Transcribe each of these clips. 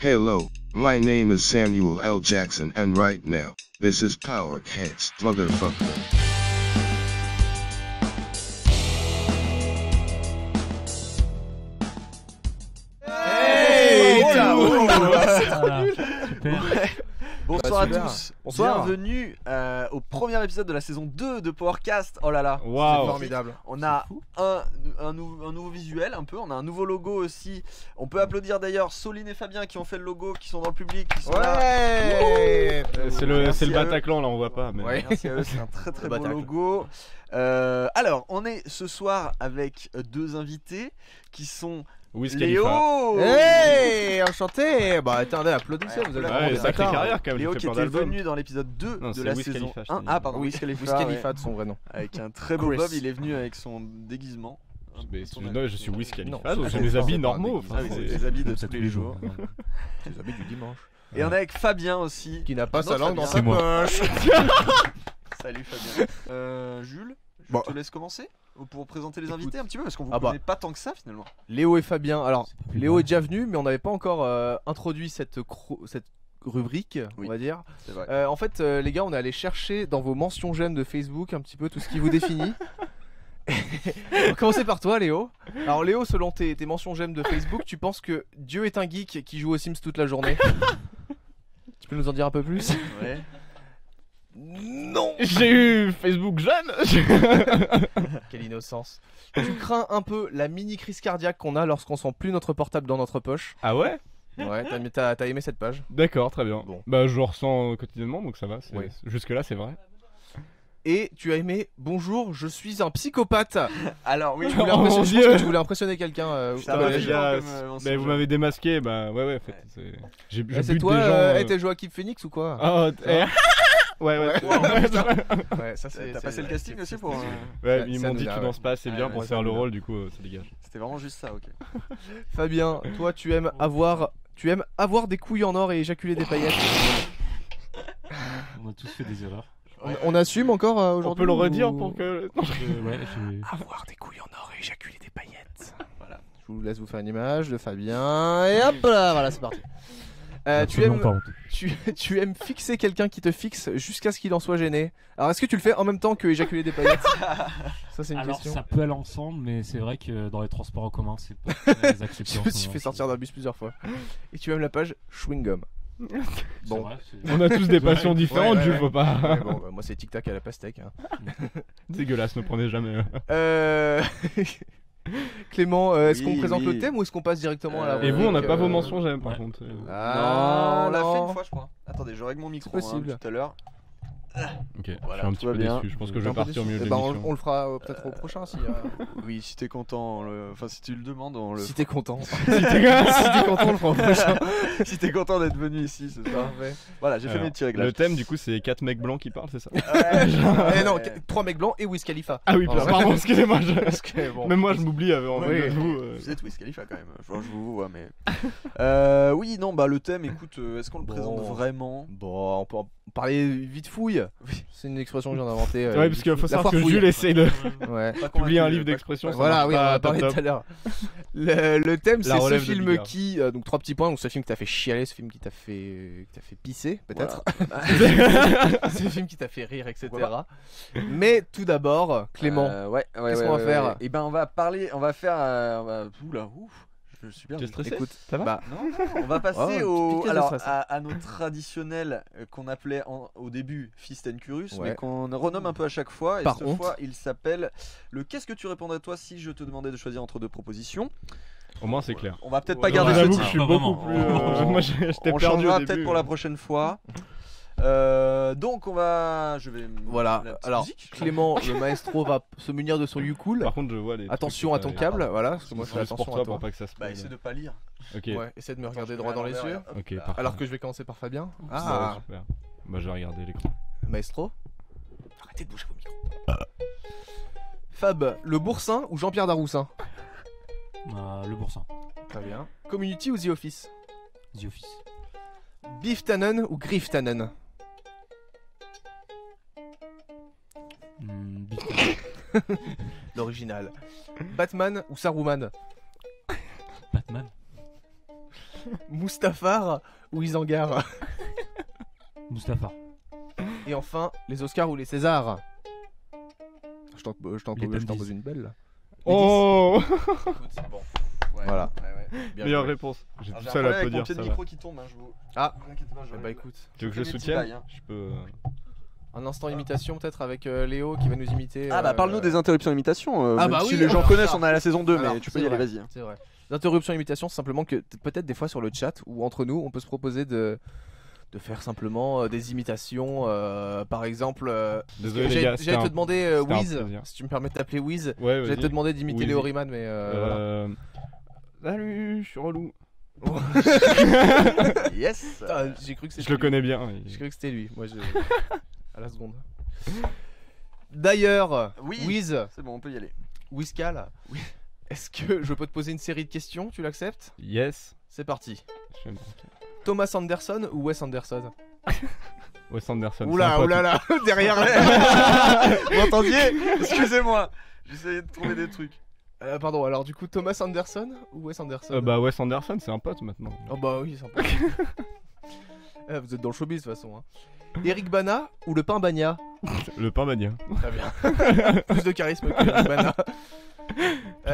Hello, my name is Samuel L. Jackson and right now, this is Power Heads, motherfucker. Bonsoir à tous, Bonsoir. bienvenue au premier épisode de la saison 2 de Powercast. Oh là là, Waouh. c'est formidable. On a un nouveau visuel un peu, on a un nouveau logo aussi. On peut applaudir d'ailleurs Soline et Fabien qui ont fait le logo, qui sont dans le public, qui sont là. C'est Merci le à eux. Bataclan là, on voit pas. Mais... Ouais, merci à eux, c'est un très très Le beau Bataclan. logo. Alors, on est ce soir avec deux invités qui sont Wiz Léo. Khalifa. Hey, enchanté. Bah attendez, applaudissez, Ouais, vous avez Ouais, vraiment des sacrée bâtards. carrière quand même. Léo il fait qui plein était d'albums. venu dans l'épisode 2 Non, de c'est la Wiz saison Khalifa, je 1. t'ai dit. Ah pardon, Wiz Wiz Khalifa, Khalifa de son vrai nom. avec un très beau Chris. bob, il est venu avec son déguisement. Mais Ton non, je suis Wiz Khalifa. Non, J'ai c'est des pas habits un normaux. déguisement. Ah oui, c'est des habits de tous les jours. Les habits du dimanche. Et on est avec Fabien aussi. Qui n'a pas sa Non, langue dans Fabien. sa C'est poche. Salut Fabien. Jules, je Bon. te laisse commencer pour présenter les Écoute. invités un petit peu parce qu'on vous Ah bah. connaît pas tant que ça finalement. Léo et Fabien. Alors, Léo est déjà venu, mais on n'avait pas encore introduit cette rubrique, Oui. on va dire. C'est vrai. En fait, les gars, on est allé chercher dans vos mentions j'aime de Facebook un petit peu tout ce qui vous définit. On va commencer par toi, Léo. Alors, Léo, selon tes mentions j'aime de Facebook, tu penses que Dieu est un geek qui joue aux Sims toute la journée. Tu peux nous en dire un peu plus? Ouais. Non. J'ai eu Facebook jeune. Quelle innocence. Tu crains un peu la mini crise cardiaque qu'on a lorsqu'on sent plus notre portable dans notre poche. Ah ouais? Ouais, t'as aimé cette page. D'accord, très bien. Bon. Bah je le ressens quotidiennement donc ça va. Ouais. Jusque là c'est vrai. Et tu as aimé bonjour, je suis un psychopathe. Alors oui, Tu voulais Oh, mon impressionner, je pense Dieu. que tu voulais impressionner quelqu'un. Ça ou- va, les les gars, gens, comme, mais vous m'avez démasqué. Bah ouais faites. J'ai Eh, c'est bute toi, des gens. t'es Joachim Phoenix ou quoi? Oh, ouais. Ouais, ça c'est. T'as passé le casting aussi pour. Ouais, ils Ça m'ont nous dit a- tu danses pas assez bien Ouais, pour ça faire le nous a- rôle, du coup ça dégage. C'était vraiment juste ça, ok. Fabien, toi tu aimes avoir des couilles en or et éjaculer des paillettes. On a tous fait des erreurs. On assume encore On aujourd'hui. peut le redire ou- pour que. Avoir des couilles en or et éjaculer des paillettes. Voilà. Je vous laisse vous faire une image de Fabien. Et hop là, voilà, c'est parti. Tu aimes fixer quelqu'un qui te fixe jusqu'à ce qu'il en soit gêné. Alors est-ce que tu le fais en même temps que éjaculer des paillettes? Ça c'est une Alors question. ça peut aller ensemble, mais c'est vrai que dans les transports en commun, c'est pas très accepté. Je en me ce suis moment. fait sortir d'un bus plusieurs fois. Et tu aimes la page chewing gum. C'est Bon. vrai, c'est- On a tous des passions différentes, ouais, Jules, ouais. faut pas. Ouais, bon, bah, moi c'est tic tac à la pastèque. Hein. Dégueulasse, ne prenez jamais. Clément, est-ce Oui, qu'on présente oui. le thème ou est-ce qu'on passe directement à la Et vous, on n'a rubrique, pas vos mentions j'aime par ouais. contre. Ah, on l'a fait non. une fois, je crois. Attendez, je règle mon micro C'est possible. tout à l'heure. Ok, Voilà, je suis un tout petit va peu bien. déçu. Je pense que T'es je un vais peu partir au déçu. milieu de Eh ben, l'émission. on le fera peut-être au prochain si, Oui, si t'es content, enfin si tu le demandes, on le. si t'es content. Si t'es- Si t'es content, on le fera au prochain. si t'es content d'être venu ici, c'est ça. Voilà, j'ai fait Alors, mes petits le réglages. thème du coup c'est 4 mecs blancs qui parlent, c'est ça? Eh non, 3 mecs blancs et Wiz Khalifa. Ah oui, En vrai. pardon, excusez-moi. Parce que bon. Même moi je m'oublie en Oui. de vous. Vous êtes Wiz Khalifa quand même. Enfin, je vous vois, mais. Oui, non, bah le thème, écoute, est-ce qu'on le présente Bon. vraiment? Bon, on peut en parler vite fouille. Oui. C'est une expression que j'ai inventée. Ouais, parce qu'il faut la savoir que foire Jules fouille. essaye de Ouais. Pas publier un convaincu, livre pas- d'expression. ça Voilà, marche oui, on en pas a parlé top, tout à l'heure. Le thème, La c'est ce relève de film Bigard. qui. Donc 3 petits points. Donc ce film qui t'a fait chialer, ce film qui t'a fait pisser, peut-être. Ce film qui t'a fait rire, etc. Voilà. Mais tout d'abord, Clément. Ouais, Qu'est-ce qu'on va faire? Et ben on va parler, on va faire. Oula, ouf, je suis bien. T'es stressé? Écoute, Ça va? bah, Non, on va passer Oh, une petite au, pièce de alors, stress, hein. à nos traditionnels qu'on appelait au début Fist and Curious, Ouais. mais qu'on renomme un peu à chaque fois. Et Par cette honte. fois, il s'appelle le Qu'est-ce que tu répondrais toi si je te demandais de choisir entre deux propositions? Au moins c'est clair. On va peut-être pas Ouais, garder non, ce J'avoue que titre. je suis Pas beaucoup vraiment. plus. Moi j'étais On perdu au changera début. peut-être pour la prochaine fois. Donc on va. Je vais. voilà. la petite Alors, musique. Clément, le maestro, va se munir de son ukulele. Par contre, je vois les. Attention à ton câble, voilà. Parce que moi, je fais Juste pour attention toi à pour toi. pas que ça se Bah, passe. essaie de pas lire. Ok. Ouais, essaie de me regarder Attends, droit je dans mets les à l'envers, yeux. hop Ok, là. parfait. Alors que je vais commencer par Fabien. Bah, Ah, super. Bah, je vais regarder l'écran. maestro. Arrêtez de bouger vos micros. Fab, le Boursin ou Jean-Pierre Daroussin? Le Boursin. Très bien. Community ou The Office? The Office. Beef Tannen ou Griff Tannen? Beef. L'original. Batman ou Saruman? Batman. Mustafar ou Isengard? Mustapha. Et enfin, les Oscars ou les Césars? Je t'en Les pose Palmes une belle là. Oh Bon. Voilà. Bien Meilleure joué. réponse. J'ai Alors, tout j'ai un seul à problème avec mon applaudir, pied de ça va. micro qui tombe, hein, je vous. Ah. Ne vous inquiétez pas, Bah écoute, Tu veux que je le Fais des soutienne petits bails, hein. Je peux... un instant imitation peut-être avec Léo qui va nous imiter. Ah bah parle-nous des interruptions imitation. Ah même bah si oui, les gens alors connaissent, ça. on est à la saison 2, Alors, mais tu peux c'est y aller, vrai. vas-y. C'est vrai. L'interruption imitation, c'est simplement que peut-être des fois sur le chat ou entre nous, on peut se proposer de faire simplement des imitations. Par exemple, Désolé les gars, j'allais te demander c'était un Wiz, plaisir. si tu me permets de t'appeler Wiz. Ouais, J'allais te vas-y. demander d'imiter Wiz. Léo Riemann, mais voilà. Salut, je suis relou. Yes. Putain, j'ai cru que c'était Je le lui. connais bien. J'ai cru que c'était lui. Moi, à la seconde. D'ailleurs, Oui. Wiz, C'est bon, on peut y aller. Wizcal, est-ce que je peux te poser une série de questions? Tu l'acceptes? Yes. C'est parti. Je suis Thomas Anderson ou Wes Anderson? Wes Anderson. Oula, c'est un pote. oula là, derrière. Vous m'entendiez? Excusez-moi. J'essayais de trouver des trucs. Pardon, alors du coup, Thomas Anderson ou Wes Anderson? Bah Wes Anderson, c'est un pote maintenant. Oh bah oui, sympa. Vous êtes dans le showbiz de toute façon. Hein. Eric Bana ou le pain Bagna? Le pain mania. Très bien. Plus de charisme que Eric Bana.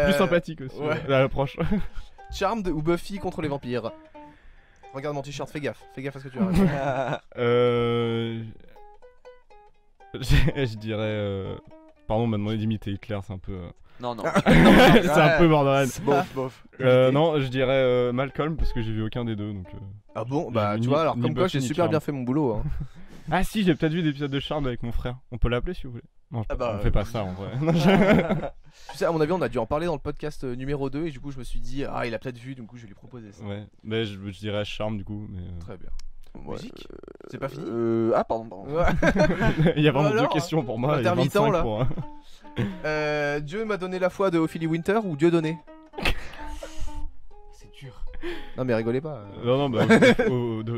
Plus sympathique aussi. ouais. À l'approche. Charmed ou Buffy contre les vampires? Regarde mon t-shirt, fais gaffe à ce que tu as. Je dirais. Pardon, on m'a demandé d'imiter Hitler, c'est un peu. Non, non. C'est un peu borderline. Bof, bof. Non, je dirais Malcolm parce que j'ai vu aucun des deux donc. Ah bon, bah Ni- tu vois, alors ni comme quoi Buffy, j'ai ni super Charmed. bien fait mon boulot. Hein. Ah si, j'ai peut-être vu des épisodes de Charme avec mon frère. On peut l'appeler si vous voulez. Non, Ah bah, on fait pas ça en vrai. Non, Tu sais, à mon avis, on a dû en parler dans le podcast numéro 2 et du coup, je me suis dit, ah, il a peut-être vu, du coup, je vais lui proposer ça. ouais, mais je dirais Charme du coup. Mais Très bien. Ouais. Musique? C'est pas fini? Ah, pardon. Ouais. il y a vraiment Alors, deux questions pour moi. et intermittent, 25 là. pour. Dieu m'a donné la foi de Ophélie Winter ou Dieu donné? C'est dur. Non, mais rigolez pas. Non, non, bah,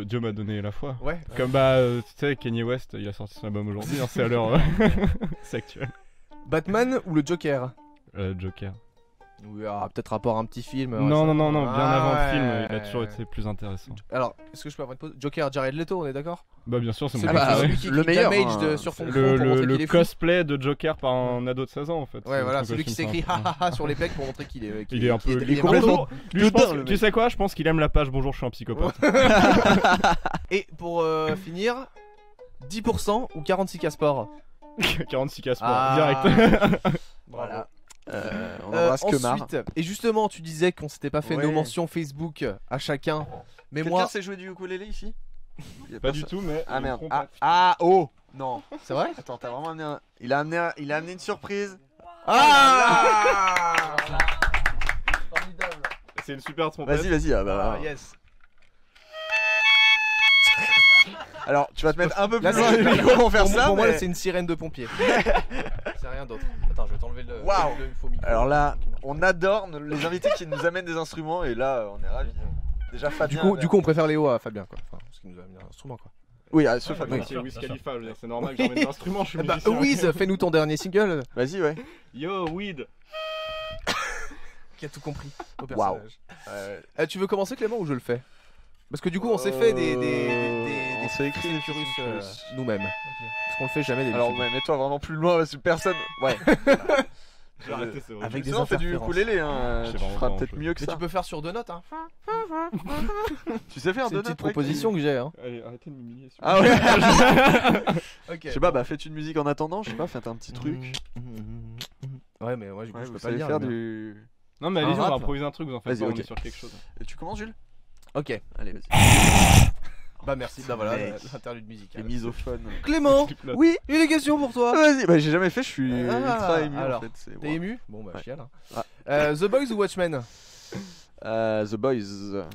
Dieu m'a donné la foi. Ouais. Comme bah, tu sais, Kanye West, il a sorti son album aujourd'hui, hein, c'est à l'heure. C'est actuel. Batman ou le Joker? Joker. Oui, alors, peut-être rapport à un petit film. Non, non, non, non, bien Ah, avant le film, ouais, il a toujours ouais. été plus intéressant. Alors, est-ce que je peux avoir une pause? Joker, Jared Leto, on est d'accord? Bah, bien sûr, c'est mon Celui bah, préféré. qui le écrit meilleur, Damage hein. sur fond de Le, fond pour montrer le qu'il est fou. cosplay de Joker par un ado de 16 ans en fait. Ouais, voilà, Son celui qui costume, s'écrit c'est un- ha ha ha sur les pecs pour montrer qu'il est. Il est un peu. il est complètement Lui, je dedans, pense, le tu mec. sais quoi? Je pense qu'il aime la page Bonjour, je suis un psychopathe. Et pour finir, 10% ou 46 Casport? 46 Caspar, Ah. direct. Voilà. On embrasse que marre. Ensuite, et justement, tu disais qu'on s'était pas fait Ouais. nos mentions Facebook à chacun. Mais Quelqu'un moi, sait jouer du ukulélé ici? Y a Pas du personne. tout, mais. Ah merde. trompette. Oh non. c'est vrai? Attends, t'as vraiment amené un. Il a amené une surprise. Ah C'est une super trompette. Vas-y. Ah bah. yes. Alors, tu vas te mettre un peu plus Là, loin c'est- du micro pour faire Pour, ça. pour moi, mais- là, c'est une sirène de pompier. C'est rien d'autre. Attends, je vais t'enlever le, Waouh. le faux micro. Alors là, on adore les invités qui nous amènent des instruments et là, on est ravis. Déjà Fabien. Du coup, on préfère Léo à Fabien, quoi. Enfin, parce qu'il nous a amené un instrument, quoi. oui, ce Fabien. C'est Wiz Khalifa, je veux dire, c'est normal que j'emmène des instruments, je suis Bah, musicien. Wiz, fais-nous ton dernier single. Vas-y, ouais. Yo, weed. Qui a tout compris au Waouh. personnage. Tu veux commencer, Clément, ou je le fais? Parce que du coup, on s'est fait on s'est écrit des Cyrus Cyrus. nous-mêmes. Parce qu'on le fait jamais d'habitude. Alors, ouais, mets-toi vraiment plus loin parce que personne. Ouais. Je vais arrêter, c'est vrai. Avec des Sinon, fais du interférences. ukulélé, hein. Je sais Tu vraiment feras pas en peut-être jouer. mieux que Mais ça. tu peux faire sur 2 notes, hein. Tu sais faire C'est deux une petite notes, mec proposition que j'ai, hein. Allez, arrêtez de m'humilier. s'il vous Ah plaît. ouais. Ok. Je sais pas, bah faites une musique en attendant, je sais pas, faites un petit truc. Ouais, mais moi, du coup, Ouais, je vous peux pas le savez dire. faire mais- du. Non, mais Un allez-y, on va rap. improviser un truc, vous en faites Vas-y, pas, ok. on est sur quelque chose. Et tu commences, Jules? Ok. Allez, vas-y. Bah, merci. Bah, voilà, Mec. l'interlude musicale. Les misophones. Clément, Slipknot. Oui, j'ai des questions pour toi. vas-y. Bah, j'ai jamais fait, je suis Ah, ultra ému en alors, fait. C'est- T'es wow. ému? Bon, bah, Ouais. chial. Hein. Ah. The Boys ou Watchmen? The Boys.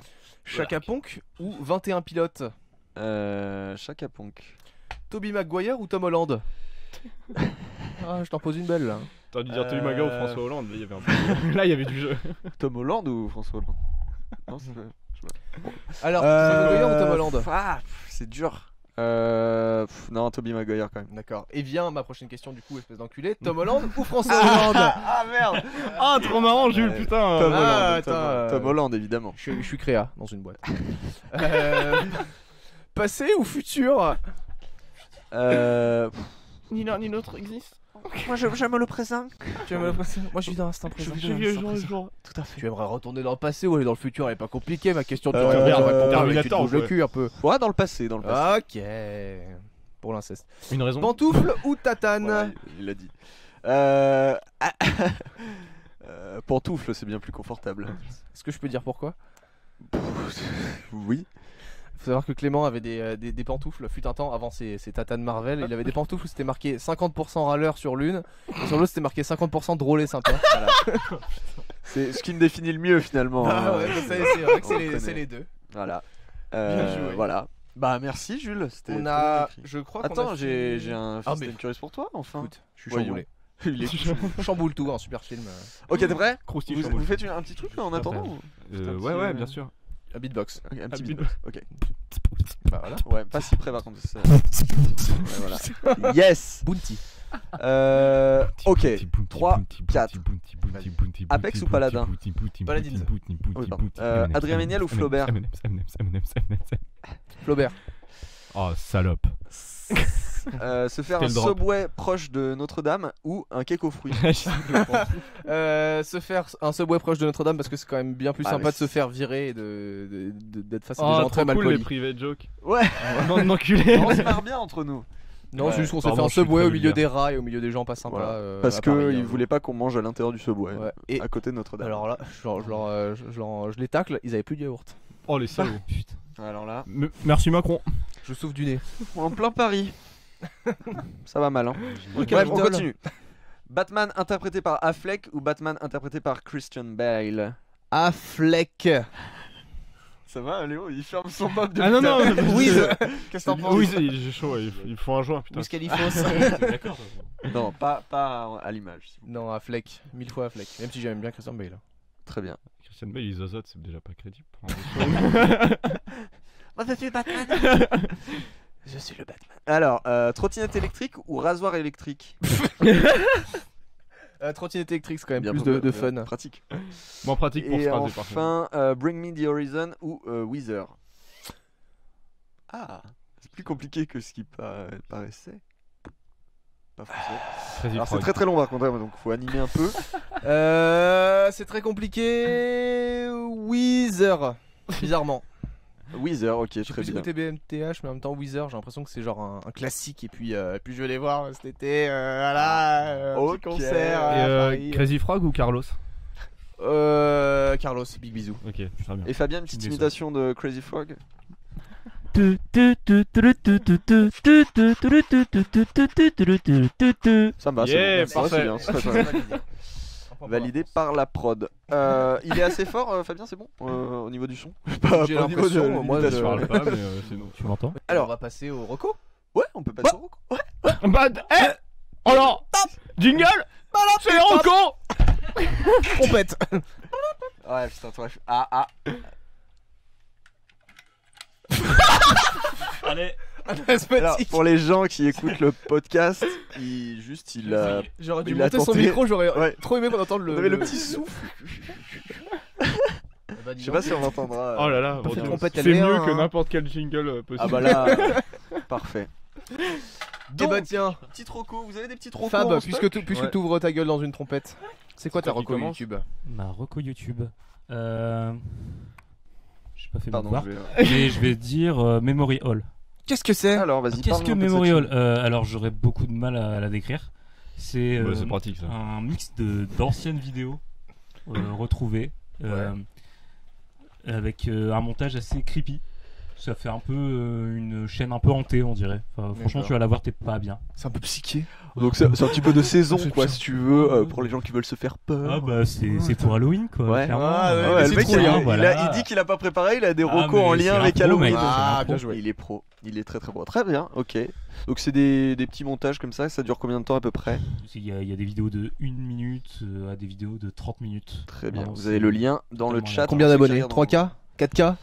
Chaka Ponk ou 21 pilotes? Chaka Ponk. Tobey Maguire ou Tom Holland? Ah, je t'en pose une belle là. T'aurais dû dire Tony Maga ou François Hollande, là il y avait un peu. Là il y avait du jeu. Tom Holland ou François Hollande? Non, c'est. Alors, Tobey Maguire ou Tom Holland? C'est dur. Non, Tobey Maguire quand même. D'accord. Et vient ma prochaine question du coup, espèce d'enculé. Tom Holland ou François Hollande? Ah merde. Ah, trop marrant, Jules, Ouais. putain. Tom Holland, attends, Tom Holland évidemment. Je suis créa dans une boîte. Passé ou futur? Ni l'un ni l'autre existe. Moi j'aime le présent. Tu aimes le passé? Moi je vis dans l'instant présent. Tout à fait. Tu aimerais retourner dans le passé ou aller dans le futur? Elle est pas compliquée ma question. Tu Terminator, bouges le ouais. cul un peu. Ouais, dans le passé, Ok. Pour l'inceste. Une raison. Pantoufle ou tatane? Voilà, il l'a dit. Pantoufle, c'est bien plus confortable. Est-ce que je peux dire pourquoi? Oui. Faut savoir que Clément avait des pantoufles, fut un temps avant ses tatanes Marvel, il avait des pantoufles où c'était marqué 50% râleur sur l'une, et sur l'autre c'était marqué 50% drôle et sympa. Voilà. C'est ce qui me définit le mieux finalement. Ah ouais, c'est vrai que on le c'est connaît. les deux. Voilà. Bien joué. Voilà. Bah merci Jules. C'était On très a, bien écrit. je crois qu'on Attends, a j'ai fait- un Ah, Fast mais- and Curious pour toi enfin. Écoute, je suis Voyons. chamboulé. Il est Chamboule tout, un super film. Ok, t'es prêt? Croustille, Vous chamboule. faites un petit truc en attendant ou- Ouais, ouais, bien sûr. Un beatbox. Un petit Un beatbox. Ok. Bah voilà. Ouais, pas si près par contre. Ouais, voilà. Yes. Bounty. Ok. 3, 4. Apex ou Paladin? Paladin. Oui, pardon. Adrien Méniel ou Flaubert? Flaubert. Oh, salope. Se faire un Quel drop. Subway proche de Notre-Dame ou un cake aux fruits? Se faire un Subway proche de Notre-Dame parce que c'est quand même bien plus Ah, sympa mais de se faire virer et d'être face à des Oh, gens trop très mal cool les polis. private jokes. Ouais. Non, d'enculé. On se marre bien entre nous. Non, Ouais, c'est juste qu'on se pardon, fait un je suis Subway très au milieu vulgaire. des rats et au milieu des gens pas sympas. Voilà. Parce à Paris, qu'ils hein. voulaient pas qu'on mange à l'intérieur du Subway. Ouais. Et À côté de Notre-Dame. alors là, je les tacle, ils avaient plus de yaourt. Oh, les salauds. Putain. Alors là, Merci Macron. Je souffle du nez. en plein Paris. Ça va mal, hein. Ok, Bref, on Capitole. continue. Batman interprété par Affleck ou Batman interprété par Christian Bale? Affleck. Ça va, Léo? Il ferme son pop de Ah non, non. Wiz. Qu'est-ce que t'en penses? Oui, j'ai chaud, ouais, il faut un joint, putain. Wiz Califos. D'accord. Non, pas à l'image. s'il vous plaît. Non, Affleck. 1000 fois Affleck. Même si j'aime bien Christian Bale. Très bien. Christian Bale, il zozote, c'est déjà pas crédible. Moi, je suis Batman. Je suis le Batman. Alors, trottinette électrique ou rasoir électrique? Trottinette électrique, c'est quand même Bien plus bien de fun. pratique. Moins pratique pour se Et raser, par contre. enfin, Bring Me the Horizon ou Weezer. Ah, c'est plus compliqué que ce qui paraissait. Pas forcément. Crazy Alors c'est Frog. très très long par contre, donc faut animer un peu. C'est très compliqué. Weezer. Bizarrement. Weezer, ok, J'ai très plus bien. écouté BMTH, mais en même temps Weezer, j'ai l'impression que c'est genre un classique. Et puis je vais les voir cet été. Voilà. Un Ok. petit concert. Et à Paris. Crazy Frog ou Carlos? Carlos, big bisou. Ok, très bien. Et Fabien, une petite Désolé. imitation de Crazy Frog. Ça me va, Yeah, c'est bon. parfait. C'est bien, c'est très bien. Validé par la prod. Il est assez fort, Fabien, c'est bon au niveau du son? Pas J'ai au niveau de l'impression, moi, Je l'imitation. parle pas, mais sinon. Tu m'entends? Alors, on va passer au reco. Ouais, on peut passer au reco. Ouais. Bah, oh non! Jingle! C'est les recos! Trompette. Ouais, putain, toi. Ah. Allez. Alors, pour les gens qui écoutent le podcast, il a. J'aurais dû il a monter son tenté. micro, j'aurais Ouais. trop aimé qu'on entende On avait le petit souffle. Je sais pas si on l'entendra. Oh là là, Pas fait de bon, trompette c'est LR, mieux hein. que n'importe quel jingle possible. Ah bah là, parfait. Et bah tiens, Petite roco, vous avez des petites rocos Fab, en puisque stock? tu Ouais. ouvres ta gueule dans une trompette, c'est quoi ta toi qui reco commence. YouTube? Ma reco YouTube. J'ai pas fait mon Pardon, devoir. je vais... Mais je vais dire Memory Hall. Qu'est-ce que c'est? Alors, vas-y, Qu'est-ce que parle-nous un peu de Memory cette Hall chaîne. Alors j'aurais beaucoup de mal à la décrire. C'est Bah, c'est pratique ça. un mix d'anciennes vidéos retrouvées avec un montage assez creepy. Ça fait un peu une chaîne un peu hantée, on dirait. Enfin, franchement, D'accord. tu vas la voir, t'es pas bien. C'est un peu psyché. Donc, c'est un petit peu de saison, C'est quoi, bien. si tu veux, pour les gens qui veulent se faire peur. Ah bah c'est pour Halloween quoi. Ouais. Clairement. Ah, ouais, Ouais, mais le mec, c'est trop bien, il dit qu'il a pas préparé, il a des Ah, recos mais en c'est lien avec l'impro, Halloween. mec, c'est Ah, l'impro. bien joué. Il est pro, il est très très pro. Très bien, ok. Donc c'est des petits montages comme ça dure combien de temps à peu près? Il y a des vidéos de 1 minute à des vidéos de 30 minutes. Très bien, Vraiment, vous avez le lien dans le tellement chat. Combien Ceux qui d'abonnés? regardent 3K? 4K?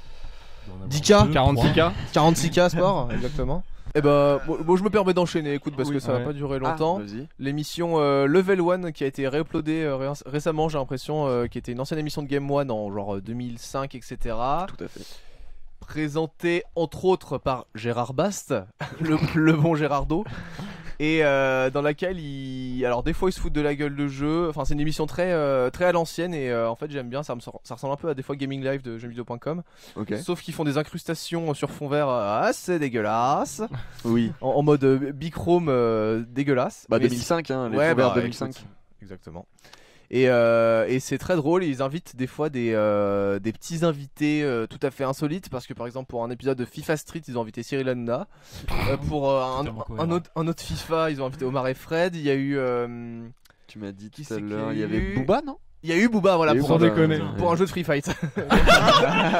On en a 10K? deux, 46K 46K sport, exactement. Et bah, bon, je me permets d'enchaîner, écoute, parce Oui. que ça va Ouais. pas durer Ah, longtemps. vas-y. L'émission Level One qui a été réuploadée récemment, j'ai l'impression, qui était une ancienne émission de Game One en genre 2005, etc. Tout à fait. Présenté entre autres par Gérard Bast, le bon Gérardo, et dans laquelle alors des fois il se fout de la gueule de jeu. Enfin, c'est une émission très à l'ancienne et en fait j'aime bien. Ça ressemble un peu à des fois Gaming Live de jeuxvideo.com, Ok. sauf qu'ils font des incrustations sur fond vert assez dégueulasses, Oui. en mode bichrome dégueulasse. Bah Mais 2005, hein, les ouais, fonds verts bah, 2005. écoute, exactement. Et c'est très drôle, ils invitent des fois des petits invités tout à fait insolites, parce que par exemple pour un épisode de FIFA Street ils ont invité Cyril Hanouna, pour Totalement cohérent. un autre FIFA ils ont invité Omar et Fred, il y a eu Tu m'as dit Qui tout à c'est qu'il y a l'heure, il y avait eu Booba, non? il y a eu Booba, voilà, Il y a eu Sans Booba, déconner. pour un jeu de Free Fight.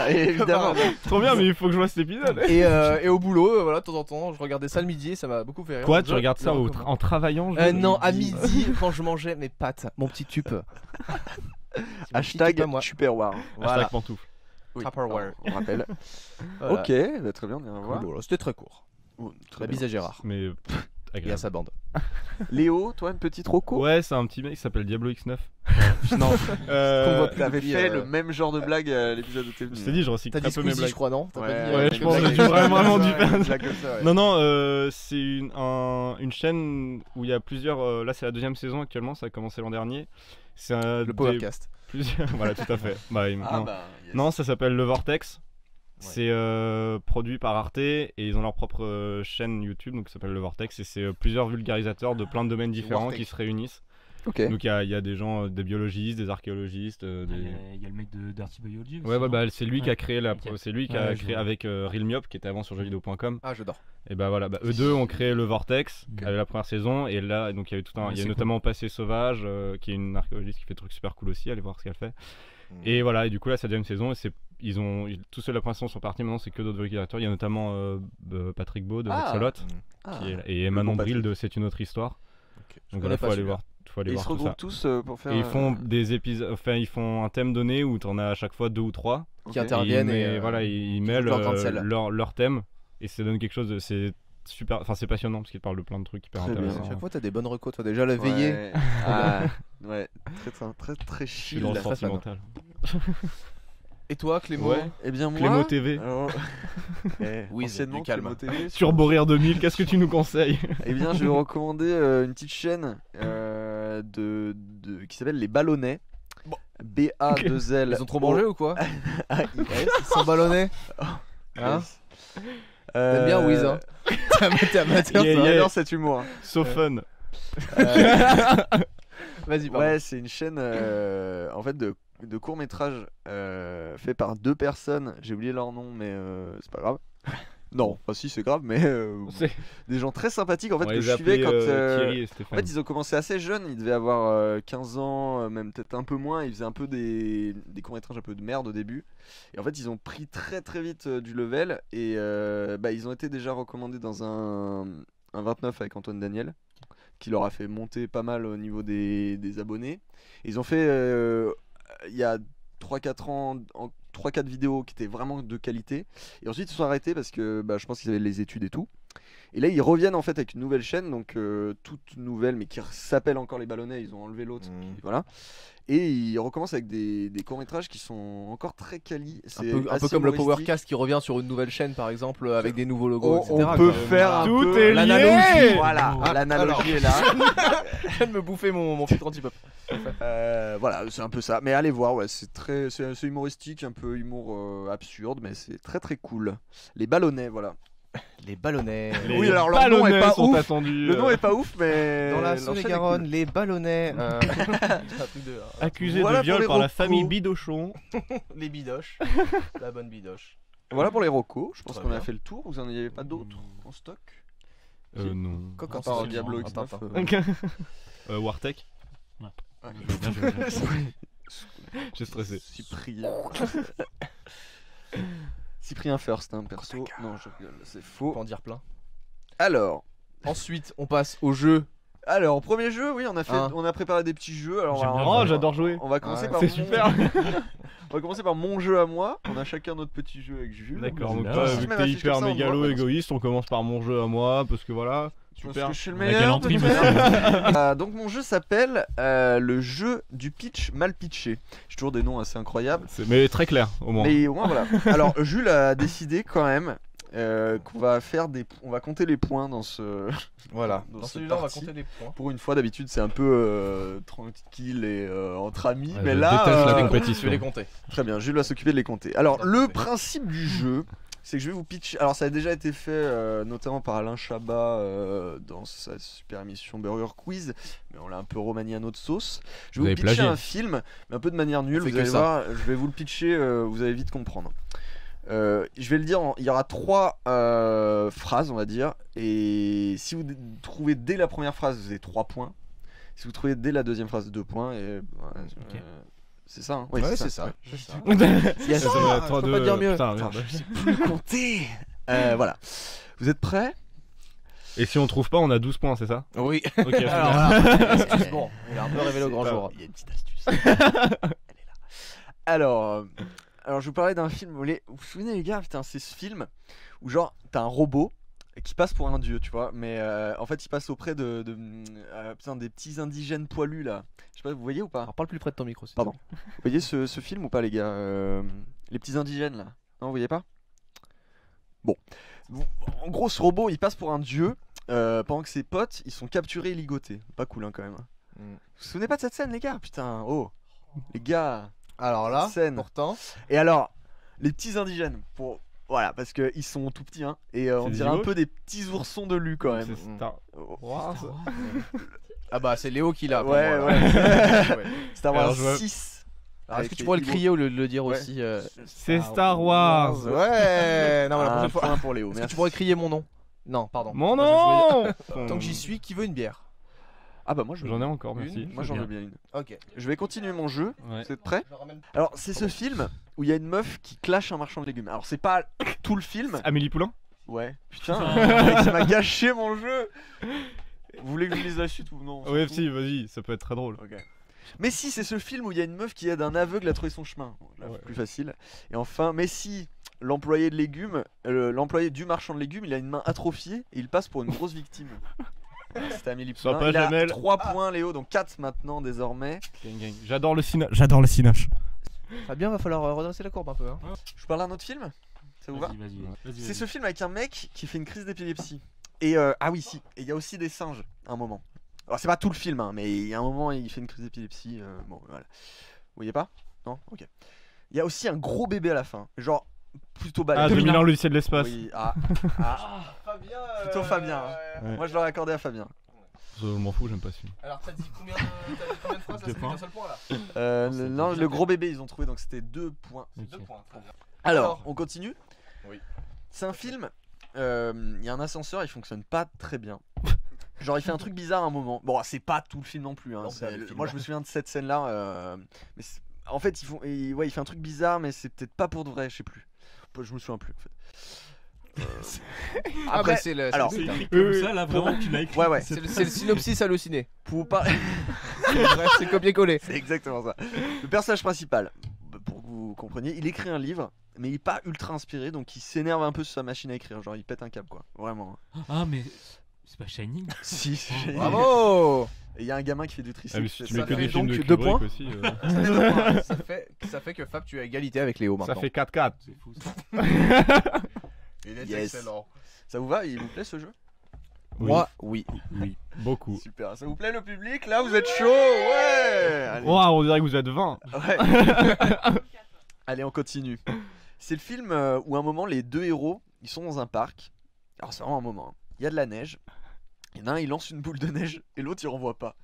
Évidemment. Trop bien, mais il faut que je vois cet épisode. et au boulot, voilà, de temps en temps je regardais ça le midi et ça m'a beaucoup fait rire. Quoi, Je tu regardes ça le en recommande. travaillant Non, à midi quand je mangeais mes pâtes, mon petit tube. Hashtag à moi. Tupperware. Voilà. Hashtag pantoufle. Oui, Tupperware. on rappelle. Voilà. Ok, bah, très bien, on ira voir. Voilà, c'était très court. Oh, très La bien. bise à Gérard Mais et à agréable. sa bande. Léo, toi, une petite roco? Ouais, c'est un petit mec qui s'appelle Diablo X9. non, Qu'on voit plus. T'avais Depuis, fait le même genre de blague à l'épisode où t'es venu. je t'ai dit, je recycle T'as dit un peu mes Squeezie, blagues. je crois, non? T'as pas dit, Ouais, je pense que j'ai vraiment dû faire. Non, non, c'est une chaîne où il y a plusieurs. Là, c'est la deuxième saison actuellement, ça a commencé l'an dernier. C'est Le Powercast. plusieurs. Voilà, tout à fait. Bah, Ah non. bah, yes. Non, ça s'appelle Le Vortex. C'est produit par Arte et ils ont leur propre chaîne YouTube, donc ça s'appelle Le Vortex. Et c'est plusieurs vulgarisateurs de plein de domaines différents Vortex. qui se réunissent. Ok. Donc il y a des gens, des biologistes, des archéologistes. Il y a le mec de Dirty Biology aussi. Ouais, non bah, c'est lui qui a Ouais. créé Ok. c'est lui qui Ouais, a je créé vois. avec Realmiop qui était avant sur jeuxvideo.com. Ah, j'adore. Et bah voilà, eux deux ont créé le Vortex Ok. avec la première saison et là donc il y a eu tout un, Ouais, il y a c'est notamment Passé Sauvage qui est une archéologiste qui fait des trucs super cool aussi, allez voir ce qu'elle fait. Mm. Et voilà, et du coup là c'est la deuxième saison et tous ceux de la première saison sont partis, maintenant c'est que d'autres vulgarisateurs, il y a notamment Patrick Beau de Ah. Axolot Ah. et Emma bon Nombril Patrick. de C'est une autre histoire. Donc connais voilà, pas faut aller celui-là. voir, faut aller Et ils voir se tout ça. regroupent tous pour faire. Et ils font des épisodes, enfin ils font un thème donné où t'en as à chaque fois 2 ou 3. Qui Ok. interviennent Et et voilà, ils qui mêlent jouent leur grain de sel. leur thème et ça donne quelque chose de c'est super, enfin c'est passionnant parce qu'ils parlent de plein de trucs hyper Très bien. intéressants. Chaque fois t'as des bonnes recos, toi déjà la veillée. Ouais. Ah, ouais. Très Je suis chill. dans le très fan. sentimental. Et toi Clément? Ouais. Eh bien moi. Clémo TV. alors, Oui, anciennement du calme. Clémo TV. Turbo Rire 2000, qu'est-ce que tu nous conseilles? Eh bien, je vais vous recommander une petite chaîne qui s'appelle Les Ballonnets. Bon. B-A-2-L. Ils ont trop mangé ou quoi? A-I-S. Ils sont ballonnés. Hein? T'aimes bien Wiz, hein? T'es amateur, Yeah, toi. yeah. J'adore cet humour. So fun. Vas-y, pardon. Ouais, c'est une chaîne en fait de courts-métrages fait par 2 personnes. J'ai oublié leur nom, mais c'est pas grave. Non, enfin si, c'est grave, mais C'est- des gens très sympathiques en fait On que les je suivais appelait quand. Thierry et En Stéphane. fait, ils ont commencé assez jeunes, ils devaient avoir 15 ans, même peut-être un peu moins. Ils faisaient un peu des courts-métrages un peu de merde au début. Et en fait, ils ont pris très très vite du level. Et ils ont été déjà recommandés dans un 29 avec Antoine Daniel, qui leur a fait monter pas mal au niveau des abonnés. Et ils ont fait, il y a 3-4 ans, 3-4 vidéos qui étaient vraiment de qualité. Et ensuite, ils se sont arrêtés parce que je pense qu'ils avaient les études et tout. Et là, ils reviennent en fait avec une nouvelle chaîne, donc toute nouvelle, mais qui s'appelle encore Les Ballonnets. Ils ont enlevé l'autre, Mm. qui- voilà. Et ils recommencent avec des courts-métrages qui sont encore très quali. Un C'est peu assez comme le humoristique. Powercast qui revient sur une nouvelle chaîne par exemple avec des nouveaux logos, On etc. peut quoi. faire un Tout peu est lié. l'analogie. Voilà, Ah, l'analogie est là. Je viens de me bouffer mon filtre anti-pop. Voilà, c'est un peu ça. Mais allez voir, ouais, c'est humoristique, un peu humour absurde, mais c'est très très cool. Les Ballonnets, voilà. Les ballonnets. Les Oui, alors leur nom est ballonnets pas sont ouf. attendus. Le nom est pas ouf, mais Dans la leur chaîne est Saône-et-Garonne, cool. les ballonnets. C'est un truc de. accusés Voilà de pour viol les par la recos. famille Bidochon. Les bidoches. La bonne bidoche. Voilà pour les recos. Je pense Très qu'on a bien. fait le tour. Vous en avez pas d'autres en stock? Non. Coq À en part stock. Diablo Un X9. Tintin. Wartech, Ouais. j'ai stressé. Cyprien. Cyprien First, hein, perso. Non, je rigole, c'est Faut faux. en dire plein. Alors, Ensuite, on passe au jeu Alors, premier jeu, oui, on a préparé des petits jeux. Alors, J'aime bien Oh, le j'adore jouer. on va commencer par C'est super. On va commencer par mon jeu à moi. On a chacun notre petit jeu avec Jules. D'accord, donc Là, toi, si vu tu que mets t'es ma fiche hyper comme ça, on mégalo voit. égoïste, on commence par mon jeu à moi, parce que voilà, Parce super. que je suis le La meilleur. galanterie, de monsieur. toute donc mon jeu s'appelle le jeu du pitch mal pitché. J'ai toujours des noms assez incroyables. Mais très clair, au moins. Mais au moins voilà. Alors Jules a décidé quand même qu'on va faire on va compter les points dans ce. Voilà. Dans Dans cette celui-là, on va partie. compter les points. Pour une fois, d'habitude c'est un peu tranquille et entre amis, Ouais, mais je là déteste la Je vais compétition. les compter. très bien. Jules va s'occuper de les compter. Alors le principe du jeu. C'est que je vais vous pitcher. Alors, ça a déjà été fait notamment par Alain Chabat dans sa super émission Burger Quiz, mais on l'a un peu remanié à notre sauce. Je Vous vais avez vous pitcher plagié. un film, mais un peu de manière nulle. On fait Vous que allez ça. voir, je vais vous le pitcher, vous allez vite comprendre. Je vais le dire, il y aura 3 phrases, on va dire, et si vous trouvez dès la première phrase, vous avez 3 points. Si vous trouvez dès la deuxième phrase, 2 points, et Ok. c'est ça. Hein Ouais, c'est Ouais, ça. c'est ça. Yes. Ça va, Je 3, peux 2, pas dire mieux. putain, Attends, merde. je sais plus compter. Voilà. Vous êtes prêts? Et si on trouve pas, on a 12 points, c'est ça? Oui. Ok, Alors, super. astuce, bon, il a un peu révélé au grand C'est jour. Il y a une petite astuce. Elle est là. Alors, je vous parlais d'un film. Vous vous souvenez, les gars, putain, c'est ce film où, genre, t'as un robot qui passe pour un dieu, tu vois. Mais en fait, il passe auprès putain, des petits indigènes poilus là. Je sais pas, vous voyez ou pas? Alors, parle plus près de ton micro. Pardon. Vous voyez ce film ou pas, les gars? Les petits indigènes là. Non, vous voyez pas? Bon. En gros, ce robot, il passe pour un dieu pendant que ses potes, ils sont capturés et ligotés. Pas cool, hein, quand même. Mm. Vous vous souvenez pas de cette scène, les gars? Putain, oh. Les gars. Alors là, Scène. pourtant, Et alors, les petits indigènes, voilà, parce qu'ils sont tout petits, hein, et on C'est dirait un Zigo peu des petits oursons de lu quand même. C'est Star Oh, Wars. ah bah c'est Léo qui l'a. pour Ouais, moi, ouais. là. Ouais. Star Wars Alors, je vois- 6. Alors, est-ce que tu pourrais le crier ou le dire Ouais. aussi C'est Star Wars. Ouais. Non, mais la Un prochaine fois. point pour Léo. Est-ce que Merci. tu pourrais crier mon nom? Non, pardon. Mon Moi, je voulais nom. dire- Tant que j'y suis, qui veut une bière? Ah bah moi je J'en ai encore, merci. Une. Moi j'en veux bien une. Ok. Je vais continuer mon jeu. Ouais. Vous êtes prêts? Je ramène- Alors c'est ce film où il y a une meuf qui clash un marchand de légumes. Alors c'est pas tout le film. Amélie Poulain. Ouais. Putain, mec, ça m'a gâché mon jeu. Vous voulez que je lise la suite ou non? On s'en Ouais, fout. si, vas-y, ça peut être très drôle. Ok. Mais si, c'est ce film où il y a une meuf qui aide un aveugle à trouver son chemin. Bon, là, Ouais. plus facile. Et enfin, mais si, l'employé de légumes, l'employé du marchand de légumes, il a une main atrophiée et il passe pour une grosse victime. C'était Amélie Poulain. Sympa, Il a Jamel. 3 points, Léo, donc 4 maintenant désormais. Gang, gang. J'adore le cinoche. J'adore le cinoche. Fabien, va falloir redresser la courbe un peu. Hein. Je vous parle d'un autre film? Ça vous va? Vas-y. C'est ce film avec un mec qui fait une crise d'épilepsie. Et ah oui, si. Et il y a aussi des singes à un moment. Alors c'est pas tout le film, hein, mais il y a un moment il fait une crise d'épilepsie. Bon, voilà. Vous voyez pas? Non? Ok. Il y a aussi un gros bébé à la fin. Genre plutôt Ah, balèze. 2000 ans, l'Odyssée de l'espace. Oui, Fabien. Plutôt Fabien. Ouais. Moi je l'aurais accordé à Fabien. Je m'en fous, j'aime pas ce film. Alors t'as dit combien de phrases là? Deux C'est points. qu'un seul point là. Non, le gros bébé ils ont trouvé donc c'était 2 points. Ok. 2 points. Très bien. Alors, on continue? Oui. C'est un film, il y a un ascenseur, il fonctionne pas très bien. Genre il fait un truc bizarre à un moment. Bon, c'est pas tout le film non plus. Hein. Non, c'est le film. Moi je me souviens de cette scène là. Mais en fait, il fait un truc bizarre, mais c'est peut-être pas pour de vrai, je sais plus. Je me souviens plus en fait. Ah Après, bah c'est le. alors, c'est C'est le- écrit comme ça, là, vraiment, tu l'as écrit. Ouais, ouais. c'est le synopsis halluciné. Pour pas... Bref, c'est copier-coller. C'est exactement ça. Le personnage principal, pour que vous compreniez, il écrit un livre, mais il est pas ultra inspiré, donc il s'énerve un peu sur sa machine à écrire. Genre il pète un câble quoi. Vraiment. Ah, mais c'est pas Shining. Si, c'est génial. Bravo. Et il y a un gamin qui fait du Ah, tricycle. mais si tu ça mets que fait des films donc de 2 Kubrick points. aussi. Ça fait que Fab, tu as égalité avec Léo maintenant. Ça fait 4-4. C'est fou ça. Il est Yes. excellent. Ça vous va? Il vous plaît ce jeu? Oui. Moi, oui. Oui. Beaucoup. Super. Ça vous plaît le public? Là vous êtes chaud? Ouais. Allez. Waouh, on dirait que vous êtes 20. Ouais. Allez, on continue. C'est le film où à un moment les deux héros ils sont dans un parc. Alors c'est vraiment un moment. Hein. Il y a de la neige. Il y en a un il lance une boule de neige et l'autre il renvoie pas.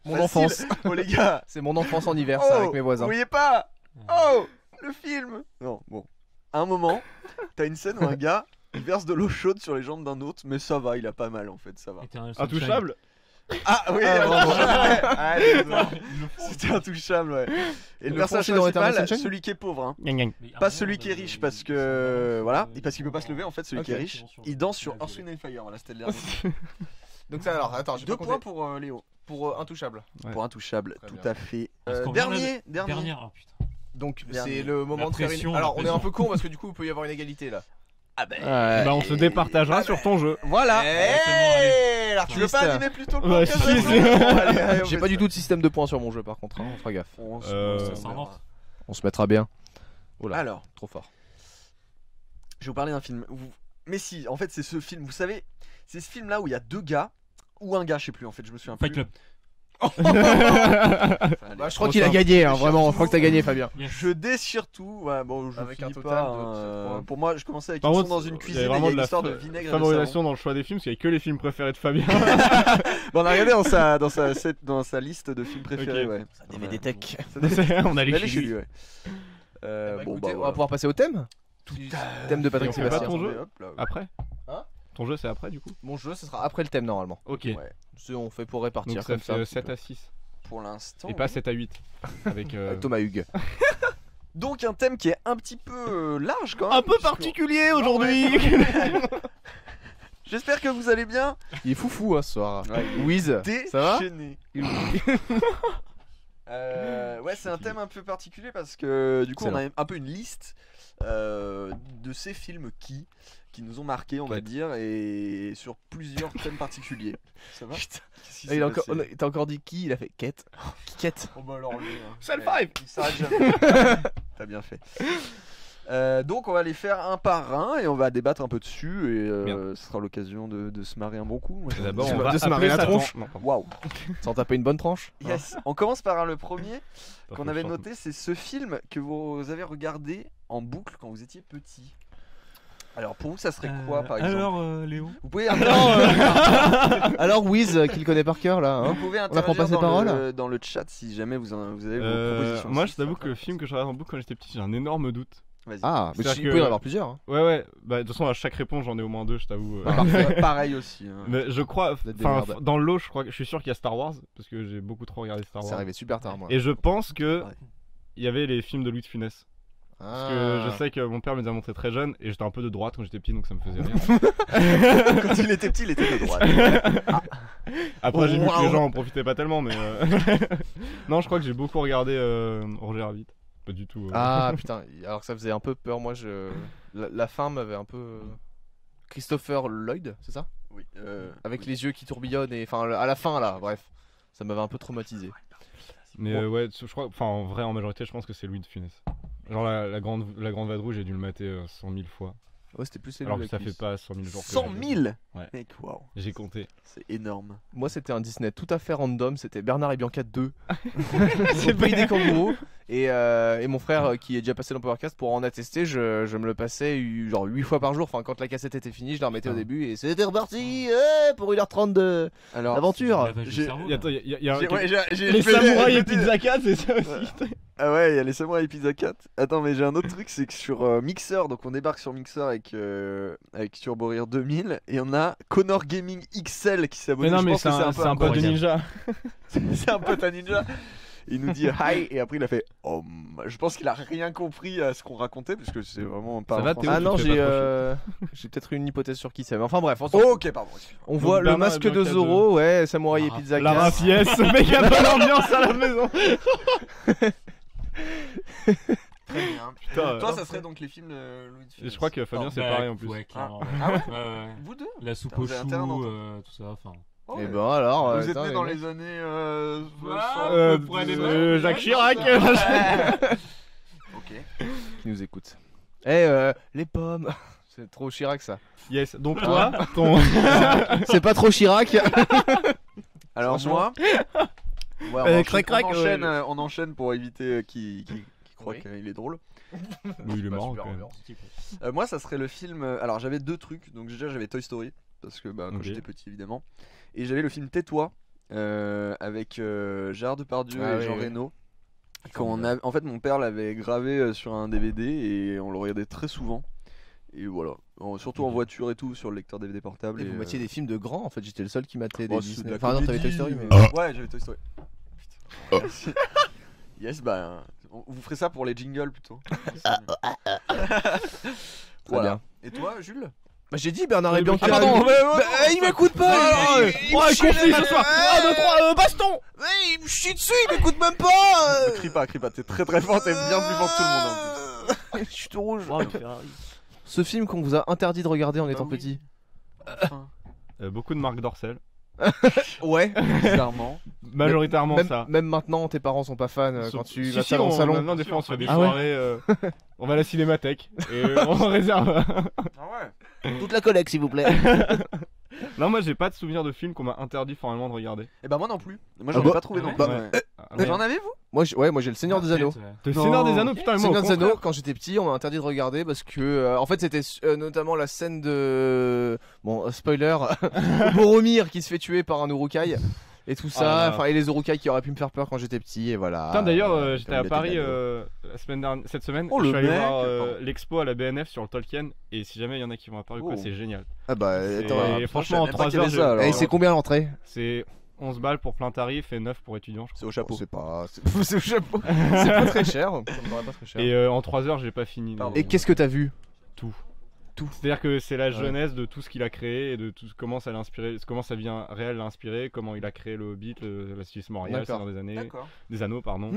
Mon Facile. enfance. Oh les gars. C'est mon enfance en hiver, ça, avec mes Vous voisins. voyez pas? Oh le film. Non bon. À un moment t'as une scène où un gars il verse de l'eau chaude sur les jambes d'un autre mais ça va il a pas mal en fait ça va. Et t'es un Intouchable. Ah oui, c'était intouchable, ouais. Et le personnage principal, celui qui est pauvre, hein. Pas celui qui est riche parce que voilà, et parce qu'il peut pas se lever en fait, celui qui est riche. Il danse sur Earth, Wind & Fire, voilà, c'était le dernier. Donc ça alors, attends, 2 points pour Léo. Pour Intouchable. Pour Intouchable, tout à fait. Dernier. Dernier. Oh putain. Donc c'est le moment de faire une... Alors on est un peu con parce que du coup il peut y avoir une égalité là. Ah bah on se départagera sur ton jeu. Voilà. Tu veux pas animer plus tôt le J'ai pas du tout de système de points sur mon jeu par contre, on fera gaffe. On se mettra bien. Oula, alors, trop fort. Je vais vous parler d'un film. Mais si, en fait c'est ce film, vous savez, c'est ce film là où il y a 2 gars, ou un gars, je sais plus en fait, je me souviens plus. Fight Club. Je crois qu'il a gagné, hein, vraiment, je crois que t'as gagné Fabien. Je déchire tout, ouais, bon, je avec un finis total pas, de pour moi, je commençais avec une scène dans une cuisine et il y a une histoire de vinaigre et de favorisation dans le choix des films, parce qu'il y a que les films préférés de Fabien. Bon, on a regardé dans sa liste de films préférés, ouais. DVD Tech. On a les chez lui, ouais. On va pouvoir passer au thème. Thème de Patrick Sébastien. Sébastien. Ton jeu après ton jeu c'est après du coup. Mon jeu ce sera après le thème normalement. Ok. On fait pour répartir. Donc ça fait 7 à 6. Pour l'instant. Et pas 7 à 8. Avec Thomas Hugues. Donc un thème qui est un petit peu large quand même. Un peu particulier aujourd'hui. J'espère que vous allez bien. Il est foufou ce soir. Wiz, ça va? Ouais, c'est un thème un peu particulier parce que du coup on a un peu une liste de ces films qui nous ont marqué, on va dire, et sur plusieurs thèmes particuliers. Ça va? T'as encore dit qui? Il a fait Quête. Quête. Oh bah alors lui, Self 5. Il s'arrête jamais. T'as bien fait. Donc on va les faire un par un et on va débattre un peu dessus et ce sera l'occasion de se marrer un bon coup. D'abord on va se marrer la tronche. Waouh. Sans taper une bonne tranche. Yes. On commence par le premier qu'on avait noté, c'est ce film que vous avez regardé en boucle quand vous étiez petit. Alors pour vous ça serait quoi par exemple? Alors Léo, vous pouvez alors Wiz qui le connaît par cœur là, hein. Vous pouvez interagir dans le chat si jamais vous avez vos propositions. Moi je t'avoue que le film que je regarde en boucle quand j'étais petit, j'ai un énorme doute. Ah, mais il peut y en avoir plusieurs. Hein. Ouais, bah de toute façon à chaque réponse j'en ai au moins 2, je t'avoue. Pareil aussi. Hein. Mais je crois, dans le lot, je suis sûr qu'il y a Star Wars parce que j'ai beaucoup trop regardé Star Wars. C'est arrivé super tard moi. Et je pense que il y avait les films de Louis de Funès. Parce que je sais que mon père me les a montrés très jeune et j'étais un peu de droite quand j'étais petit donc ça me faisait rien. Quand il était petit, il était de droite. Après j'ai vu que les gens en profitaient pas tellement mais non, je crois que j'ai beaucoup regardé Roger Rabbit. Pas du tout. Ah putain, alors que ça faisait un peu peur. Moi la fin m'avait un peu... Christopher Lloyd, c'est ça? Oui. Avec les yeux qui tourbillonnent et enfin à la fin là, bref. Ça m'avait un peu traumatisé. Mais ouais, je crois, enfin en vrai en majorité je pense que c'est Louis de Funès. Genre la grande vadrouille, j'ai dû le mater 100 000 fois. Ouais, c'était plus alors que ça fait pas 100 000 jours. 100 000 ouais. Mec, waouh. J'ai compté. C'est énorme. Moi, c'était un Disney tout à fait random. C'était Bernard et Bianca 2. C'est le pays des kangourous. Et mon frère, qui est déjà passé dans Powercast, pour en attester, je me le passais genre 8 fois par jour. Enfin, quand la cassette était finie, je la remettais au début et c'était reparti pour 1h30 d'aventure. Il y a les samouraïs et Pizza 4, c'est ça aussi. Ah ouais, il y a les samouraïs et Pizza 4. Attends, mais j'ai un autre truc, c'est que sur Mixer, donc on débarque sur Mixer avec Turbo Rire 2000 et on a Connor Gaming XL qui s'abonne. Mais non, mais c'est un pote de Ninja. C'est un pote à Ninja. Il nous dit hi et après il a fait je pense qu'il a rien compris à ce qu'on racontait parce que c'est vraiment pas. Ça va, ah non, j'ai peut-être une hypothèse sur qui c'est. Mais enfin bref. Ok, pardon. On voit le masque de Zoro, ouais, Samouraï et Pizza 4. La rafiesse, méga bonne ambiance à la maison. Très bien. Putain, toi, ça serait donc les films de Louis de Funès. Je crois que Fabien c'est pareil en plus. Ouais, ah ouais, Vous deux. La soupe aux choux, tout ça, enfin. Oh, et ben alors. Vous êtes né dans les années. Jacques Chirac. Ok. Qui nous écoute. Les pommes. C'est trop Chirac ça. Yes. Donc toi, ton. C'est pas trop Chirac. Alors moi. Ouais, on enchaîne pour éviter qui croit qu'il est drôle. Oui, il est marrant quand même. Moi, ça serait le film. Alors, j'avais 2 trucs. Donc, déjà, j'avais Toy Story. Parce que quand j'étais petit, évidemment. Et j'avais le film Tais-toi. Avec Gérard Depardieu et Jean Reno. En fait, mon père l'avait gravé sur un DVD. Et on le regardait très souvent. Et voilà, surtout en voiture et tout, sur le lecteur DVD portable. Et vous mettiez des films de grands en fait, j'étais le seul qui matait des Oh, c'est de Disney. la Enfin non, t'avais Toy comédie, Story mais... Ouais, j'avais Toy Story. Putain. Yes, bah, vous ferez ça pour les jingles plutôt. Très bien. Et toi, Jules? Bah j'ai dit Bernard et Oui, Bianca. ah, pardon, il m'écoute pas. Ouais, conflit ce soir. 1, 2, 3, baston. Il me chie dessus, il m'écoute même pas. Crie pas, t'es très très fort, t'es bien plus fort que tout le monde en plus. Je suis tout rouge. Ce film qu'on vous a interdit de regarder en étant oui. petit. Enfin, Beaucoup de Marc Dorcel. Ouais. bizarrement. Majoritairement ça. Même maintenant, tes parents sont pas fans quand tu vas Si, dans le salon. maintenant des fois on se fait des Ah ouais. soirées. On va à la cinémathèque et on réserve. Ah ouais. Toute la collecte, s'il vous plaît. Non, moi j'ai pas de souvenir de film qu'on m'a interdit formellement de regarder. Et bah moi non plus. Moi Ah j'en ai bah, pas trouvé non ouais. plus. Ouais. Ah, Mais merde. j'en avez vous? Moi, j'ai le Seigneur des Anneaux. Le Non. Seigneur des Anneaux, putain, mais moi au Seigneur des contraire. Anneaux, quand j'étais petit, on m'a interdit de regarder parce que, en fait, c'était notamment la scène de, bon, spoiler, Boromir qui se fait tuer par un Uruk-hai et tout Ah ça, là. enfin, et les Uruk-hai qui auraient pu me faire peur quand j'étais petit, et voilà. Putain, d'ailleurs, j'étais Comme à il était Paris d'Anneaux. la semaine dernière, cette semaine. Oh, je le suis allé mec, voir pardon. l'expo à la BNF sur le Tolkien. Et si jamais il y en a qui vont à Paris, quoi, Oh. c'est génial. Ah bah, attends, Et je franchement, en savais même 3 pas qu'il y heures, avait ça, alors. et c'est combien l'entrée? c'est 11 balles pour plein tarif et 9 pour étudiants, je C'est au chapeau. C'est pas, c'est au chapeau. C'est pas très cher. Ça me paraît pas très cher. crois. Et en 3 heures, j'ai pas fini. Pardon. Et qu'est-ce que t'as vu? Tout. Tout. C'est-à-dire que c'est la genèse de tout ce qu'il a créé et de tout comment ça l'a inspiré, comment sa vie réelle l'a inspiré, comment il a créé le Hobbit, la Suisse Montréal, D'accord. c'est dans des années, D'accord. des anneaux, pardon,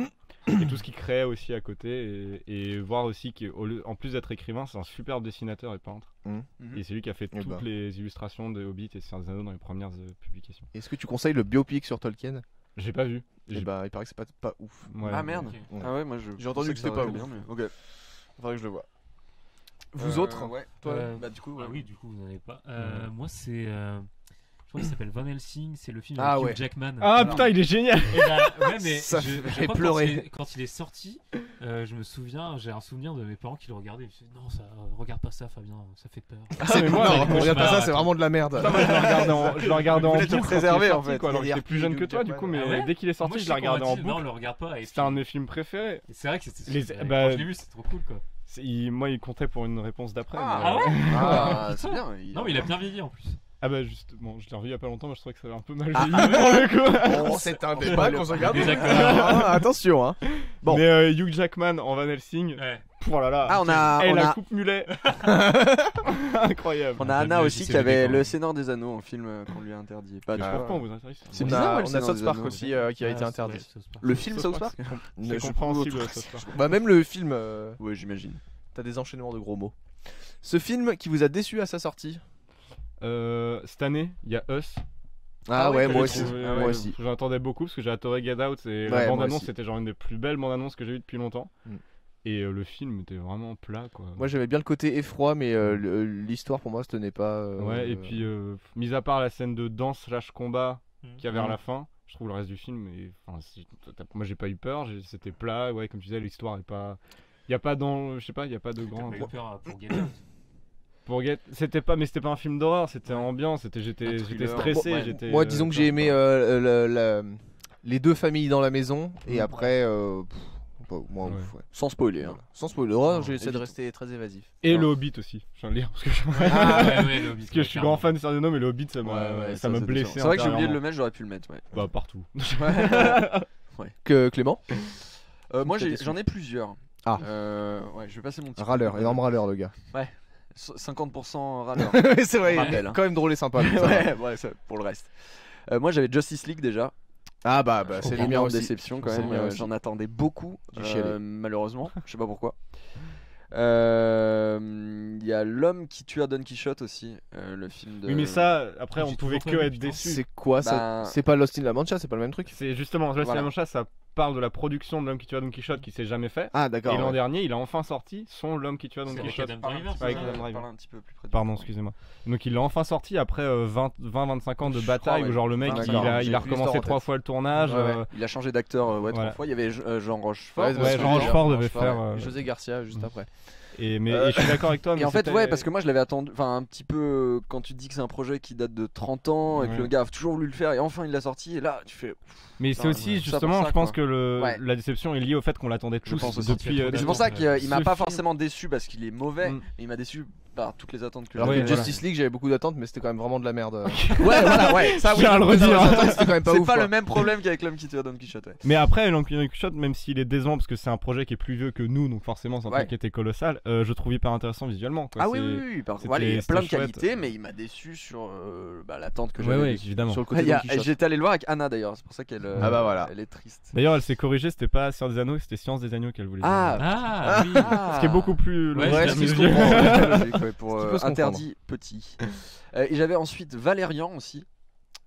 et tout ce qu'il créait aussi à côté et voir aussi qu'en plus d'être écrivain, c'est un superbe dessinateur et peintre. Mhm. Et c'est lui qui a fait Eh toutes ben. les illustrations de Hobbit et Seigneur des Anneaux dans les premières publications. Est-ce que tu conseilles le biopic sur Tolkien? J'ai pas vu. Et bah, il paraît que c'est pas ouf. Ouais. Ah merde. Ok. Ah ouais, moi J'ai entendu pensais que c'était ça pas aurait ouf. été bien, mais... Ok. Faudrait que je le vois. Vous autres? Ouais. Toi, Bah du coup, Ah ouais. oui, du coup, vous n'en avez pas. Moi, c'est. Je crois qu'il s'appelle Van Helsing, c'est le film Ah avec ouais. Hugh Jackman. Ah putain, il est génial. Et bah, ouais, mais Ça je fait crois que pleurer. quand il est sorti, je me souviens, j'ai un souvenir de mes parents qui le regardaient. Ils me disaient non, ça, regarde pas ça, Fabien, ça fait peur. Ah, mais moi, non, avec mon regarde pas ça, chemin, c'est vraiment de la merde. Putain, moi, je le regardais en voulais te boucle quand il est préserver, en sorti, fait. quoi, alors Il y a que j'étais plus jeune Hugh que toi du Jackman. coup, mais Ah ouais dès qu'il est sorti, Moi, je sais l'ai qu'on m'a regardé en dit, Non, boucle. le regarde pas. Et C'était un de mes films préférés. c'est vrai que c'était. Les- Quand bah- je l'ai vu, c'était trop cool quoi. Moi, il comptait pour une réponse d'après. Ah mais, ouais Ah, c'est bien. Non, mais il a bien vieilli en plus. Ah bah justement, je l'ai revu il y a pas longtemps, mais je trouvais que ça avait un peu mal Ah, vieilli pour le coup. Oh, c'est un débat qu'on se regarde. Des acteurs. Ah, attention, hein. Bon. Mais Hugh Jackman en Van Helsing, Ouais. oh là là. Ah, on a- Et on la a- coupe mulet. Incroyable. On a T'as Anna bien aussi dit, qui c'est avait décor. Le Seigneur des Anneaux en film qu'on lui a interdit. Pas du Je tout. comprends, vous intéresse. C'est On bizarre, a, le on a Seigneur South des Park Anneaux. aussi qui a été interdit. Le film South Park? C'est compréhensible, South Park. Bah même le film, Oui, j'imagine. t'as des enchaînements de gros mots. Ce film qui vous a déçu à sa sortie? Cette année, il y a Us. Ah oui, ouais, que moi j'ai aussi. trouvé, Moi aussi. J'attendais beaucoup parce que j'ai adoré Get Out et Ouais, la moi bande-annonce aussi. c'était genre une des plus belles bandes-annonces que j'ai eues depuis longtemps. Mm. Et le film était vraiment plat quoi. Moi j'avais bien le côté effroi, mais l'histoire pour moi se tenait pas. Ouais, et puis mis à part la scène de danse slash combat Mhm. qu'il y a vers la fin, je trouve le reste du film, moi j'ai pas eu peur, c'était plat, ouais, comme tu disais, l'histoire est pas. Il y a pas dans. Je sais pas, il y a pas de T'as grand. pas eu peur pour Get Out. C'était pas un film d'horreur, c'était ambiance, j'étais thriller. stressé. Bon, ouais, j'étais, moi disons que j'ai aimé les deux familles dans la maison, et après. Moi, Ouais. ouf, ouais. Sans spoiler. Hein. Voilà. Sans spoiler, oh, j'essaie de évite. rester très évasif. Et Non. le Hobbit aussi, je viens de le dire. Parce que Ah ouais, ouais, le Hobbit, parce que je suis grand fan de Seigneur des Anneaux, mais le Hobbit ça m'a Ouais, ça m'a c'est blessé. sûr. C'est vrai que j'ai oublié de le intérieurement. mettre, j'aurais pu le mettre. Ouais. Bah, partout. Que Clément? Moi T'as déçu. j'en ai plusieurs. Ah. Ouais, je vais passer mon petit. Râleur, énorme râleur le gars. 50% râleur. C'est vrai, On il rappelle, est hein. quand même drôle et sympa. comme ça. ouais, ça, pour le reste. Moi j'avais Justice League déjà. Ah bah c'est les miens Énorme aussi. déception quand C'est même. les miens aussi. J'en attendais beaucoup. J'ai chialé. Malheureusement, je sais pas pourquoi. Il y a L'homme qui tua Don Quichotte aussi, le film de. Oui, mais ça, après, Ah, on j'ai pouvait toujours que pas être vu, putain. déçu. C'est quoi ça? Bah- C'est pas Lost in La Mancha, c'est pas le même truc? C'est justement, là, Voilà. c'est Mancha, ça parle de la production de L'homme qui tua Don Quichotte qui s'est jamais fait. Ah Et d'accord. l'an ouais. dernier, il a enfin sorti son L'homme qui tua Don C'est avec Quichotte. Adam Parle Driver, un petit c'est avec ça Adam Driver. parle un petit peu plus près. Pardon, excusez-moi. Donc il l'a enfin sorti après 20-25 ans de Je bataille crois, où genre le mec Ah, il d'accord, a, j'ai il a plus recommencé l'histoire en 3 tête. fois le tournage. Ouais, ouais. Il a changé d'acteur 3 Voilà. fois. Il y avait Jean Rochefort. Ouais, Ouais, c'est Jean lui, Rochefort devait Rochefort, faire, ouais. José Garcia juste Mm. après. Et je suis d'accord avec toi. Et en fait, ouais, parce que moi je l'avais attendu, enfin un petit peu quand tu dis que c'est un projet qui date de 30 ans et que le gars a toujours voulu le faire et enfin il l'a sorti et là tu fais. Mais c'est aussi justement, je pense que la déception est liée au fait qu'on l'attendait tous depuis. C'est pour ça qu'il m'a pas forcément déçu parce qu'il est mauvais, mais il m'a déçu par toutes les attentes que j'avais. Justice League, j'avais beaucoup d'attentes, mais c'était quand même vraiment de la merde. Ouais, voilà, ouais, ça, oui, je le redire. C'était quand même pas ouf. C'est pas le même problème qu'avec L'Homme qui tue Don Quichotte. Mais après, L'Homme qui tue Don Quichotte, même s'il est décevant parce que c'est un projet qui est plus vieux que nous, donc forcément c'est un truc qui était colossal, je trouve hyper intéressant visuellement. Ah oui, il y a plein de qualités, mais il m'a déçu sur l'attente que j'avais. Oui, évidemment. Sur le côté j'étais allé le voir avec Anna d'ailleurs, c'est pour ça qu'elle elle est triste. D'ailleurs, elle s'est corrigée, c'était pas Seigneur des Anneaux, c'était Science des Agneaux qu'elle voulait dire. Ah oui. Ce qui est beaucoup plus pour interdit petit. Et j'avais ensuite Valérian aussi.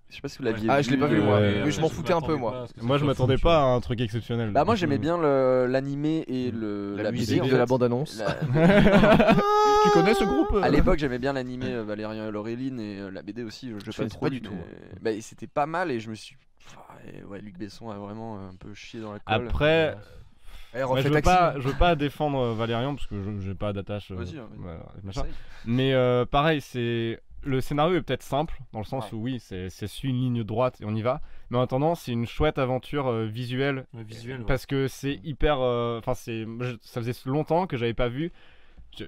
Je sais pas si vous l'aviez vu. Ah, je l'ai pas vu moi, mais je m'en foutais un peu moi. Moi je m'attendais pas à un truc exceptionnel. Bah moi j'aimais bien l'animé et la musique BD, de la bande-annonce. Tu connais ce groupe? À l'époque j'aimais bien l'animé Valérian et Laureline et la BD aussi. Je connais pas du tout. Bah c'était pas mal et je me suis. Ouais, Luc Besson a vraiment un peu chié dans la colle. Après. Je veux pas défendre Valérian parce que j'ai pas d'attache. Mais pareil, le scénario est peut-être simple dans le sens où oui, c'est suit une ligne droite et on y va. Mais en attendant, c'est une chouette aventure visuelle. Parce que c'est hyper. Enfin, ça faisait longtemps que j'avais pas vu.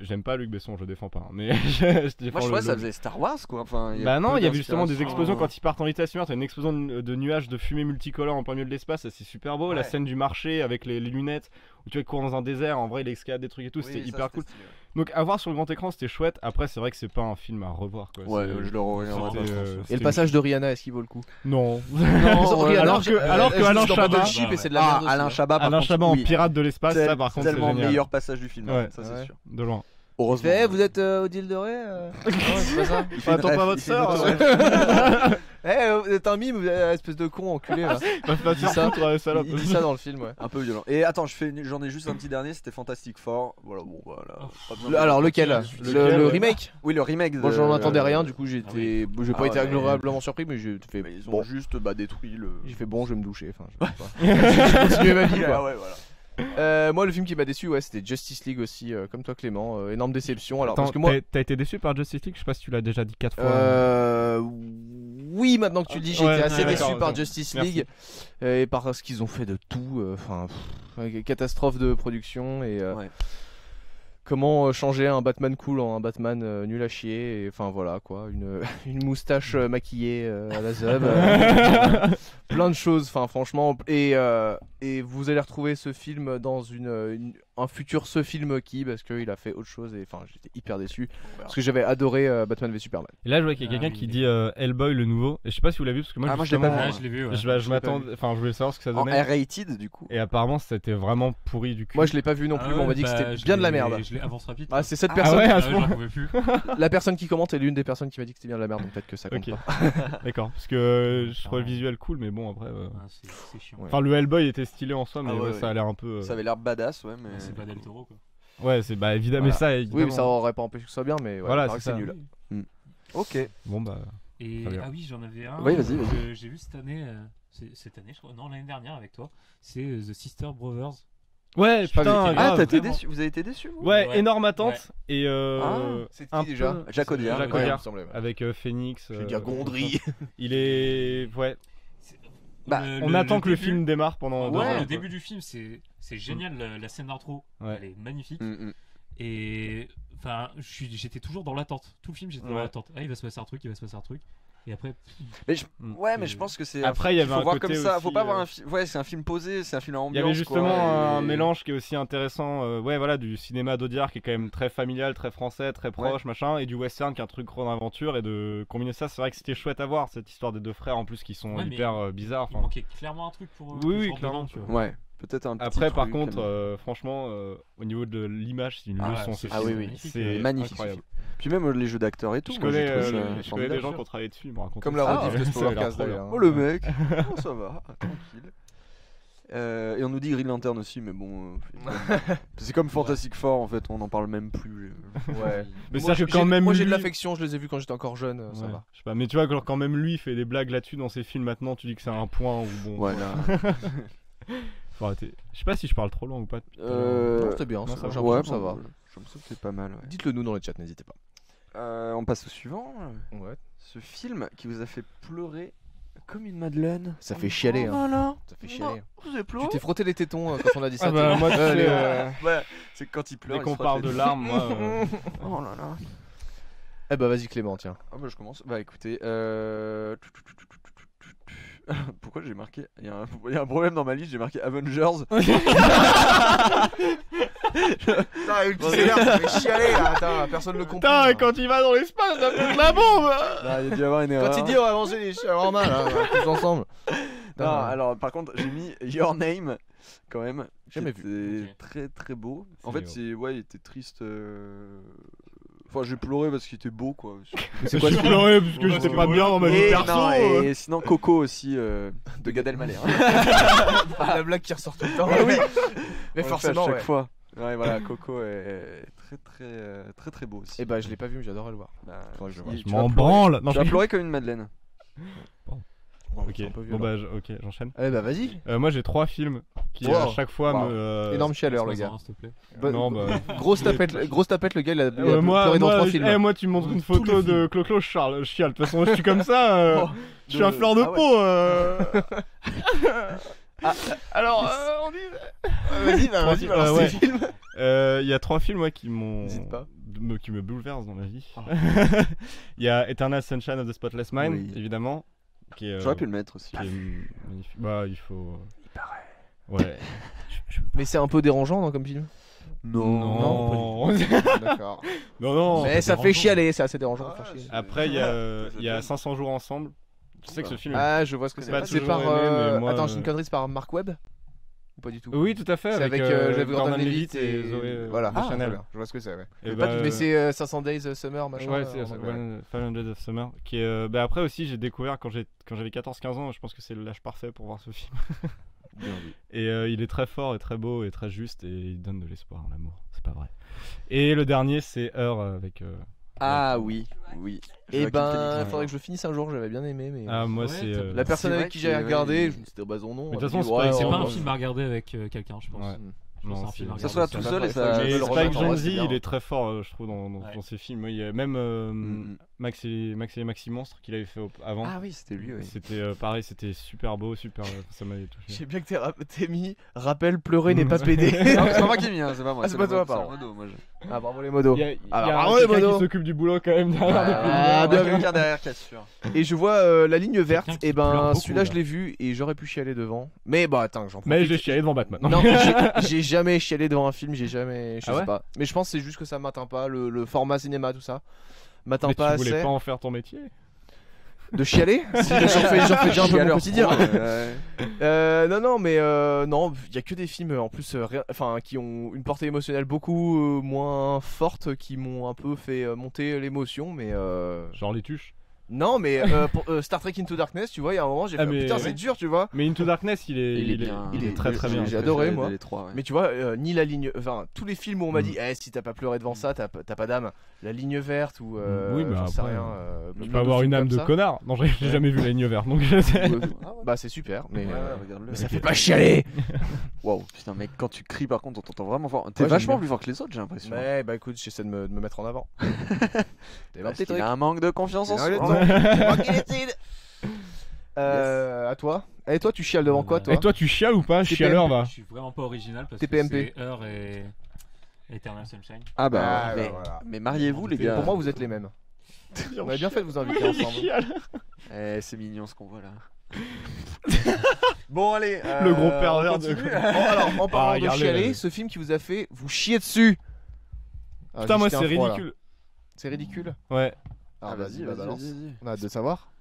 J'aime pas Luc Besson, je défends pas. Mais je défends. Moi je crois que ça faisait Star Wars quoi. Enfin, bah non, il y avait justement des explosions quand ils partent en vitesse lumière. T'as une explosion de nuages de fumée multicolore en plein milieu de l'espace, c'est super beau. La scène du marché avec les lunettes où tu vas courir dans un désert, en vrai il escalade des trucs et tout, c'était hyper cool. Donc à voir sur le grand écran c'était chouette. Après c'est vrai que c'est pas un film à revoir quoi. Ouais, je le regarde. Et le passage de Rihanna, est-ce qu'il vaut le coup? Non. Alors que Alain Chabat, Alain Chabat en pirate de l'espace, ça par contre c'est tellement le meilleur meilleur passage du film, ça c'est sûr. De loin. Heureusement. Vous êtes Odile de Ré? Non, c'est pas ça. Attends pas votre sœur. Vous êtes un mime, vous êtes espèce de con enculé là. Il dit ça dans le film, ouais. Un peu violent. Et attends, j'en ai juste un petit dernier, c'était Fantastic Four. Voilà, bon voilà. Alors lequel? Le remake? Oui, le remake. Moi j'en attendais rien, du coup j'ai pas été agréablement surpris, mais j'ai fait. Ils ont juste détruit le. J'ai fait bon, je vais me doucher. Enfin, j'ai continué ma vie quoi. Ouais, voilà. Moi le film qui m'a déçu c'était Justice League aussi, comme toi Clément, énorme déception. Alors attends, parce que moi t'as été déçu par Justice League? Je sais pas si tu l'as déjà dit 4 fois. Oui, maintenant que tu le dis, j'ai été assez déçu par Justice League et par ce qu'ils ont fait de tout. Enfin, catastrophe de production et comment changer un Batman cool en un Batman nul à chier. Enfin voilà quoi, une moustache maquillée à la Zub, plein de choses. Enfin franchement, et vous allez retrouver ce film dans un futur ce film parce qu'il a fait autre chose et enfin j'étais hyper déçu parce que j'avais adoré Batman v Superman. Et là je vois qu'il y a quelqu'un qui dit Hellboy le nouveau et je sais pas si vous l'avez vu parce que moi je l'ai pas vu. Je l'ai vu. Je m'attendais, enfin je voulais savoir ce que ça donnait. En R-rated du coup. Et apparemment c'était vraiment pourri du cul. Moi je l'ai pas vu non plus, mais on m'a dit que c'était bien de la merde. Je l'ai avance rapide. Ah c'est cette personne. J'en pouvais plus. La personne qui commente est l'une des personnes qui m'a dit que c'était bien de la merde, donc peut-être que ça compte pas. D'accord, parce que je trouvais le visuel cool, mais bon après. C'est chiant. Enfin le Hellboy était stylé en soi, mais ça a l'air un peu. Ça avait l'air badass, ouais, mais. C'est pas Del Toro quoi. Ouais, c'est évidemment, mais ça évidemment. Oui, mais ça aurait pas empêché que ce soit bien, mais voilà, c'est nul. Ok. Bon bah. Et oui, j'en avais un. Oui, vas-y. J'ai vu cette année, cette année, je crois, non l'année dernière avec toi. C'est The Sister Brothers. Ouais, putain. Ah, t'as été déçu. Vous avez été déçu? Ouais, énorme attente et. C'est qui déjà? Jacques Audiard. Avec Phoenix. Je vais dire Gondry. Il est. Ouais. On attend que le film démarre pendant. Le début du film, c'est génial. La scène d'intro, elle est magnifique. Et enfin, j'étais toujours dans l'attente. Tout le film, j'étais dans l'attente. Ah, il va se passer un truc, Et après. Mais je pense que c'est. Après, il y avait un voir côté comme ça. aussi, faut pas voir un film. Ouais, c'est un film posé, c'est un film à ambiance. Il y avait justement un mélange qui est aussi intéressant. Ouais, voilà, du cinéma d'Audiard qui est quand même très familial, très français, très proche, machin, et du western qui est un truc gros d'aventure. Et de combiner ça, c'est vrai que c'était chouette à voir cette histoire des deux frères en plus qui sont hyper bizarres. Il manquait clairement un truc pour. Oui, clairement. Ouais. Peut-être un petit Après, truc, par contre, franchement, au niveau de l'image, c'est une leçon. C'est magnifique. Incroyable. Puis même les jeux d'acteurs et tout. Je connais des gens qui ont travaillé dessus, ils me racontent. Comme la rediff de Spoilercast d'ailleurs. Oh le mec. Ça va, tranquille. Et on nous dit Green Lantern aussi, mais bon. C'est comme Fantastic Four en fait, on n'en parle même plus. Ouais. Mais c'est que quand même. Moi j'ai de l'affection, je les ai vus quand j'étais encore jeune, ça va. Je sais pas, mais tu vois, quand même lui fait des blagues là-dessus dans ses films maintenant, tu dis que c'est un point ou bon. Voilà. Faut arrêter. Je sais pas si je parle trop loin ou pas. Non, c'était bien, ça va. J'ai l'impression que c'était pas mal. Ouais. Dites-le nous dans le chat, n'hésitez pas. On passe au suivant. Ouais. Ce film qui vous a fait pleurer comme une madeleine. Ça fait chialer. Oh là là. Ça fait chialer. Vous avez pleuré. Tu t'es frotté les tétons quand on a dit ça. Bah, moi, c'est quand il pleure. Dès qu'on parle de larmes, moi. Oh là là. Eh bah vas-y Clément, tiens. Ah bah je commence. Bah écoutez, pourquoi j'ai marqué il y a un problème dans ma liste, j'ai marqué Avengers. Ça fait chialer là, attends, personne le comprend. Putain, quand il va dans l'espace, ça fait de la bombe. Il y a dû y avoir une erreur. Quand il dit on va manger les shawarma là, tous ensemble. Non, alors par contre, j'ai mis Your Name quand même. Jamais vu. C'était très très beau. En fait, il était triste. Enfin, j'ai pleuré parce qu'il était beau quoi. C'est quoi, j'ai pleuré parce que j'étais pas bien dans ma vie perso. Et sinon Coco aussi de Gad Elmaleh. La blague qui ressort tout le temps. Oui. Mais forcément à chaque fois. Ouais, voilà, Coco est très beau aussi. Et bah je l'ai pas vu, mais j'adorerais le voir. Je m'en branle. Non, j'ai pleuré comme une madeleine. Ok, bon bah ok, j'enchaîne. Allez bah vas-y. Moi j'ai 3 films qui à chaque fois me... Énorme chaleur le gars. S'il te plaît. Non bah... Grosse tapette le gars il a pleuré dans 3 films. Moi tu me montres une photo de Clo-Clo, je chiale. De toute façon je suis comme ça, je suis à fleur de peau. Alors on dit... Vas-y, films. Il y a 3 films qui m'ont... N'hésite pas. Qui me bouleversent dans ma vie. Il y a Eternal Sunshine of the Spotless Mind, évidemment. J'aurais pu le mettre aussi. Magnifique. Bah il faut... Il paraît. Ouais. Mais c'est un peu dérangeant non, comme film. Non. D'accord. Non. Mais ça fait chialer, c'est assez dérangeant. Après il y a 500 jours ensemble. Je sais que ce film. Ah, je vois ce que c'est. C'est par. Attends, j'ai une connerie, c'est par Mark Webb. Ou pas du tout. Oui, tout à fait. C'est avec Gordon Levitt et Zoé. Voilà. Chanel. Je vois ce que c'est. Ouais. Bah, mais c'est 500 Days Summer machin. Ouais, c'est 500 Days of Summer. Qui est. Bah après aussi, j'ai découvert quand j'avais 14-15 ans. Je pense que c'est l'âge parfait pour voir ce film. Et il est très fort et très beau et très juste et il donne de l'espoir en l'amour. C'est pas vrai. Et le dernier, c'est Heure avec. Ah oui. Et ben, faudrait que je le finisse un jour, j'avais bien aimé. Mais... Ah, moi c'est. La personne avec qui j'ai regardé, je me suis dit, bah son nom. Mais de toute façon, c'est pas un film à regarder avec quelqu'un, je pense. Non, ça soit tout seul et ça. Mais Spike Jonze, il est très fort, je trouve, dans ses films. Il y a même Max et Maxi Monstre qu'il avait fait avant. Ah oui, c'était lui. C'était pareil, c'était super beau, super. Ça m'avait touché. J'ai bien que t'aies mis rappel pleurer n'est pas pédé. C'est pas moi qui ai mis, c'est pas moi. C'est pas toi, pardon. Ah, bravo les modos. Il y a quelqu'un qui s'occupe du boulot quand même derrière. Ah, bien quelqu'un derrière qui assure. Et je vois la ligne verte. Et ben, celui-là, je l'ai vu et j'aurais pu chialer devant. Mais bah, attends, j'en profite. Mais j'ai chialé devant Batman. Non, j'ai jamais chialé devant un film, j'ai jamais. Je sais pas. Mais je pense que c'est juste que ça m'atteint pas. Le format cinéma, tout ça. M'atteint pas assez. Tu voulais pas en faire ton métier? De chialer? J'en fais déjà un peu mon quotidien. Non, mais non, il y a que des films en plus, qui ont une portée émotionnelle beaucoup moins forte, qui m'ont un peu fait monter l'émotion, mais. Genre les tuches. Non, mais pour Star Trek Into Darkness, tu vois, il y a un moment, j'ai fait putain, c'est dur, tu vois. Mais Into Darkness, il est très très bien. J'ai adoré, moi. Mais tu vois, ni la ligne. Enfin, tous les films où on m'a dit, si t'as pas pleuré devant ça, t'as pas d'âme. La ligne verte ou. Oui, mais j'en sais rien. Tu peux avoir une âme de connard. Non, j'ai jamais vu la ligne verte, donc je sais. Bah, c'est super, mais ça fait pas chialer. Waouh, putain, mec, quand tu cries, par contre, on t'entend vraiment fort. T'es vachement plus fort que les autres, j'ai l'impression. Ouais, bah écoute, j'essaie de me mettre en avant. Il y a un manque de confiance en soi. À toi. Et toi, tu chiales devant quoi, toi? Et toi, tu chiales ou pas? Chialeur, va. Je suis vraiment pas original parce TPMP. que c'est Heure et Eternal Sunshine. Ah bah, mais mariez-vous, les gars. Pour moi, vous êtes les mêmes. On a bien fait de vous inviter ensemble. C'est mignon ce qu'on voit là. Bon, allez. Le gros pervers de. Alors, en parlant de chialer, ce film qui vous a fait vous chier dessus. Putain, moi, c'est ridicule. C'est ridicule? Ouais. Ah, vas-y, balance. On a hâte de savoir.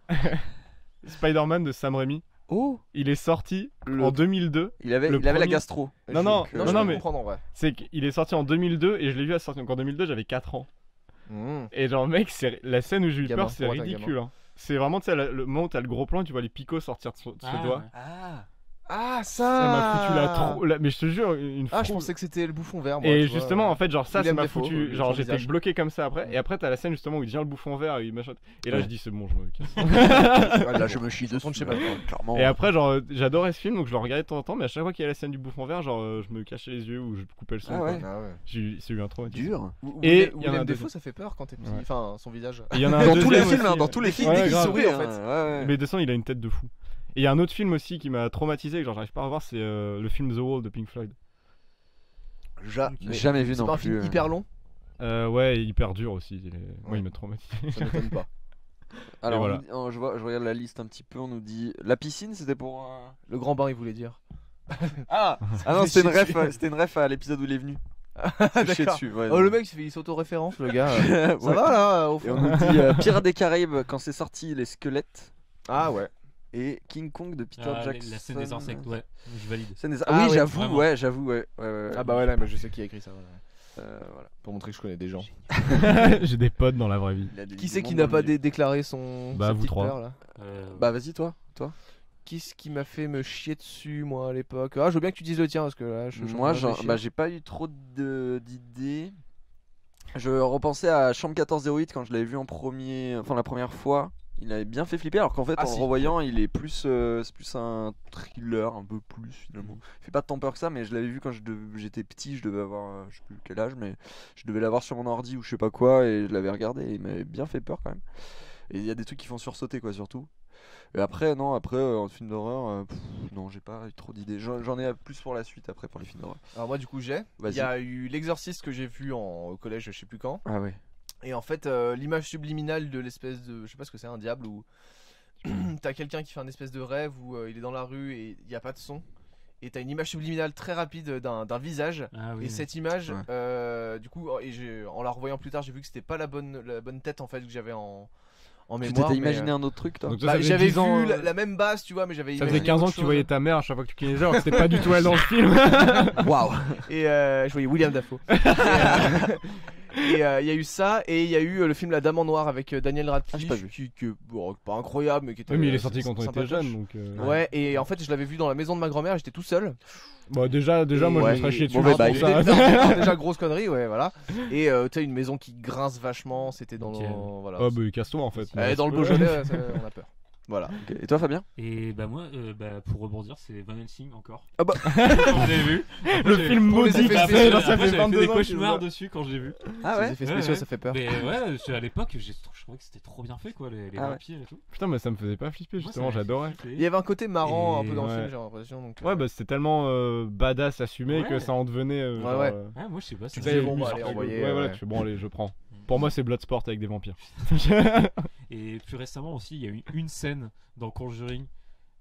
Spider-Man de Sam Raimi. Oh, il est sorti en 2002. Il avait la gastro. Non, mais comprendre en vrai. C'est qu'il est sorti en 2002 et je l'ai vu à sortir en 2002, j'avais 4 ans. Et genre mec, la scène où j'ai eu peur, c'est ridicule. Hein. C'est vraiment le moment où t'as le gros plan, tu vois les picots sortir de ses doigts. Ah, ça m'a foutu mais je te jure, une Ah, je pensais que c'était le bouffon vert. Moi, et justement, en fait, genre ça m'a Dafoe, foutu. Genre j'étais bloqué comme ça après. Et après, t'as la scène justement où il vient le bouffon vert et il m'achète. Et là, je dis c'est bon, je me casse. Là, je me chie dessus, je sais pas clairement. Et après, genre, j'adorais ce film, donc je le regardais de temps en temps. Mais à chaque fois qu'il y a la scène du bouffon vert, genre, je me cachais les yeux ou je coupais le son. Ah ouais. C'est eu un traumatisme. Dur. Et il y a un défaut, ça fait peur quand t'es petit. Enfin, son visage. Dans tous les films, dans tous les films, dès qu'il sourit en fait. Mais descend, il a une tête de fou. Et il y a un autre film aussi qui m'a traumatisé, que genre j'arrive pas à voir, c'est le film The Wall de Pink Floyd. Jamais vu non plus. C'est pas un film hyper long. Ouais, hyper dur aussi. Moi, il m'a traumatisé. Ça m'étonne pas. Alors, voilà. Je regarde la liste un petit peu. On nous dit la piscine, c'était pour le grand bain, il voulait dire. Ah non, c'était une ref à l'épisode où il est venu. D'accord. Oh, le mec il s'auto-référence, le gars. Ça va là au fond. Et on nous dit Pirates des Caraïbes quand c'est sorti les squelettes. Ah ouais. Et King Kong de Peter Jackson. La scène des insectes, ouais, je valide. Oui, j'avoue, ouais. Ah bah ouais, là, mais je sais qui a écrit ça. Voilà. Pour montrer que je connais des gens. J'ai des potes dans la vraie vie. Qui c'est qui n'a pas déclaré son. Bah, vous trois. Peur, là Bah, vas-y, toi. Qu'est-ce qui m'a fait me chier dessus, moi, à l'époque? Ah, je veux bien que tu dises le tien, parce que là, moi, j'ai pas eu trop d'idées. Je repensais à Chambre 1408 quand je l'avais vu la première fois. Il avait bien fait flipper, alors qu'en fait, en revoyant, il est plus, c'est plus un thriller, un peu plus finalement. Il fait pas tant peur que ça, mais je l'avais vu quand j'étais petit, je devais avoir, je sais plus quel âge, mais je devais l'avoir sur mon ordi ou je sais pas quoi, et je l'avais regardé, et il m'avait bien fait peur quand même. Et il y a des trucs qui font sursauter, quoi, surtout. Et après, en film d'horreur, non, j'ai pas eu trop d'idées. J'en ai plus pour la suite après, pour les films d'horreur. Alors moi, du coup, il y a eu L'Exorciste que j'ai vu au collège, je sais plus quand. Ah ouais. Et en fait, l'image subliminale de l'espèce de, je sais pas ce que c'est, un diable, où t'as quelqu'un qui fait un espèce de rêve où il est dans la rue et il n'y a pas de son. Et t'as une image subliminale très rapide d'un visage. Et cette image, du coup, en la revoyant plus tard, j'ai vu que c'était pas la bonne tête en fait que j'avais en mémoire. Tu t'étais imaginé un autre truc, toi? J'avais vu la même base, tu vois, mais j'avais. Ça faisait 15 ans que tu voyais ta mère à chaque fois que tu kignais les heures, c'était pas du tout elle dans le film. Waouh! Et je voyais William Dafoe. Et il y a eu ça, et il y a eu le film La Dame en Noir avec Daniel Radcliffe, qui pas incroyable, mais qui était. Oui, mais il est sorti quand on était jeune, donc. Ouais, et en fait, je l'avais vu dans la maison de ma grand-mère, j'étais tout seul. Bah, déjà, moi, je me serais chié dessus. Déjà, grosse connerie, ouais, voilà. Et tu sais, une maison qui grince vachement, c'était dans. Voilà. Ah, bah, casse-toi en fait. Dans le Beaujolais, on a peur. Voilà. Okay. Et toi, Fabien? Et bah moi, pour rebondir, c'est Van Helsing encore. Ah bah. Quand j'ai vu. Le film maudit ça fait 22 ans. Des cauchemars dessus quand j'ai vu. Ah ouais. Les effets spéciaux, ça fait peur. Mais ouais, à l'époque, je trouvais que c'était trop bien fait, quoi, les vampires et tout. Putain, mais ça me faisait pas flipper, justement, j'adorais. Il y avait un côté marrant un peu dans le film, j'ai l'impression. Donc, ouais, bah c'était tellement badass assumé que ça en devenait. Ouais. Moi, je sais pas. Tu disais bon, allez, envoyer. Ouais, voilà, tu fais bon, allez, je prends. Pour moi, c'est Bloodsport avec des vampires. Et plus récemment aussi, il y a eu une scène dans Conjuring,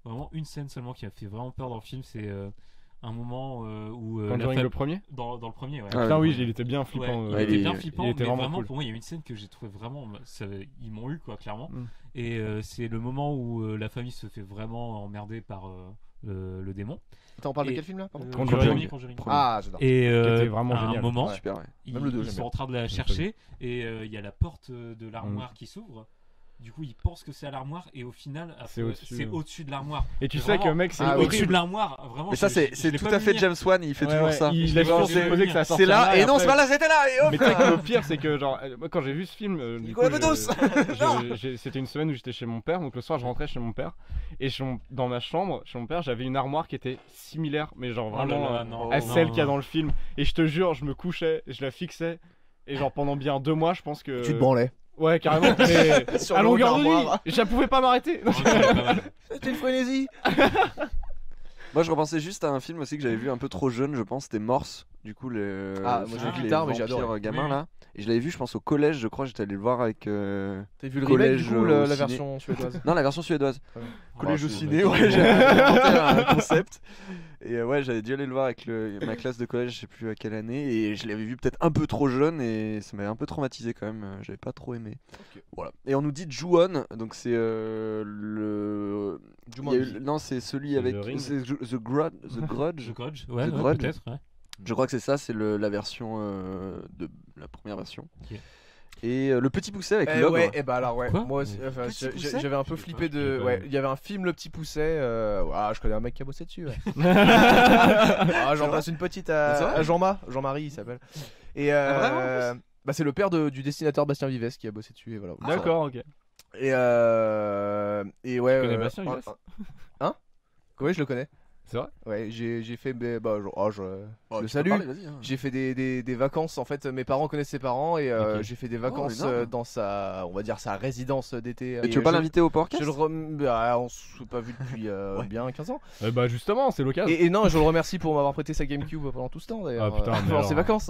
vraiment une scène seulement qui a fait vraiment peur dans le film. C'est un moment où. Conjuring le premier? Dans le premier, ouais. Putain, oui, il était bien flippant. Il était bien flippant, il était mais vraiment vraiment cool. pour moi, il y a une scène que j'ai trouvé vraiment. Ils m'ont eu, quoi, clairement. Et c'est le moment où la famille se fait vraiment emmerder par le démon. Attends, on parle de quel film là? Conjuring. Ah, j'adore. Et était vraiment à génial. un moment, super, ouais. ils sont en train de la chercher et il y a la porte de l'armoire qui s'ouvre. Du coup, ils pensent que c'est à l'armoire et au final, c'est au-dessus de l'armoire. Et tu sais que mec, c'est au-dessus de l'armoire, vraiment. Mais ça, c'est tout à fait James Wan, il fait toujours ça. Il a toujours supposé que ça sortait. C'est là, et non, c'est pas là, c'était là, et hop. Mais tu sais que le pire, c'est que genre, moi quand j'ai vu ce film, c'était une semaine où j'étais chez mon père, donc le soir je rentrais chez mon père, et dans ma chambre, chez mon père, j'avais une armoire qui était similaire, mais genre vraiment à celle qu'il y a dans le film. Et je te jure, je me couchais, je la fixais, et genre pendant bien 2 mois, je pense que. Tu te branlais. Ouais, carrément, mais à longueur de nuit, je pouvais pas m'arrêter. C'était une frénésie. Moi je repensais juste à un film aussi que j'avais vu un peu trop jeune, je pense, c'était Morse. Du coup, moi j'ai vu plus tard, mais j'adore. Gamin là. Et je l'avais vu, je pense, au collège, je crois, j'étais allé le voir avec. T'as vu le collège du coup, la version suédoise? Non, la version suédoise. Collège au ciné, ouais, j'ai inventé un concept. Et ouais, j'avais dû aller le voir avec ma classe de collège, je sais plus à quelle année, et je l'avais vu peut-être un peu trop jeune et ça m'avait un peu traumatisé quand même, j'avais pas trop aimé. Okay. Voilà. Et on nous dit Ju-On, donc c'est non, c'est celui avec The Grudge. Ouais, peut-être, ouais. Je crois que c'est ça, c'est la version de la première version. Okay. Et Le Petit Pousset avec l'ogre. Ouais, et bah alors ouais, Quoi moi j'avais un peu flippé de. Ouais, il y avait un film Le Petit Pousset. Je connais un mec qui a bossé dessus. Ouais. J'en passe une petite à Jean-Marie il s'appelle. Et bah c'est le père du dessinateur Bastien Vives qui a bossé dessus et voilà. D'accord, ok. Et ouais. Tu connais Bastien Vives ? Hein ? Ouais, je le connais. C'est vrai ? Ouais, j'ai fait je le salue. J'ai fait des vacances en fait, mes parents connaissent ses parents et j'ai fait des vacances dans sa résidence d'été. Et tu veux pas l'inviter au podcast ? On s'est pas vu depuis bien 15 ans. Bah justement, c'est l'occasion. Et non, je le remercie pour m'avoir prêté sa GameCube pendant tout ce temps d'ailleurs. Ah putain, pendant ses vacances.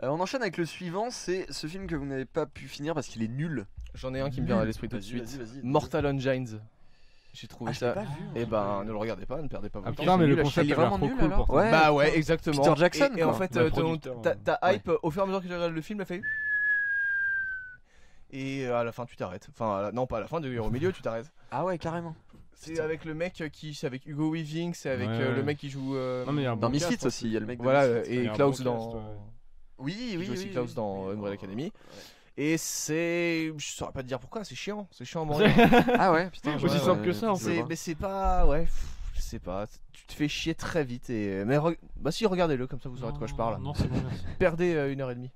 On enchaîne avec le suivant, c'est ce film que vous n'avez pas pu finir parce qu'il est nul. J'en ai un qui me vient à l'esprit tout de suite. Vas-y. Mortal Engines. J'ai trouvé ça. Pas vu, et ben ne le regardez pas, ne perdez pas votre temps. Putain, mais le concept est vraiment nul, trop cool pour ouais, bah ouais, exactement. Peter Jackson. Et en fait, ta hype au fur et à mesure que tu regardes le film, elle fait. Et à la fin, tu t'arrêtes. Enfin, non, pas à la fin, au milieu, tu t'arrêtes. Ah ouais, carrément. C'est avec le mec c'est avec Hugo Weaving, c'est avec le mec qui joue. Dans Misfits aussi, il y a le mec. Voilà, et Klaus dans. Oui. Aussi Klaus dans Umbrella Academy. Et je saurais pas te dire pourquoi, c'est chiant à mourir. Ah ouais, putain. Aussi simple que ça en fait. Mais c'est pas, je sais pas, tu te fais chier très vite mais bah si, regardez-le comme ça vous saurez de quoi je parle. Non, c'est bon, merci. Perdez 1h30.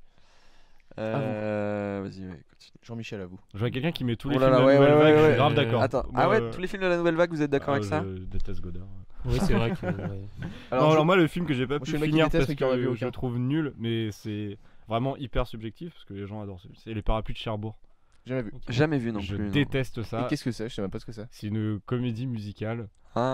Vas-y, continue. Jean-Michel, à vous. Je vois quelqu'un qui met tous les films de la nouvelle vague, je suis grave d'accord. Attends, tous les films de la nouvelle vague, vous êtes d'accord avec ça ? Je déteste Godard. Oui, c'est vrai que. Alors moi, le film que j'ai pas pu finir parce que je le trouve nul, mais c'est vraiment hyper subjectif parce que les gens adorent. C'est Les Parapluies de Cherbourg. Jamais vu non plus. Je déteste ça. Et qu'est-ce que c'est ? Je sais même pas ce que c'est. C'est une comédie musicale.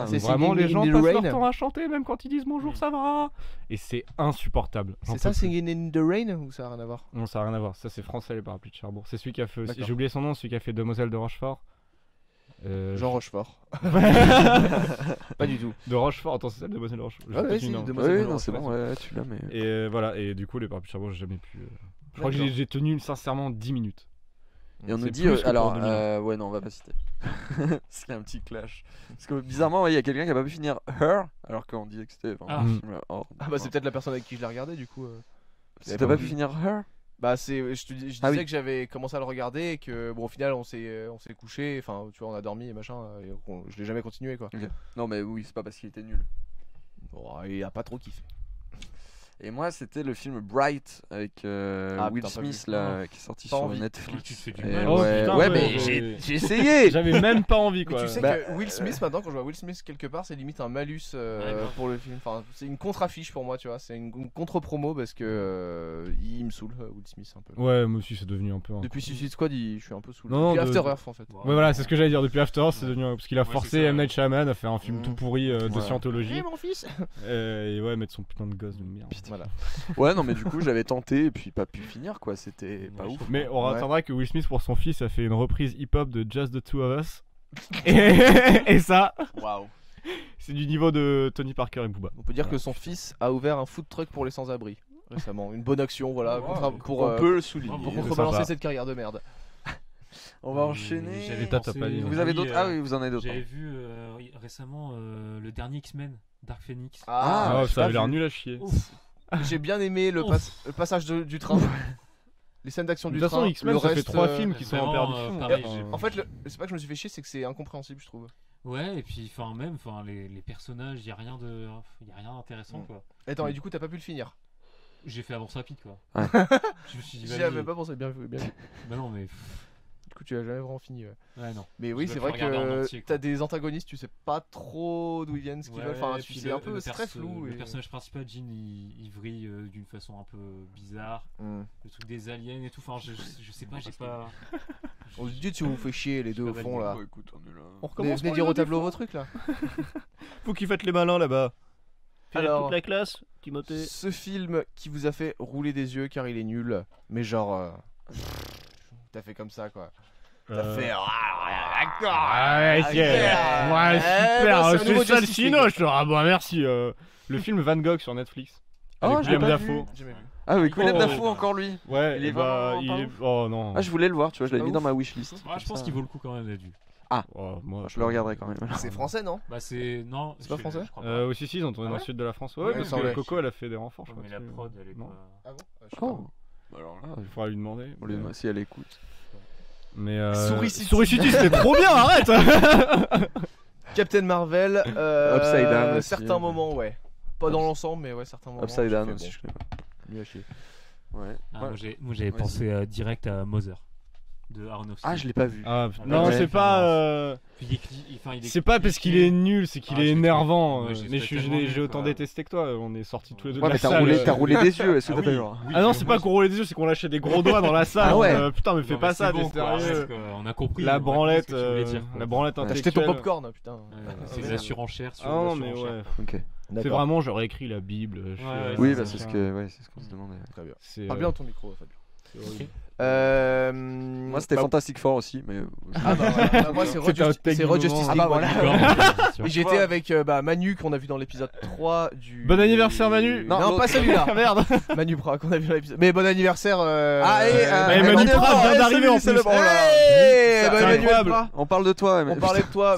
C'est vraiment les gens passent leur temps à chanter même quand ils disent bonjour, ça va. Et c'est insupportable. C'est ça, Singing in the Rain, ou ça a rien à voir ? Non, ça a rien à voir. Ça, c'est français, Les Parapluies de Cherbourg. C'est celui qui a fait. J'ai oublié son nom, celui qui a fait Demoiselle de Rochefort. Jean Rochefort. Pas du tout. De Rochefort, attends, c'est ça, Demoiselle de Rochefort. Non, c'est bon, tu l'as, mais. Et voilà, et du coup, Les Parapluies de Cherbourg, j'ai jamais pu. Je crois que j'ai tenu sincèrement 10 minutes. Et on nous dit ouais, non, on va pas citer. C'est un petit clash. Parce que bizarrement, il y a quelqu'un qui a pas pu finir Her, alors qu'on disait que c'était. Bah c'est peut-être la personne avec qui je l'ai regardé du coup. T'as pas pu finir Her ? Bah je disais que j'avais commencé à le regarder et que bon au final on s'est couché, enfin tu vois on a dormi et machin, et je l'ai jamais continué quoi. Okay. Non mais oui, c'est pas parce qu'il était nul. Bon, il a pas trop kiffé. Et moi c'était le film Bright avec Will Smith là, qui est sorti sur Netflix. Tu te fais du mal. Ouais, mais j'ai essayé. J'avais même pas envie quoi. Mais tu sais que Will Smith maintenant quand je vois Will Smith quelque part c'est limite un malus pour le film. Enfin c'est une contre-affiche pour moi tu vois, c'est une contre-promo parce que il me saoule Will Smith un peu. Ouais moi aussi c'est devenu un peu. Depuis Suicide Squad je suis un peu saoulé. Depuis After Earth en fait. Ouais voilà c'est ce que j'allais dire, depuis After Earth c'est devenu parce qu'il a forcé M. Night Shyamalan à faire un film tout pourri de scientologie. Mon fils. Et ouais mettre son putain de gosse de merde. Voilà. Ouais non mais du coup j'avais tenté et puis pas pu finir quoi, c'était pas ouf. Mais on retiendra que Will Smith pour son fils a fait une reprise hip-hop de Just the Two of Us. Et ça, waouh, c'est du niveau de Tony Parker et Booba. On peut dire que son fils a ouvert un food truck pour les sans-abri récemment, une bonne action voilà pour on peut le souligner. Pour contrebalancer cette carrière de merde. On va enchaîner. Vous avez d'autres ? Ah oui, vous en avez d'autres. J'avais vu récemment le dernier X-Men, Dark Phoenix. Ça avait l'air nul à chier. J'ai bien aimé le passage du train. Les scènes d'action du train. De toute façon, X-Men, ça fait 3 films qui sont en perdition. En fait, c'est pas que je me suis fait chier, c'est que c'est incompréhensible, je trouve. Ouais, et puis les personnages, y a rien d'intéressant quoi. Attends, et du coup, t'as pas pu le finir ? J'ai fait avance rapide quoi. Je me suis dit, j'y avais pas pensé, bien vu. Bah non, mais. Du coup, tu l'as jamais vraiment fini. Ouais, non. Mais oui, c'est vrai que t'as des antagonistes, tu sais pas trop d'où ils viennent, ce qu'ils veulent. Enfin, c'est un peu très flou. Le personnage principal, Jean, il vrille d'une façon un peu bizarre. Le truc des aliens et tout. Enfin, je sais pas, j'ai pas. On se dit, tu vous faites chier les deux au fond là. Écoute, on est là. On recommence. Venez dire au tableau vos trucs là. Faut qu'ils fassent les malins là-bas. Alors, toute la classe, Timothée. Ce film qui vous a fait rouler des yeux car il est nul, mais genre. T'as fait comme ça quoi. T'as fait. D'accord. Ouais, super. C'est ça le cinoche. Ah bah merci. Le film Van Gogh sur Netflix. Oh, Willem Dafoe. Ah oui, Willem Dafoe encore lui. Ouais. Il est oh non. Ah je voulais le voir, tu vois, je l'avais mis dans ma wishlist. Je pense qu'il vaut le coup quand même d'être vu. Ah, moi je le regarderai quand même. C'est français non ? Bah c'est non, c'est pas français. Aussi si, ils ont tourné dans le sud de la France. Ouais, parce que Coco elle a fait des renforts. Mais la prod elle est pas. Ah bon ? Alors là, il faudra lui demander. Si elle écoute. Mais Souris City, c'était trop bien, arrête. Captain Marvel, Upside Down aussi. certains moments, ouais. Pas dans l'ensemble, mais ouais, certains moments. Upside Down bon. aussi, je connais pas. Lui à chier. Ouais. Moi j'avais pensé direct à Mother de Aronofsky. Ah, je l'ai pas vu. Non, c'est pas. C'est pas parce qu'il est nul, c'est qu'il est énervant. Mais j'ai autant détesté que toi. On est sortis tous les deux de la salle. T'as roulé des yeux. Est-ce que t'as pas vu? Ah non, c'est pas qu'on roulait des yeux, c'est qu'on lâchait des gros doigts dans la salle. Ah ouais. Putain, me fais pas ça, t'es sérieux. On a compris. La branlette T'as acheté ton popcorn, putain. C'est la surenchère sur. Ah non, mais ouais. Ok. C'est vraiment, j'aurais écrit la Bible. Oui, bah c'est ce qu'on se demandait. Très bien. Parle bien dans ton micro, Fabien. Moi c'était Fantastic Four aussi, mais. Moi c'est Road Justice League. Et j'étais avec Manu qu'on a vu dans l'épisode 3 du. Bon anniversaire Manu. Non, pas celui-là. Merde. Manu Prat qu'on a vu dans l'épisode. Mais bon anniversaire. Manu Prat vient d'arriver en plus. On parle de toi. On parlait de toi.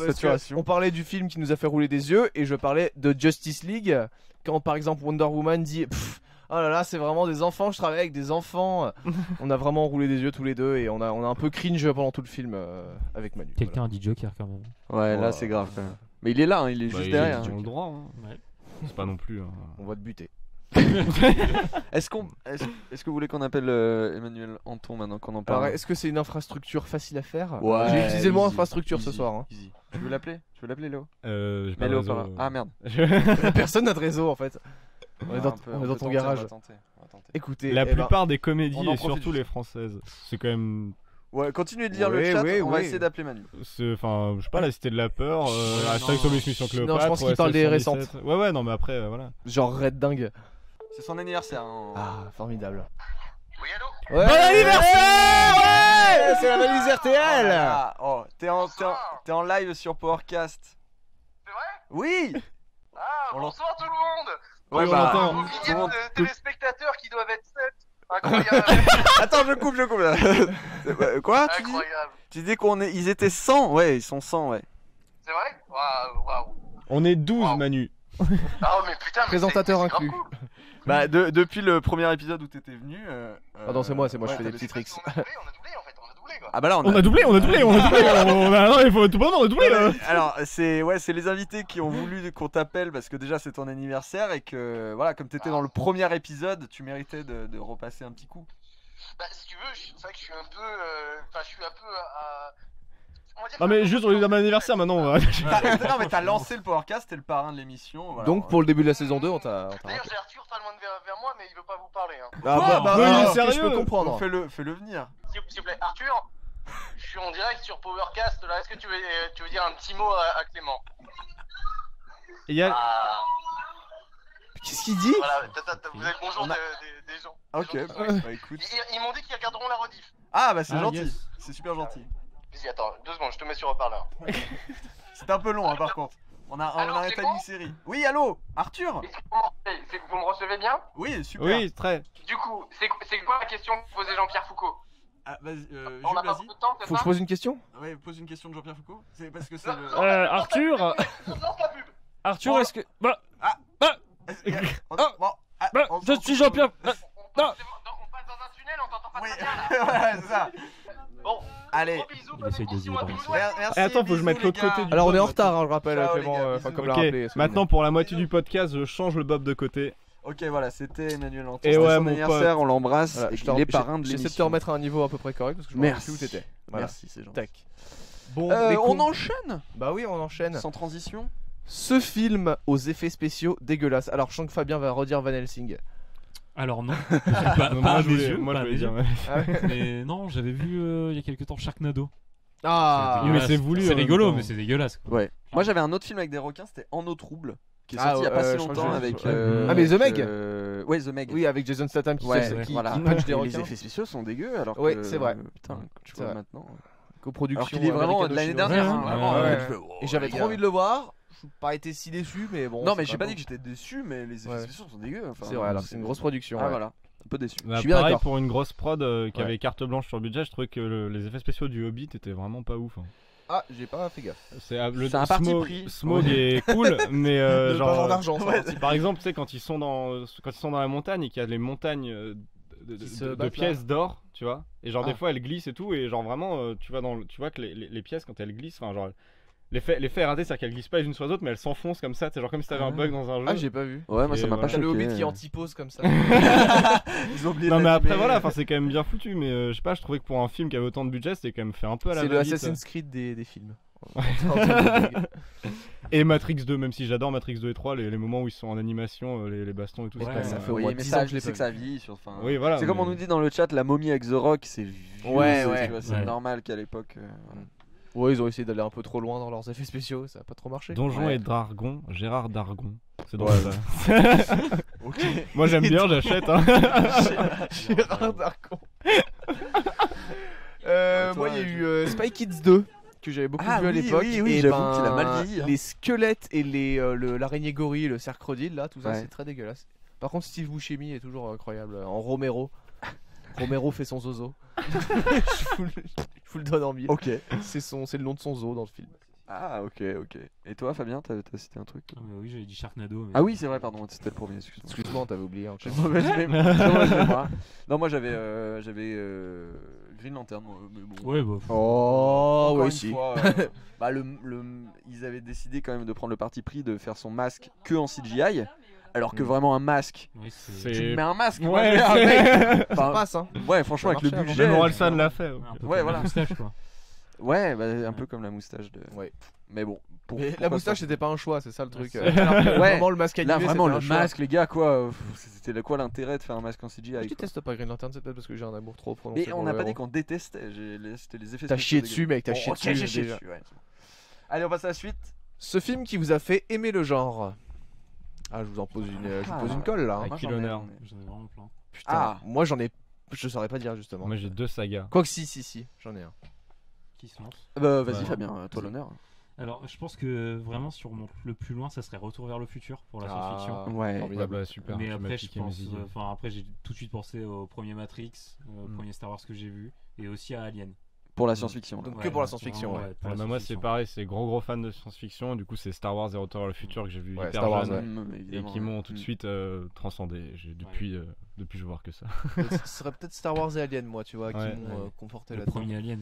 On parlait du film qui nous a fait rouler des yeux et je parlais de Justice League quand par exemple Wonder Woman dit. Oh là là, c'est vraiment des enfants, je travaille avec des enfants. On a vraiment roulé des yeux tous les deux et on a un peu cringe pendant tout le film avec Manu. Quelqu'un a dit Joker quand même. Ouais, là c'est grave quand même. Mais il est là, il est juste derrière. Ils ont le droit. C'est pas non plus. On va te buter. Est-ce que vous voulez qu'on appelle Emmanuel Anton maintenant qu'on en parle? Alors, est-ce que c'est une infrastructure facile à faire? Ouais. J'ai utilisé le mot infrastructure ce soir. Tu veux l'appeler? Léo? Mets Léo par là. Ah merde. Personne n'a de réseau en fait. On est dans ton garage. On va tenter. Écoutez, la plupart des comédies et surtout les françaises, c'est quand même. Ouais, continuez de lire le chat, on va essayer d'appeler Manu. Enfin, je sais pas, la Cité de la Peur, hashtag Tommy Mission Cléopâtre. Non, je pense qu'il parle des récentes. Ouais, non, mais après, voilà. Genre Red Dingue. C'est son anniversaire. Ah, formidable. Oui, allô? Ouais. Bon anniversaire! Ouais, c'est la valise RTL! Oh, t'es en live sur Powercast. C'est vrai? Oui! Ah, bonsoir tout le monde! Ouais, un millier de téléspectateurs qui doivent être 7. Incroyable! Attends, je coupe. Quoi? Incroyable! Tu dis ils étaient 100? Ouais, ils sont 100, ouais. C'est vrai? Waouh! On est 12, Manu. Ah, mais putain, présentateur inclus. Cool. Bah, depuis le premier épisode où t'étais venu. Pardon, c'est moi, je fais des petits tricks. On a doublé en fait, on a doublé quoi. Ah bah là, on a doublé. Non, il faut tout on a doublé là. Alors, c'est les invités qui ont voulu qu'on t'appelle parce que déjà c'est ton anniversaire et que voilà, comme t'étais dans le premier épisode, tu méritais de repasser un petit coup. Bah, si tu veux, c'est vrai que je suis un peu. Enfin, je suis un peu à. Non mais juste on lui donne mon anniversaire maintenant on va. Non mais t'as lancé le Powercast, t'es le parrain de l'émission. Voilà. Donc pour le début de la saison 2 on t'a. D'ailleurs j'ai Arthur pas loin vers moi mais il veut pas vous parler. Sérieux, je peux comprendre. Fais-le venir. S'il vous plaît, Arthur, je suis en direct sur Powercast là. Est-ce que tu veux dire un petit mot à Clément? Qu'est-ce qu'il dit? Voilà, vous avez le bonjour des gens. Ok, bah écoute. Ils m'ont dit qu'ils regarderont la rediff. Ah bah c'est gentil, c'est super gentil. Vas-y, attends, 2 secondes, je te mets sur haut-parleur. C'est un peu long, par contre. On a un timing série. Oui, allô, Arthur. Vous me recevez bien? Oui, super. Oui, très. Du coup, c'est quoi la question que posait Jean-Pierre Foucault? Ah, vas-y, on n'a pas beaucoup de temps, c'est ça? Faut que je pose une question? Ouais, pose une question de Jean-Pierre Foucault. C'est parce que c'est Arthur. Lance la pub. Arthur, est-ce que. Je suis Jean-Pierre. On passe dans un tunnel, on t'entend pas très bien là. Ouais, c'est ça. Bon, allez. Gros bisous, bonne émission à tous. Merci. Attends, faut que je mette l'autre côté du. Alors on est en retard, je rappelle, Ciao, Clément. les gars, Enfin, comme bisous. l'a rappelé. Maintenant pour la moitié du podcast, je change le bob de côté. Ok, voilà, c'était Emmanuel Anton. Et c'était ouais, son mon anniversaire, pote. on l'embrasse. Voilà, Il est parrain de l'émission. J'essaie de te remettre à un niveau à peu près correct parce que je me rappelle plus où t'étais. Merci, c'est gentil. Tac. Bon, on enchaîne. Bah oui, on enchaîne. Sans transition. Ce film aux effets spéciaux dégueulasses. Alors je sens que Fabien va redire Van Helsing. Alors non, Moi je voulais dire. Mais non, j'avais vu il y a quelques temps Sharknado. Ah, mais c'est voulu. C'est rigolo, mais c'est dégueulasse. Ouais. Moi j'avais un autre film avec des requins, c'était En eau trouble, qui est sorti il y a pas si longtemps avec. Ah mais The Meg. Ouais, The Meg. Oui, avec Jason Statham qui voilà. punch des Les requins. effets spéciaux sont dégueux alors que. Ouais, c'est vrai. Putain, tu vois maintenant. Coproduction. Alors qu'il est vraiment de l'année dernière. Et j'avais trop envie de le voir. Je n'ai pas été si déçu, mais bon. Non, mais j'ai pas dit que j'étais déçu, mais les effets spéciaux sont dégueux. C'est vrai, alors c'est une grosse production. Ah voilà, un peu déçu. Bah, je suis bien pareil d'accord. pour une grosse prod qui avait carte blanche sur le budget, je trouvais que les effets spéciaux du Hobbit étaient vraiment pas ouf. Ah, j'ai pas fait gaffe. C'est un parti pris. Smog est cool, mais genre d'argent. par exemple, tu sais quand ils sont dans la montagne et qu'il y a les montagnes de pièces d'or, tu vois. Et genre des fois elles glissent et tout, et genre vraiment tu vois que les pièces quand elles glissent, enfin genre l'effet est raté, c'est-à-dire qu'elles glissent pas les unes sur les autres, mais elles s'enfoncent comme ça, c'est genre comme si t'avais un bug dans un jeu. Ah, j'ai pas vu. Ouais, moi ça m'a pas choqué. Le Hobbit qui antipose comme ça. Ils ont oublié. Non mais après voilà, enfin c'est quand même bien foutu, mais je sais pas, je trouvais que pour un film qui avait autant de budget, c'était quand même fait un peu à la va-vite. C'est le Assassin's Creed des films. Et Matrix 2, même si j'adore Matrix 2 et 3, les moments où ils sont en animation, les bastons et tout, ça fait au moins 10 ans que je l'ai fait. Que ça vieillit. Oui, voilà. C'est comme on nous dit dans le chat, la momie avec The Rock, c'est vieux. Ouais. C'est normal qu'à l'époque. Ouais, ils ont essayé d'aller un peu trop loin dans leurs effets spéciaux, ça a pas trop marché. Donjons et Dragons, Gérard Dargon. C'est drôle ça. Ok. Moi j'aime bien, j'achète. Hein. Gérard Dargon. Moi il y a eu Spy Kids 2 que j'avais beaucoup vu à l'époque. Oui, j'avoue qu'il a mal vieilli. Les squelettes et l'araignée gorille, le cerf crocodile là, tout ça c'est très dégueulasse. Par contre Steve Buscemi est toujours incroyable en Romero. Romero fait son zozo. je vous le donne en mille. Ok. C'est le nom de son zoo dans le film. Ah ok. Et toi Fabien, t'as cité un truc? Oui, j'avais dit Sharknado. Mais... Ah oui c'est vrai, pardon, c'était le premier. Excuse-moi, t'avais oublié. Non, moi j'avais Green Lantern. Mais bon. Ouais, bah. Oh, ouais, si. Bah, ils avaient décidé quand même de prendre le parti pris de faire son masque que en CGI. Alors que vraiment un masque, tu mets un masque, ouais, ça passe hein. Ouais, franchement avec le budget. Même Orelsan l'a fait. Ouais, voilà. La moustache quoi. Ouais, bah, un peu comme la moustache de. Ouais. Mais bon. La moustache c'était pas un choix, c'est ça le truc. Ouais. Vraiment le masque animé. Là vraiment le choix. masque, les gars, quoi. C'était quoi l'intérêt de faire un masque en CGI? Je déteste pas Green Lantern, c'est peut-être parce que j'ai un amour trop prononcé. Mais on n'a pas dit qu'on détestait. C'était les effets. T'as chié dessus, mec. T'as chié dessus. J'ai chié dessus. Allez, on passe à la suite. Ce film qui vous a fait aimer le genre. Ah, je vous pose une colle là. À qui l'honneur? J'en ai vraiment plein. Putain, moi j'en ai. Je saurais pas dire justement. Moi j'ai 2 sagas. Quoique si, j'en ai un. Qui se lance? Bah vas-y Fabien, toi l'honneur. Alors je pense que vraiment sur le plus loin ça serait Retour vers le futur pour la science-fiction. Ouais, bah, super. Mais après je pense, après j'ai tout de suite pensé au premier Matrix, au premier Star Wars que j'ai vu, et aussi à Alien. Pour la science-fiction. Donc que pour la science-fiction. Moi c'est pareil, c'est gros fan de science-fiction, du coup c'est Star Wars et Retour vers le futur que j'ai vu hyper Star Wars, jeune et qui m'ont tout de suite transcendé. Depuis je vois que ça. Ce serait peut-être Star Wars et Alien, moi, tu vois, qui m'ont conforté là-dedans. Le premier Alien,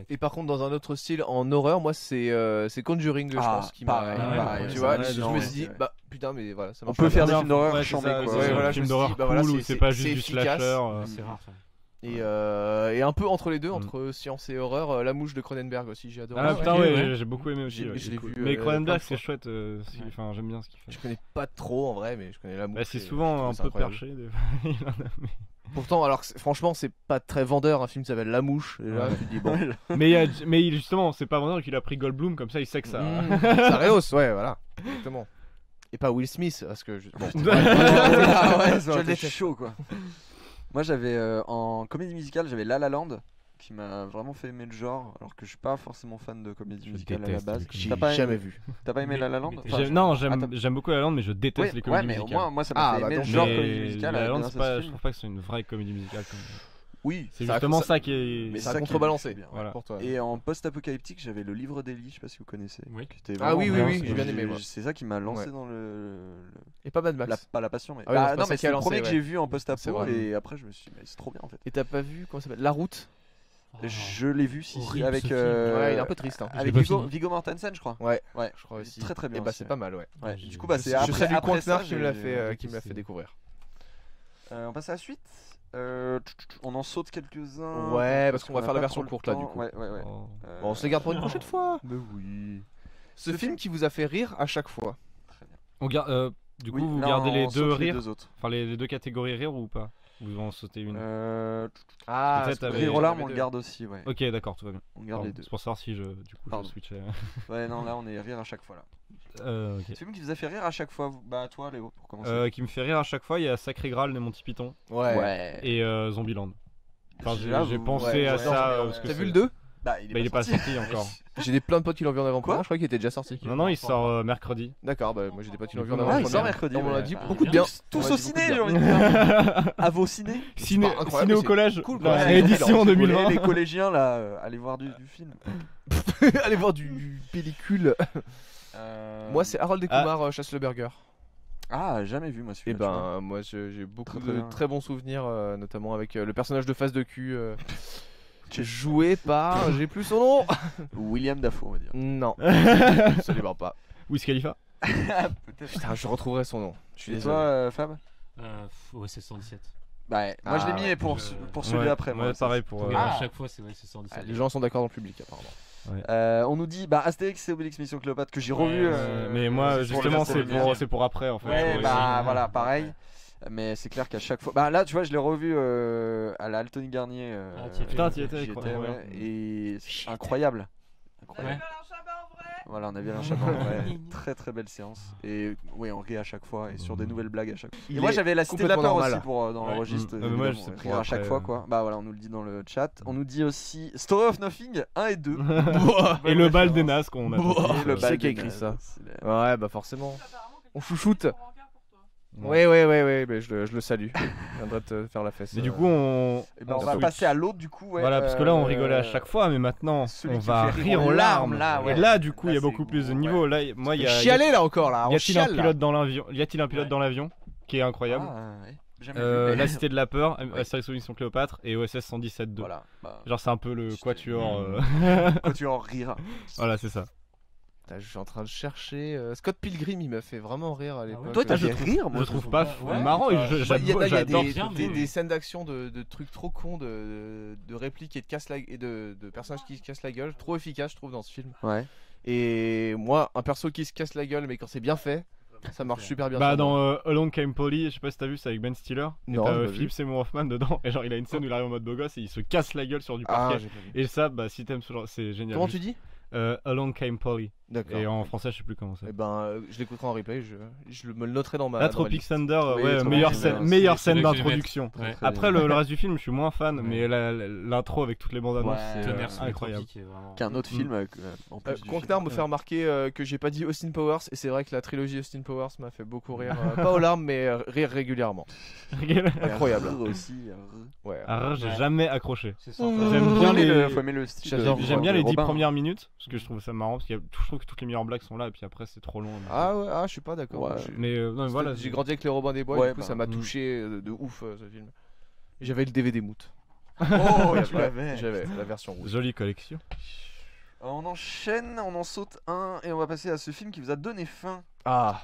et par contre, dans un autre style, en horreur, moi, c'est Conjuring, je pense, qui m'a. Tu vois, je me suis dit, bah putain, mais voilà, ça marche. On peut faire des films d'horreur chambés, quoi. Ouais, film d'horreur cool où c'est pas juste du slasher. C'est rare. Et un peu entre les deux, entre science et horreur, La Mouche de Cronenberg aussi, j'ai adoré. Ah putain, ouais, j'ai beaucoup aimé aussi. Je l'ai vu. Mais Cronenberg, c'est chouette. Enfin, j'aime bien ce qu'il fait. Je connais pas trop en vrai, mais je connais La Mouche. C'est souvent un peu perché. Pourtant, alors franchement, c'est pas très vendeur. Un film qui s'appelle La Mouche. Déjà, tu te dis bon. Mais justement, c'est pas vendeur qu'il a pris Goldblum comme ça, il sait que ça. Ça rehausse, ouais, voilà. Exactement. Et pas Will Smith, parce que. Bon. J'étais chaud, quoi. Moi j'avais en comédie musicale, j'avais La La Land qui m'a vraiment fait aimer le genre, alors que je suis pas forcément fan de comédie musicale à la base. J'ai jamais vu. T'as pas aimé La La Land? Non, j'aime beaucoup La La Land, mais je déteste les comédies musicales. Ouais, mais au moins moi ça m'a fait aimer le genre comédie musicale. La La Land, je trouve pas que c'est une vraie comédie musicale. Oui, c'est justement ça qui est. Mais ça a contrebalancé pour toi. Et en post-apocalyptique, j'avais Le Livre d'Eli, je sais pas si vous connaissez. Ah oui, j'ai bien aimé. C'est ça qui m'a lancé dans le. Et pas Mad Max. Pas la passion, mais. Non, mais c'est le premier que j'ai vu en post-apo et après je me suis dit, c'est trop bien en fait. Et t'as pas vu comment ça s'appelle La Route? Je l'ai vu, si, avec. Ouais, il est un peu triste. Avec Viggo Mortensen, je crois. Ouais, je crois aussi. Très très bien. Et bah c'est pas mal, ouais. Du coup, bah c'est après. Je salue Quentin qui me l'a fait découvrir. On passe à la suite. On en saute quelques-uns. Ouais, parce qu'on va faire la version courte là du coup. Ouais. Bon, on se les garde pour une prochaine fois. Mais oui. Ce film qui vous a fait rire à chaque fois. Très bien. On garde. Du coup, vous gardez les deux rires. Enfin, les deux catégories rire ou pas? Vous en sautez une. Rire aux larmes, on le garde aussi, ouais. Ok, d'accord, tout va bien. On garde les deux. C'est pour savoir si je switchais. Ouais, non, là on est rire à chaque fois là. Okay. C'est film qui vous a fait rire à chaque fois. Bah toi Léo, pour commencer. Qui me fait rire à chaque fois, il y a Sacré Graal de Monty Python. Ouais. Et Zombieland. Enfin, j'ai pensé à ça. T'as vu le 2? Bah il est pas sorti encore. J'ai plein de potes qui l'ont vu en avant-première, je crois qu'il était déjà sorti. Non, il sort mercredi. D'accord, bah moi j'ai des potes qui l'ont vu en avant-première. Il sort mercredi. On l'a dit beaucoup de bien. Tous au ciné, j'ai envie de dire. À vos ciné. Ciné au collège. Cool, la réédition 2020. Les collégiens là, allez voir du film. Allez voir du pellicule. Moi c'est Harold et Kumar chasse le burger. Ah, jamais vu moi Et celui-là. ben, moi j'ai beaucoup de très bons souvenirs, notamment avec le personnage de face de cul. Joué par, j'ai plus son nom. William Dafoe, on va dire. Non, absolument pas. Wiz Khalifa. Peut-être. Putain, je retrouverai son nom. Je suis Et désolé. toi, Fab? Ouais, c'est 117. Bah, moi je l'ai mis ouais. pour celui d'après. Ouais, pareil pour. À chaque fois, c'est 117. Les gens sont d'accord dans le public, apparemment. On nous dit Astérix et Obélix Mission Cléopâtre que j'ai revu. Mais moi, justement, c'est pour après en fait. Ouais, bah voilà, pareil. Mais c'est clair qu'à chaque fois. Bah là, tu vois, je l'ai revu à la Altony Garnier. Putain, t'y étais, j'y quoi. étais, ouais. Et c'est incroyable. Ouais. Voilà, on a vu Alain Chabat en vrai. Très très belle séance. Et oui, on rit à chaque fois et sur des nouvelles blagues à chaque fois. Et moi j'avais la Cité de la Peur aussi pour, dans le registre. Moi, je sais rire à chaque fois quoi. Bah voilà, on nous le dit dans le chat. On nous dit aussi Story of Nothing 1 et 2. Et le bal des nazes qu'on a. Le Qui bal c'est qui a des écrit nazes, ça? c'est Ouais, bah forcément. On chouchoute. Ouais, mais je le salue. Je viendrai te faire la fesse. Mais du coup, on va passer à l'autre du coup. Ouais, voilà, parce que là on rigolait à chaque fois, mais maintenant celui on qui va fait rire aux larmes. là, ouais. Et là, du coup, Là, il y a c'est beaucoup plus de gros, niveau. Là, moi, il y a. Chialer là encore là. Y a-t-il un pilote dans l'avion? Y a-t-il un pilote dans l'avion qui est incroyable? La Cité de la Peur, Astérix Mission Cléopâtre et OSS 117-2. Voilà. Genre c'est un peu le quatuor. Quatuor rira. Voilà, c'est ça. Je suis en train de chercher. Scott Pilgrim, il m'a fait vraiment rire à l'époque. Toi, t'as fait rire, moi Je trouve pas marrant. Il y a J'adore. des scènes d'action de trucs trop cons, de répliques et de personnages qui se cassent la gueule, trop efficaces je trouve dans ce film. Ouais. Et moi, un perso qui se casse la gueule, mais quand c'est bien fait, ça marche super bien. Bah dans Along Came Polly, je sais pas si t'as vu, c'est avec Ben Stiller. Non, et j'ai t'as pas Philip vu. Seymour Hoffman dedans. Et genre il a une scène où il arrive en mode beau gosse et il se casse la gueule sur du parquet. j'ai pas vu. Et ça, bah si t'aimes ce genre, c'est génial. Comment tu dis? Along Came Polly. D'accord. Et en français, je sais plus comment c'est. Et ben, je l'écouterai en replay, je me le noterai dans ma. La dans ma Tropic liste. Thunder, Oui, ouais, Tropic meilleure Thunder, scène, meilleure c'est scène là que je vais d'introduction. mettre. Ouais. Après le reste du film, je suis moins fan, mais l'intro avec toutes les bandes annonces, Ouais, c'est Tonnerre sur les incroyable. tropiques, vraiment. Qu'un autre film en plus. du Contenard film. me fait remarquer que j'ai pas dit Austin Powers, et c'est vrai que la trilogie Austin Powers m'a fait beaucoup rire. Pas aux larmes, mais rire régulièrement. Incroyable. Rire aussi. Ouais. Alors, j'ai jamais accroché. C'est sympa. J'aime bien les. Faut aimer le style. J'aime bien les 10 Robin. premières minutes parce que je trouve ça marrant parce que je trouve que toutes les meilleures blagues sont là et puis après c'est trop long. Ah ouais, je suis pas d'accord. Ouais. Mais non, voilà. J'ai grandi avec les Robins des Bois, Ouais, et du coup bah, ça m'a touché de ouf ce film. Et j'avais le DVD Moot. Oh, tu Ouais, l'avais. J'avais la version rouge. Jolie collection. On enchaîne, on en saute un et on va passer à ce film qui vous a donné faim. Ah,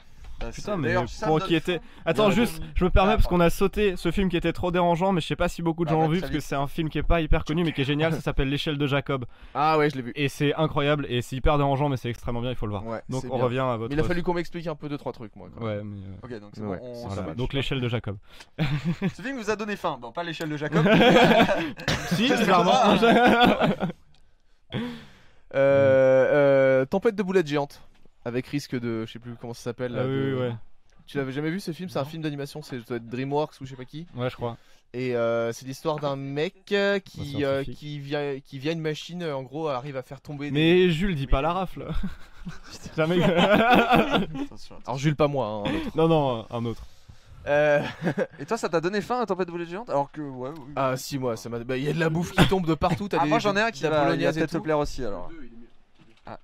Putain, mais D'ailleurs, ça pour me qui donne était. faim. Attends, Ouais, juste, ouais. je me permets Ah, parce qu'on a sauté ce film qui était trop dérangeant, mais je sais pas si beaucoup de gens Ah, l'ont vu très parce que vite. c'est un film qui est pas hyper connu mais qui est génial. Ça s'appelle L'échelle de Jacob ah ouais, je l'ai vu. et c'est incroyable et c'est hyper dérangeant, mais c'est extrêmement bien. Il faut le voir. Ouais, Donc c'est on bien. revient à votre. Mais il a fallu qu'on m'explique un peu 2-3 trucs moi. Quand même. Ouais, mais. Ok, donc c'est Ouais, bon. ça Voilà. marche. Donc l'échelle de Jacob. Ce film vous a donné faim. Bon, pas l'échelle de Jacob. Si, clairement. Tempête de boulettes géantes. Avec risque de. Je sais plus comment ça s'appelle. Ah là, oui, de- ouais. Tu l'avais jamais vu ce film? C'est un film d'animation, c'est ça doit être DreamWorks ou je sais pas qui. Ouais, je crois. Et c'est l'histoire d'un mec scientifique. qui via une machine en gros arrive à faire tomber. Mais Jules, dis pas la rafle. Jamais. Attention. Alors Jules, pas moi. Hein, un autre. Non, un autre. Et toi, ça t'a donné faim à Tempête de boulettes géantes? Alors que, ouais. Oui. Ah si, moi, ça m'a. Bah, il y a de la bouffe qui tombe de partout. T'as Ah, des, moi j'en ai un qui de la va bolognaise et peut-être te tout. plaire aussi alors. Ah,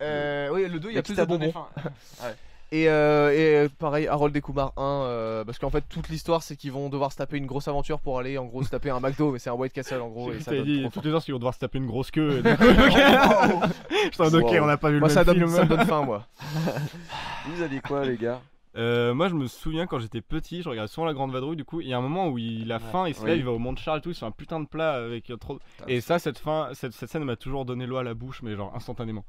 Oui, le 2, il y a qui plus t'a de donné bonbons. faim. Et pareil, Harold et Kumar 1, parce qu'en fait toute l'histoire c'est qu'ils vont devoir se taper une grosse aventure pour aller en gros se taper un McDo, mais c'est un White Castle en gros. Et ça T'avais donne dit trop toutes faim. les heures qu'ils vont devoir se taper une grosse queue. Et du coup, Putain, ok, on n'a pas vu Moi le ça même donne, film. ça me donne faim moi. Vous aviez quoi, les gars? Moi je me souviens quand j'étais petit, je regardais souvent La Grande Vadrouille, du coup il y a un moment où il a faim, il se lève, Oui. il va au Mont Charles, tout, il se fait un putain de plat avec trop. Et ça, cette scène m'a toujours donné l'eau à la bouche, mais genre instantanément.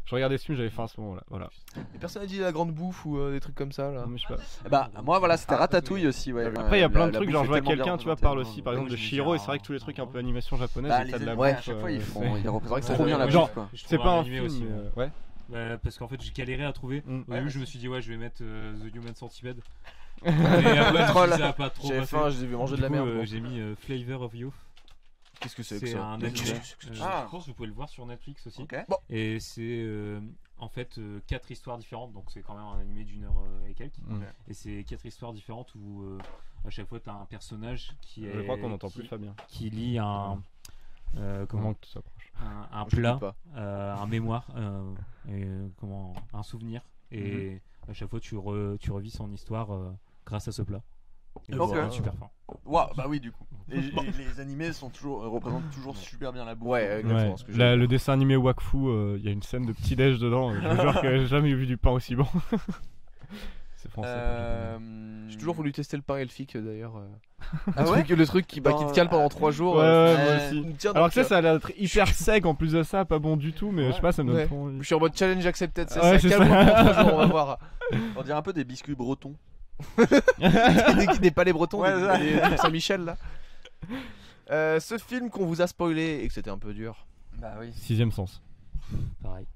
Je regardais ce film, j'avais faim à ce moment-là. Voilà. Et personne n'a dit la grande bouffe ou des trucs comme ça là. Non, mais je sais pas. Bah, moi voilà, c'était Ratatouille aussi. Ouais. Après, il y a plein de La trucs, bouffe genre est je vois tellement bien quelqu'un, tu vois, représentée, parle hein. aussi par exemple de Oui, Shiro, et j'ai c'est vrai que tous les trucs un peu animation japonaise, Bah, c'est ça de la ouais, à bouffe, chaque fois ils font, c'est- ils représentent c'est trop bien la genre, bouffe quoi. C'est pas un animé film, aussi. mais ouais. Parce qu'en fait, j'ai galéré à trouver. Mm. Au début, je me suis dit, ouais, je vais mettre The Human Centipede. Le Et après, troll. ça a pas trop J'avais passé. faim, j'ai mangé de la Du coup, merde. bon. J'ai mis Flavor of You. Qu'est-ce que c'est que C'est ça? un Mais animé. qu'est-ce que c'est que Ah. Je pense que vous pouvez le voir sur Netflix aussi. Ok. Et c'est en fait 4 histoires différentes, donc c'est quand même un animé d'1 heure et quelques. Mm. Et c'est 4 histoires différentes où à chaque fois tu as un personnage qui Je crois qu'on n'entend plus Fabien. qui lit un Comment que tu s'approches. un Je plat, peux pas. un mémoire, un souvenir. Et à chaque fois tu revis son histoire grâce à ce plat. Ok. Super fin. Waouh, bah oui, du coup. Et les animés représentent toujours super bien la bouffe. Ouais, exactement. Ouais. Le dessin animé Wakfu, il y a une scène de petit-déj dedans. Je vous jure que j'ai jamais vu du pain aussi bon. C'est français. J'ai toujours voulu tester le pain elfique d'ailleurs. Ah ouais Le truc qui te cale pendant 3 jours. Ouais, moi aussi. Alors que ça a l'air d'être hyper sec en plus de ça, pas bon du tout, mais je sais pas, ça me donne trop envie. Je suis en mode challenge accepted, ça Ouais, calme pendant 3 jours, on va voir. On dirait un peu des biscuits bretons. des palais bretons, Ouais, des Saint-Michel là. Ce film qu'on vous a spoilé et que c'était un peu dur. Bah oui. 6ème sens. Pareil.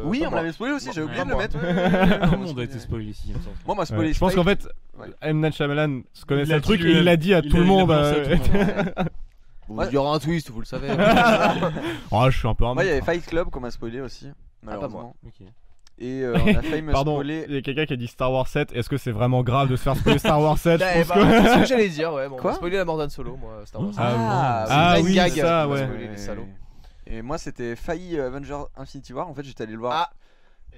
Oui, pas on moi. l'avait spoilé aussi, j'ai oublié de le moi. mettre. Tout le monde a été spoilé ici, il me semble. Moi, on m'a spoilé. Je pense qu'en fait, Ouais. M. Night Shyamalan se connaissait Il a le truc dit et il lui-même. l'a dit à tout le monde. Il y aura un twist, vous le savez. Oh, je suis un peu un Moi, il y mec. avait Fight Club qu'on m'a spoilé aussi. pas moi. Malheureusement. Ok. Et on a failli me Pardon, spoiler. il y a quelqu'un qui a dit Star Wars 7. Est-ce que c'est vraiment grave de se faire spoiler Star Wars 7? C'est Je pense que... ce que j'allais dire, ouais. Bon, on Quoi m'a spoilé la mort d'Han Solo, moi, Star Wars. Ah c'est une oui, gag ça, qui m'a ouais. spoilé, les salauds. Et moi, c'était failli Avengers Infinity War. En fait, j'étais allé le voir Ah.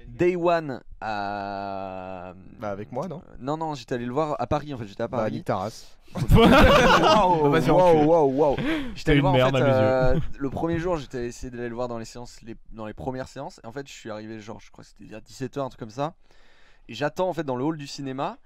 Day One à. Bah, avec moi, non? Non, j'étais allé le voir à Paris. En fait, j'étais à Bah, Paris. nique ta race. Waouh, Vas-y, enculé. waouh. J'étais allé une voir en merde fait à mes le premier jour, j'étais essayé d'aller le voir dans les séances, dans les premières séances. Et en fait, je suis arrivé genre, je crois que c'était vers 17h, un truc comme ça. Et j'attends en fait dans le hall du cinéma.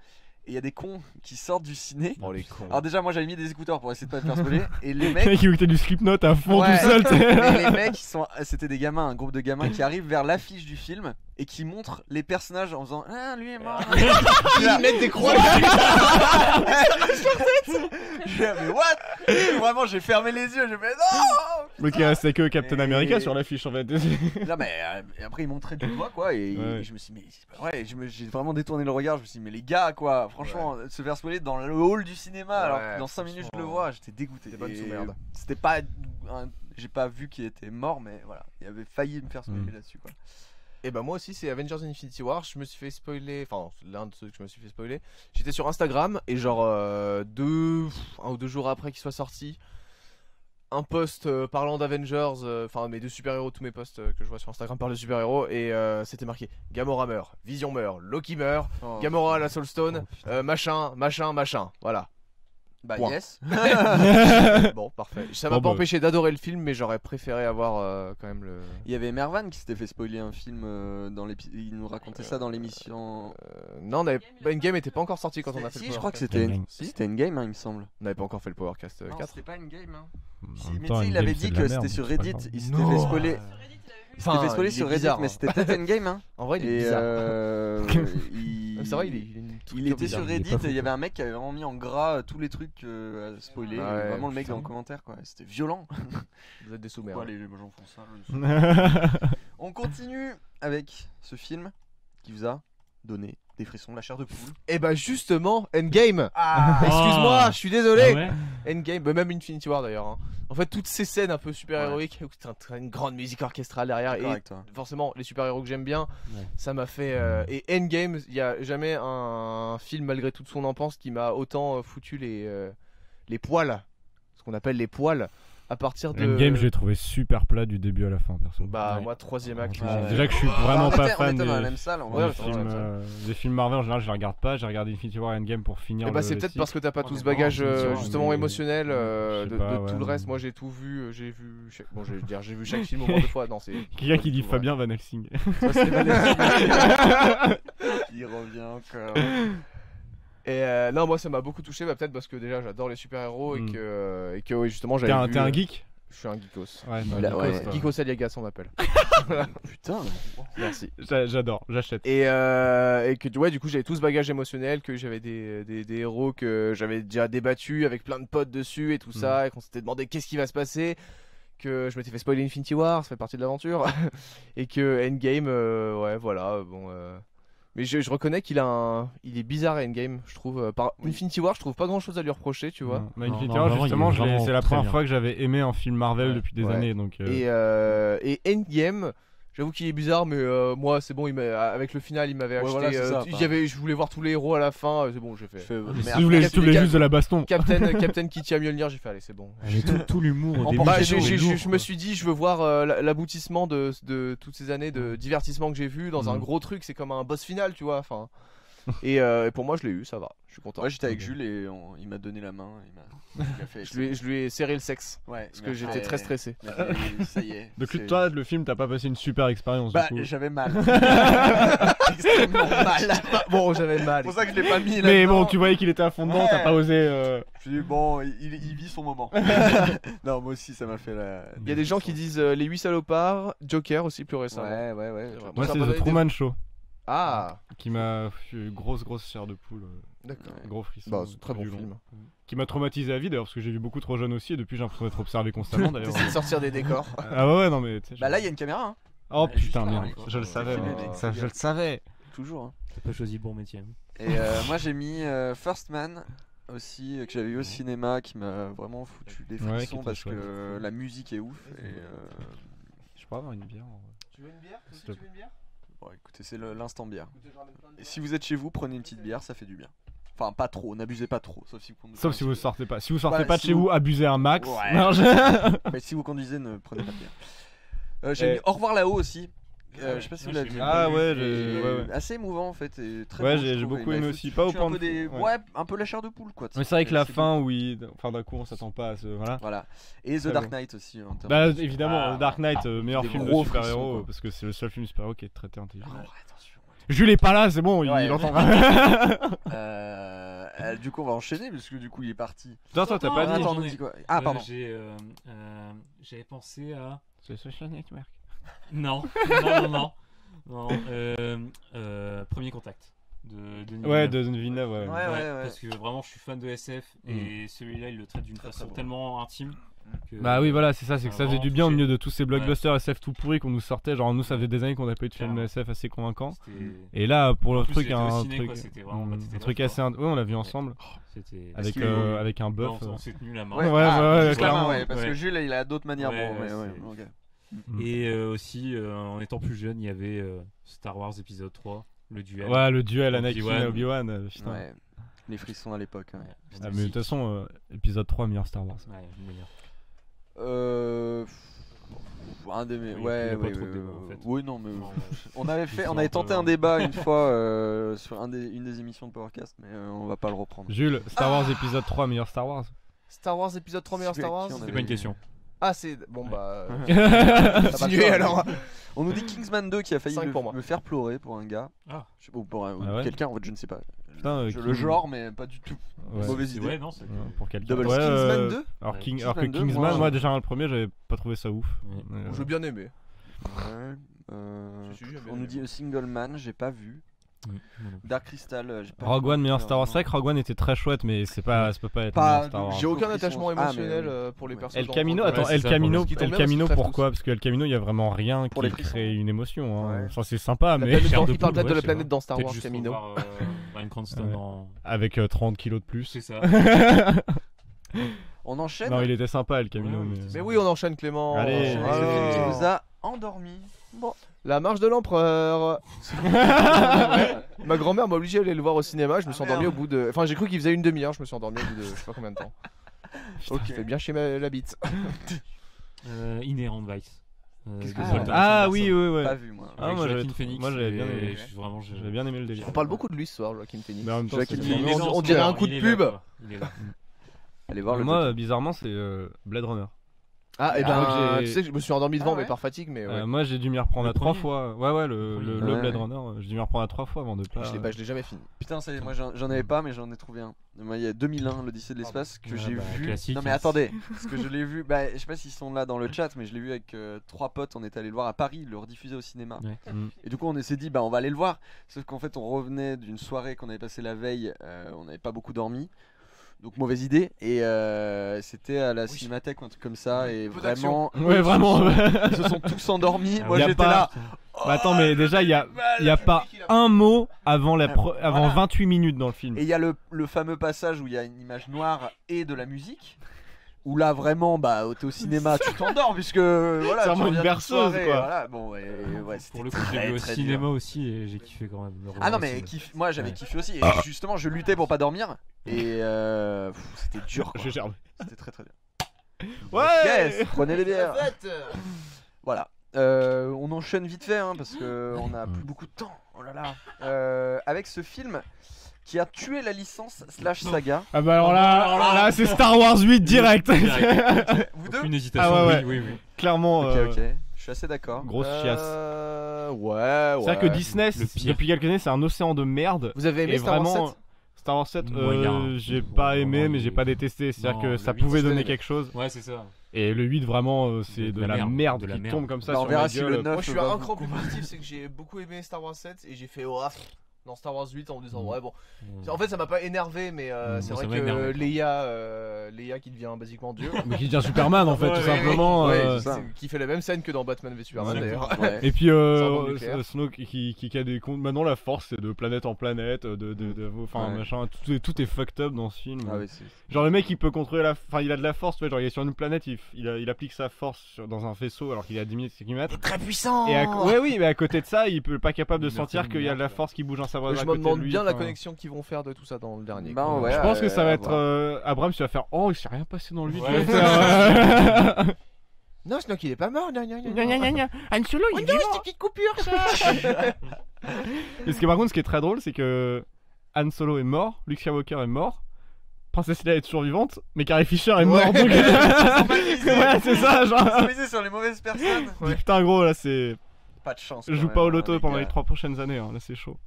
Et il y a des cons qui sortent du ciné. Oh, les cons. Alors déjà, moi j'avais mis des écouteurs pour essayer de pas me faire spoiler. Et les Le mecs. mec qui écoutait du Slipknot à fond Ouais. tout seul. Et les mecs, c'était des gamins, un groupe de gamins qui arrivent vers l'affiche du film et qui montrent les personnages en faisant ah lui est mort. Ils mettent des croix. Je fais, mais what? Et vraiment, j'ai fermé les yeux, j'ai fait non. Mais qui restait que Captain Et- America sur l'affiche en fait. Non mais après ils montraient du doigt quoi et, Ouais. et je me suis dit mais c'est pas vrai. Et j'ai vraiment détourné le regard. Je me suis dit mais les gars quoi, franchement se faire spoiler dans le hall du cinéma alors que dans 5 minutes je le vois, j'étais dégoûté. C'était pas une Et sous-merde. C'était pas j'ai pas vu qu'il était mort mais voilà, il avait failli me faire spoiler là-dessus quoi. Et bah moi aussi c'est Avengers Infinity War, je me suis fait spoiler, enfin l'un de ceux que je me suis fait spoiler. J'étais sur Instagram et genre 1 ou 2 jours après qu'il soit sorti, un post parlant d'Avengers, enfin mes 2 super-héros, tous mes posts que je vois sur Instagram parlent de super-héros et c'était marqué Gamora meurt, Vision meurt, Loki meurt, Oh. Gamora à la Soul Stone, machin, voilà. Bah Point. yes. Bon parfait, ça m'a Bon, pas bah. empêché d'adorer le film mais j'aurais préféré avoir quand même le... Il y avait Mervan qui s'était fait spoiler un film dans il nous racontait ça dans l'émission. Non, Endgame était pas encore sorti quand on a fait Si, le je crois que Endgame. c'était Endgame, il me semble. On n'avait pas encore fait le Powercast 4. C'était pas Endgame. Hein. En même Mais temps, tu sais, il Endgame, avait c'est dit de que la c'était merde, sur c'est pas Reddit. grave. Il s'était fait spoiler. Il s'était fait spoiler il est sur Reddit, bizarre, mais hein. c'était peut-être Endgame. Hein. En vrai, il est Et bizarre. C'est vrai, il est une il structure était bizarre. sur il est Reddit pas fou, et il y avait quoi. un mec qui avait vraiment mis en gras tous les trucs à spoiler. Ouais, Vraiment le mec putain. dans le commentaire quoi. C'était violent. Vous êtes des sous-merdes. Pourquoi les gens font ça là, On continue avec ce film qui vous a donné des frissons, la chair de poule. Et bah justement, Endgame. Ah Excuse-moi, je suis désolé. Ah ouais. Endgame, bah même Infinity War d'ailleurs. Hein. En fait, toutes ces scènes un peu super-héroïques, où t'as une grande musique orchestrale derrière et forcément les super-héros que j'aime bien, Ouais. ça m'a fait... Et Endgame, il y a jamais un film malgré toute son enfance qui m'a autant foutu les poils, ce qu'on appelle les poils, à partir de... Endgame, je l'ai trouvé super plat du début à la fin, perso. Bah Ouais. moi, 3ème acte. Ouais. Déjà que je suis vraiment pas on fan était dans la des, même salle. Ouais, des films Marvel en général, je les regarde pas. J'ai regardé Infinity War et Endgame pour finir. Et bah le c'est peut-être cycle. parce que t'as pas On tout est ce bagage vraiment en justement mais- émotionnel je sais de pas, tout ouais. le reste. Moi j'ai tout vu, bon je vais dire j'ai vu chaque film au moins 2 fois. Non c'est Quelqu'un qui pas dit du tout vrai. Fabien Van Helsing. Ça, c'est Vanessa. Il revient encore. Et non moi ça m'a beaucoup touché, bah, peut-être parce que déjà j'adore les super héros Mm. et que oui, justement j'avais vu. T'es un geek? Je suis un geekos. Ouais, Il a- geekos, ouais. toi. Geekos Aliagas on m'appelle. Putain. Merci. J'adore, j'achète. Et que ouais du coup j'avais tout ce bagage émotionnel, que j'avais des héros que j'avais déjà débattu avec plein de potes dessus et tout ça, et qu'on s'était demandé qu'est-ce qui va se passer, que je m'étais fait spoiler Infinity War, ça fait partie de l'aventure, et que Endgame ouais voilà bon mais je reconnais qu'il est bizarre Endgame je trouve. Par Infinity War je trouve pas grand chose à lui reprocher tu vois. Mais Non, Infinity non, War, vraiment, justement, il est vraiment c'est la très première bien. fois que j'avais aimé un film Marvel Ouais. depuis des Ouais. années. Donc, Et Endgame, j'avoue qu'il est bizarre, mais moi c'est bon, avec le final il m'avait Ouais, acheté. voilà, c'est ça, Je voulais voir tous les héros à la fin, c'est bon, j'ai fait. tu voulais juste de la baston. Captain Kitty à Mjolnir, j'ai fait allez, c'est bon. Mais tout l'humour au En début. Bah, Je me suis dit, je veux voir l'aboutissement de toutes ces années de divertissement que j'ai vu dans un gros truc, c'est comme un boss final, tu vois. Enfin, Et pour moi, je l'ai eu, ça va. Je suis content. Moi, j'étais avec Jules et il m'a donné la main. Je lui ai serré le sexe. Ouais. Parce que j'étais très stressé. Ça y est. Donc toi, le film, t'as pas passé une super expérience. Bah, j'avais mal. Extrêmement mal. Bon, j'avais mal. C'est pour ça que je l'ai pas mis là. Mais bon, tu voyais qu'il était à fond dedans, t'as pas osé. Je me suis dit, bon, il vit son moment. Non, moi aussi, ça m'a fait la. Il y a des gens qui disent Les 8 salopards, Joker aussi plus récemment. Ouais. Moi, c'est The Truman Show. Ah. Qui m'a fait grosse chair de poule. D'accord. Gros frisson. Bah, c'est très bon film. Qui m'a traumatisé à vie d'ailleurs, parce que j'ai vu beaucoup trop jeune aussi, et depuis j'ai l'impression d'être observé constamment d'ailleurs. T'essaies de sortir des décors. Ah ouais, non mais. Bah là, il y a une caméra. Hein. Oh putain, là, mais je le savais. Je le savais. Toujours. Hein. T'as pas choisi bon métier. Et moi, j'ai mis First Man aussi, que j'avais vu au cinéma, qui m'a vraiment foutu des frissons parce que la musique est ouf. Et je pourrais avoir une bière. Tu veux une bière? Tu veux une bière? Bon, écoutez, c'est l'instant bière. Et si vous êtes chez vous, prenez une petite bière, ça fait du bien. Enfin, pas trop, n'abusez pas trop, sauf si vous sortez pas. Si vous sortez pas de chez vous, abusez un max. Ouais. Non, mais si vous conduisez, ne prenez pas de bière. J'ai mis Au revoir là-haut aussi. Je sais pas si vous l'avez vu. Ah ouais, assez émouvant en fait. Et très ouais, bon, j'ai beaucoup aimé aussi. Pas au point de. Ouais, un peu la chair de poule quoi. Mais c'est vrai que la fin, oui. Enfin, d'un coup, on s'attend pas à ce. Voilà. Et The Dark Knight aussi. Bah, évidemment, The Dark Knight, meilleur film de super-héros. Parce que c'est le seul film super-héros qui est traité intelligemment. Jules est pas là, c'est bon, il entendra. Du coup, on va enchaîner parce que du coup, il est parti. Non, toi, t'as pas dit. Attends, dit quoi? Ah, pardon. J'avais pensé à. The Social Network. Non. Premier Contact. De Denis Villeneuve, ouais. Parce que vraiment, je suis fan de SF et celui-là, il le traite d'une façon tellement intime. Bah oui, voilà, c'est ça, c'est que ça faisait du bien au milieu de tous ces blockbusters SF tout pourris qu'on nous sortait. Genre, nous, ça faisait des années qu'on n'a pas eu de film SF assez convaincant. Et là, pour le truc, un truc assez. Ouais, on l'a vu ensemble. Avec un bœuf. On s'est tenu la main. Ouais, clairement. Parce que Jules, il a d'autres manières. Et aussi, en étant plus jeune, il y avait Star Wars épisode 3, le duel. Ouais, le duel Anakin et Obi-Wan. Putain. Ouais. Les frissons à l'époque. Mais de toute façon, épisode 3, meilleur Star Wars. Ouais, meilleur. Un des oui non mais on avait tenté un débat une fois sur une des émissions de Powercast, mais on va pas le reprendre. Jules, Star Wars épisode 3 meilleur Star Wars. Star Wars épisode 3 meilleur Star Wars. C'est pas une question. Ah c'est bon bah. Continuez alors. On nous dit Kingsman 2 qui a failli me faire pleurer pour un gars. Ah. Je sais pas, pour quelqu'un en fait, je ne sais pas. Putain, le genre mais pas du tout. Mauvaise idée. Ouais, non, c'est pour quelqu'un. Kingsman 2. Alors que Kingsman, moi déjà le premier, j'avais pas trouvé ça ouf. J'ai bien aimé. On nous dit A Single Man, j'ai pas vu. Dark Crystal, j'ai pas Rogue One meilleur Star Wars. C'est vrai que Rogue One était très chouette, mais ça peut pas être meilleur Star Wars. J'ai aucun attachement émotionnel pour les personnages. El Camino, attends, El Camino pourquoi? Parce que El Camino, il y a vraiment rien qui crée une émotion. Enfin, c'est sympa, mais. Il parle peut-être de la planète dans Star Wars, Camino. Avec 30 kilos de plus. C'est ça. On enchaîne. Non, il était sympa El Camino. Mais oui, on enchaîne, Clément. Allez, le film qui nous a endormis. Bon. La marche de l'empereur. Ma grand-mère m'a obligé à aller le voir au cinéma. Je me suis endormi au bout de. Enfin, j'ai cru qu'il faisait une demi-heure. Je me suis endormi au bout de je sais pas combien de temps. Ok, fait bien chez la bite. Inherent Vice. Ah oui, ouais. Pas vu moi. Ah, moi j'avais bien aimé. J'avais bien aimé le délire. On parle beaucoup de lui ce soir, Joaquin Phoenix. On dirait un coup de pub. Il est là. Allez voir le. Moi, bizarrement, c'est Blade Runner. Ah, et ben, tu sais que je me suis endormi devant, mais par fatigue. Mais moi, j'ai dû m'y reprendre à 3 fois. Ouais, le Blade Runner, j'ai dû m'y reprendre à 3 fois avant de pas. Je l'ai jamais fini. Putain, ça y est, moi j'en avais pas, mais j'en ai trouvé un. Moi, il y a 2001, l'Odyssée de l'espace, que j'ai vu. Classique. Non, mais attendez, parce que je l'ai vu. Bah, je sais pas s'ils sont là dans le chat, mais je l'ai vu avec 3 potes. On est allé le voir à Paris, le rediffuser au cinéma. Et du coup, on s'est dit, bah, on va aller le voir. Sauf qu'en fait, on revenait d'une soirée qu'on avait passée la veille. On n'avait pas beaucoup dormi. Donc mauvaise idée, et c'était à la Cinémathèque ou un truc comme ça, et vraiment ils se sont tous endormis. Moi j'étais là. Bah attends, mais déjà il y a pas un mot avant 28 minutes dans le film. Et il y a le fameux passage où il y a une image noire et de la musique, où là vraiment bah t'es au cinéma, tu t'endors puisque voilà, c'est vraiment une berceuse quoi. Voilà. Bon, pour le coup j'ai vu au cinéma aussi et j'ai kiffé quand même. Ah non mais moi j'avais kiffé aussi, et justement je luttais pour pas dormir, et c'était dur quoi. C'était très bien. Ouais. Yes, prenez les bières. Voilà. On enchaîne vite fait parce que on a plus beaucoup de temps. Oh là voilà. Avec ce film qui a tué la licence / saga. Ah bah alors là c'est Star Wars 8 direct. Vous deux? Aucune hésitation. Ah ouais. Oui. Clairement. Ok. Je suis assez d'accord. Grosse chiasse. Ouais. C'est vrai que Disney, depuis quelques années, c'est un océan de merde. Vous avez aimé Star Wars 7? Star Wars 7, j'ai pas aimé, mais j'ai pas détesté. C'est-à-dire que ça pouvait donner quelque chose. Ouais, c'est ça. Et le 8, vraiment, c'est de la merde qui tombe comme ça sur la gueule. Moi, je suis un cran plus positif, c'est que j'ai beaucoup aimé Star Wars 7 et j'ai fait dans Star Wars 8 en me disant ouais bon. En fait, ça m'a pas énervé, mais c'est vrai que Leia qui devient basiquement Dieu. Mais qui devient Superman en fait, tout simplement. Qui fait la même scène que dans Batman v Superman d'ailleurs. Et puis Snoke qui a des comptes. Maintenant, la force c'est de planète en planète, enfin machin, tout est fucked up dans ce film. Genre le mec il peut contrôler enfin il a de la force, tu vois, genre il est sur une planète, il applique sa force dans un vaisseau alors qu'il est à 10 km. Il est très puissant. Et oui, mais à côté de ça, il peut pas capable de sentir qu'il y a de la force qui bouge un sabre. Je me demande bien la connexion qu'ils vont faire de tout ça dans le dernier. Je pense que ça va être Abrams qui va faire oh il s'est rien passé dans le 8. Non, Snoke il est pas mort. Han Solo il est vivant. C'est une petite coupure ça. Et ce qui est très drôle, c'est que Han Solo est mort, Luke Skywalker est mort, Princesse Leia est toujours vivante, mais Carrie Fisher est morte. Donc... ouais, c'est ça, genre. Ils sont misés sur les mauvaises personnes. Putain, gros, là c'est. Pas de chance. Je joue pas au loto pendant les 3 prochaines années, là c'est chaud.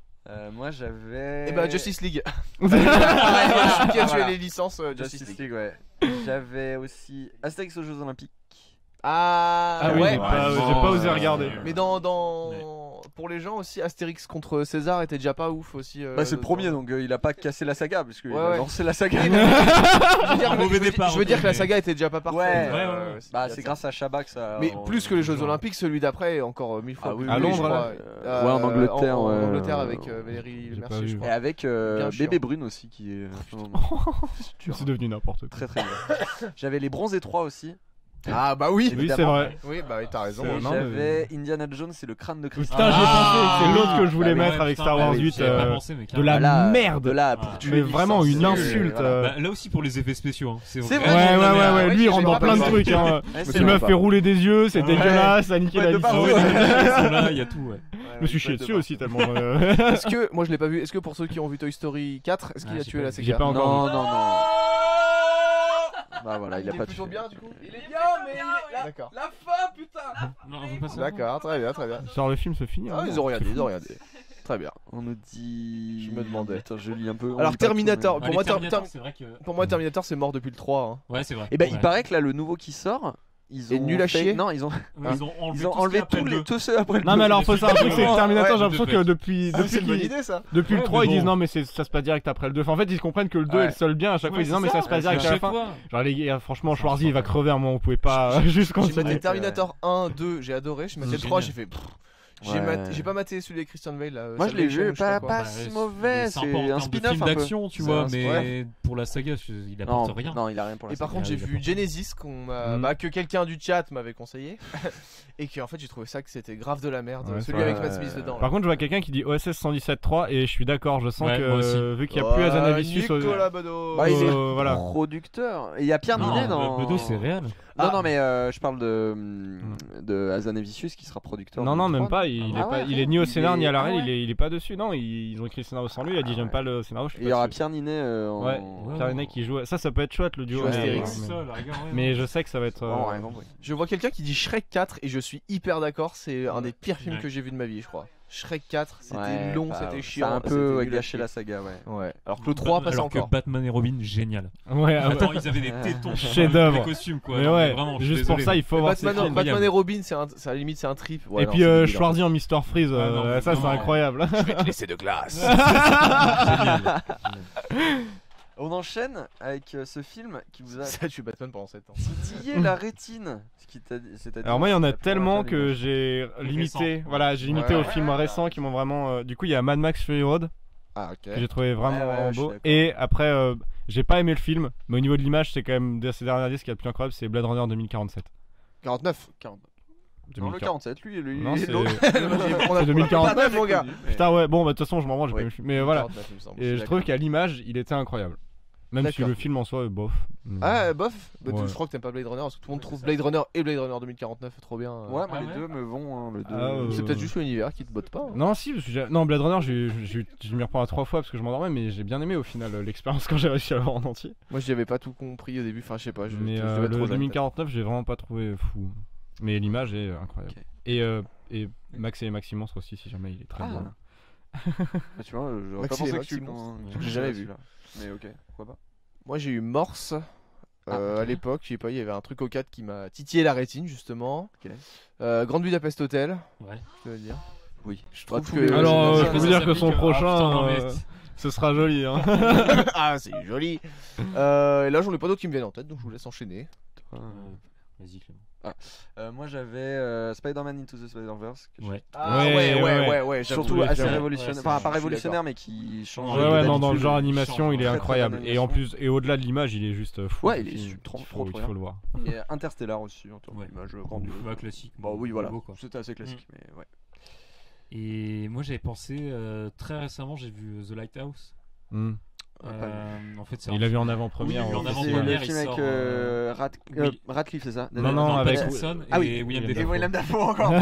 Moi j'avais. Et bah Justice League. Qui a tué les licences Justice League, ouais. J'avais aussi Astérix aux Jeux Olympiques. Ah oui, ouais. j'ai pas osé regarder. Mais pour les gens aussi, Astérix contre César était déjà pas ouf aussi. C'est le premier, donc il a pas cassé la saga parce qu'il a lancé la saga. Je veux dire que la saga était déjà pas parfaite. C'est grâce à Chabat que ça. Mais plus que les Jeux Olympiques, celui d'après est encore 1000 fois plus. À Londres, là. Ouais, en Angleterre. En Angleterre avec Valérie Mercier, je crois. Et avec Bébé Brune aussi qui est. C'est devenu n'importe quoi. Très très bien. J'avais les Bronzés 3 aussi. Ah bah oui, c'est vrai. Oui, bah t'as raison. J'avais Indiana Jones et le crâne de cristal. Putain, j'y ai pensé. C'est l'autre que je voulais mettre avec Star Wars 8. De la merde. Mais vraiment une insulte. Là aussi pour les effets spéciaux. C'est vrai. Ouais. Lui il rentre dans plein de trucs. Il m'a fait rouler des yeux, c'est dégueulasse, ça a niqué la licence. Il y a tout. Je me suis chié dessus aussi tellement. Est-ce que moi je l'ai pas vu. Est-ce que pour ceux qui ont vu Toy Story 4, est-ce qu'il a tué la saga? J'ai pas encore. Non. Bah voilà, il a pas plutôt tué. bien du coup. Il est bien, mais D'accord. la fin, putain. Non, on veut pas ça. D'accord, très bien. Genre le film se finit. Ils ont regardé. Très bien. On nous dit. Je me demandais. Attends, je lis un peu. Alors Terminator, pour moi Terminator c'est mort depuis le 3. Ouais, c'est vrai. Et il paraît que là le nouveau qui sort, ils ont nul à chier. Non, ils ont enlevé tous ceux après le 2. Non mais alors faut savoir un truc, c'est que Terminator, j'ai l'impression que depuis c'est une bonne idée ça. Depuis le 3 ils disent non mais ça se passe direct après le 2. Enfin, en fait ils comprennent que le 2 est le seul bien. À chaque fois ils disent non mais ça se passe direct à la fin. Genre les gars, franchement Schwarzy il va crever à un moment, vous pouvez pas juste continuer. J'ai maté Terminator 1, 2, j'ai adoré. J'ai maté le 3, j'ai fait. J'ai pas maté celui avec Christian Bale là. Moi je l'ai vu, pas si mauvais. C'est un spin-off film d'action, tu vois, mais pour la saga, il apporte rien. Non, il a rien pour la saga. Et par contre, j'ai vu Genesis que quelqu'un du chat m'avait conseillé et que en fait j'ai trouvé ça que c'était grave de la merde. Celui avec Matt Smith dedans. Par contre, je vois quelqu'un qui dit OSS 117.3 et je suis d'accord. Je sens que vu qu'il y a plus Hazanavicius, il est producteur. Et il y a Pierre Ninet dans. Bedo, c'est réel. Non mais je parle de Hazanavicius qui sera producteur. Non, même pas. Il est ni au scénar ni à la réal. Il est pas dessus. Non, ils ont écrit le scénario sans lui. Il a dit j'aime pas le scénario. Il y aura Pierre Ninet. Pierre Ninet qui joue. Ça peut être chouette le duo. Mais je sais que ça va être. Je vois quelqu'un qui dit Shrek 4 et je suis hyper d'accord. C'est un des pires films que j'ai vu de ma vie, je crois. Shrek 4, c'était long, c'était chiant. Ça a un peu gâché la saga, ouais. Alors que le 3 passe encore. Alors que Batman et Robin, génial. Ouais, attends, ils avaient des tétons, chef-d'œuvre, des costumes quoi. Mais ouais, vraiment, juste pour ça, il faut voir ces films. Batman et Robin, c'est à la limite, c'est un trip. Et puis Schwarzy en Mr Freeze, ça c'est incroyable. Je vais te laisser de glace. Génial. On enchaîne avec ce film qui vous a. Ça, je suis Batman pendant 7 ans. Titillé la rétine. Alors moi il y en a tellement que j'ai limité. Voilà, j'ai limité aux films récents qui m'ont vraiment. Du coup il y a Mad Max Fury Road que j'ai trouvé vraiment beau. Et après j'ai pas aimé le film, mais au niveau de l'image c'est quand même de ces dernières années ce qui est le plus incroyable, c'est Blade Runner 2047. 49. Non, le 47, lui non, c'est 2049 mon gars. Putain ouais, bon bah de toute façon je m'en branle, j'ai pas vu le film. Mais voilà. Et je trouve qu'à l'image il était incroyable. Même si le film en soi est bof. Ah, bof bah, Ouais. Je crois que t'aimes pas Blade Runner parce que tout le monde trouve Blade Runner et Blade Runner 2049 trop bien. Ouais, moi les deux me vont. Les deux. C'est peut-être juste l'univers qui te botte pas. Hein. Non, si, parce que non, Blade Runner, je m'y reprends à 3 fois parce que je m'endormais, mais j'ai bien aimé au final l'expérience quand j'ai réussi à le voir en entier. Moi, j'y avais pas tout compris au début, enfin, je sais pas. Mais le 2049, j'ai vraiment pas trouvé fou. Mais l'image est incroyable. Okay. Et Max et Maxi Monstre aussi, si jamais il est très bon. Tu vois, j'aurais pas pensé que tu j'ai jamais vu. Mais ok, pourquoi pas. Moi, j'ai eu Morse. À l'époque, je sais pas, il y avait un truc au 4 qui m'a titillé la rétine justement. Grande Budapest Hotel. Ouais. Je veux dire. Oui. Je trouve que. Alors, je peux vous dire que son prochain, ce sera joli. Hein. Ah, c'est joli. Et là, j'en ai pas d'autres qui me viennent en tête, donc je vous laisse enchaîner. Vas-y, Clément. Moi j'avais Spider-Man Into the Spider-Verse. Ouais. Ouais. Surtout assez révolutionnaire. Enfin, pas révolutionnaire, mais qui change. Ouais, non, dans le genre animation, il est incroyable. Et en plus, et au-delà de l'image, il est juste fou. Ouais, il est trop il faut le voir. Et Interstellar aussi, en termes d'image grandieuse. Classique. Bah oui, voilà. C'était assez classique, mais ouais. Et moi j'avais pensé très récemment, j'ai vu The Lighthouse. En fait, il l'a vu en avant-première. C'est le film avec Radcliffe, c'est ça? Non, avec Wilson et William Dafoe. Et William Dafoe encore.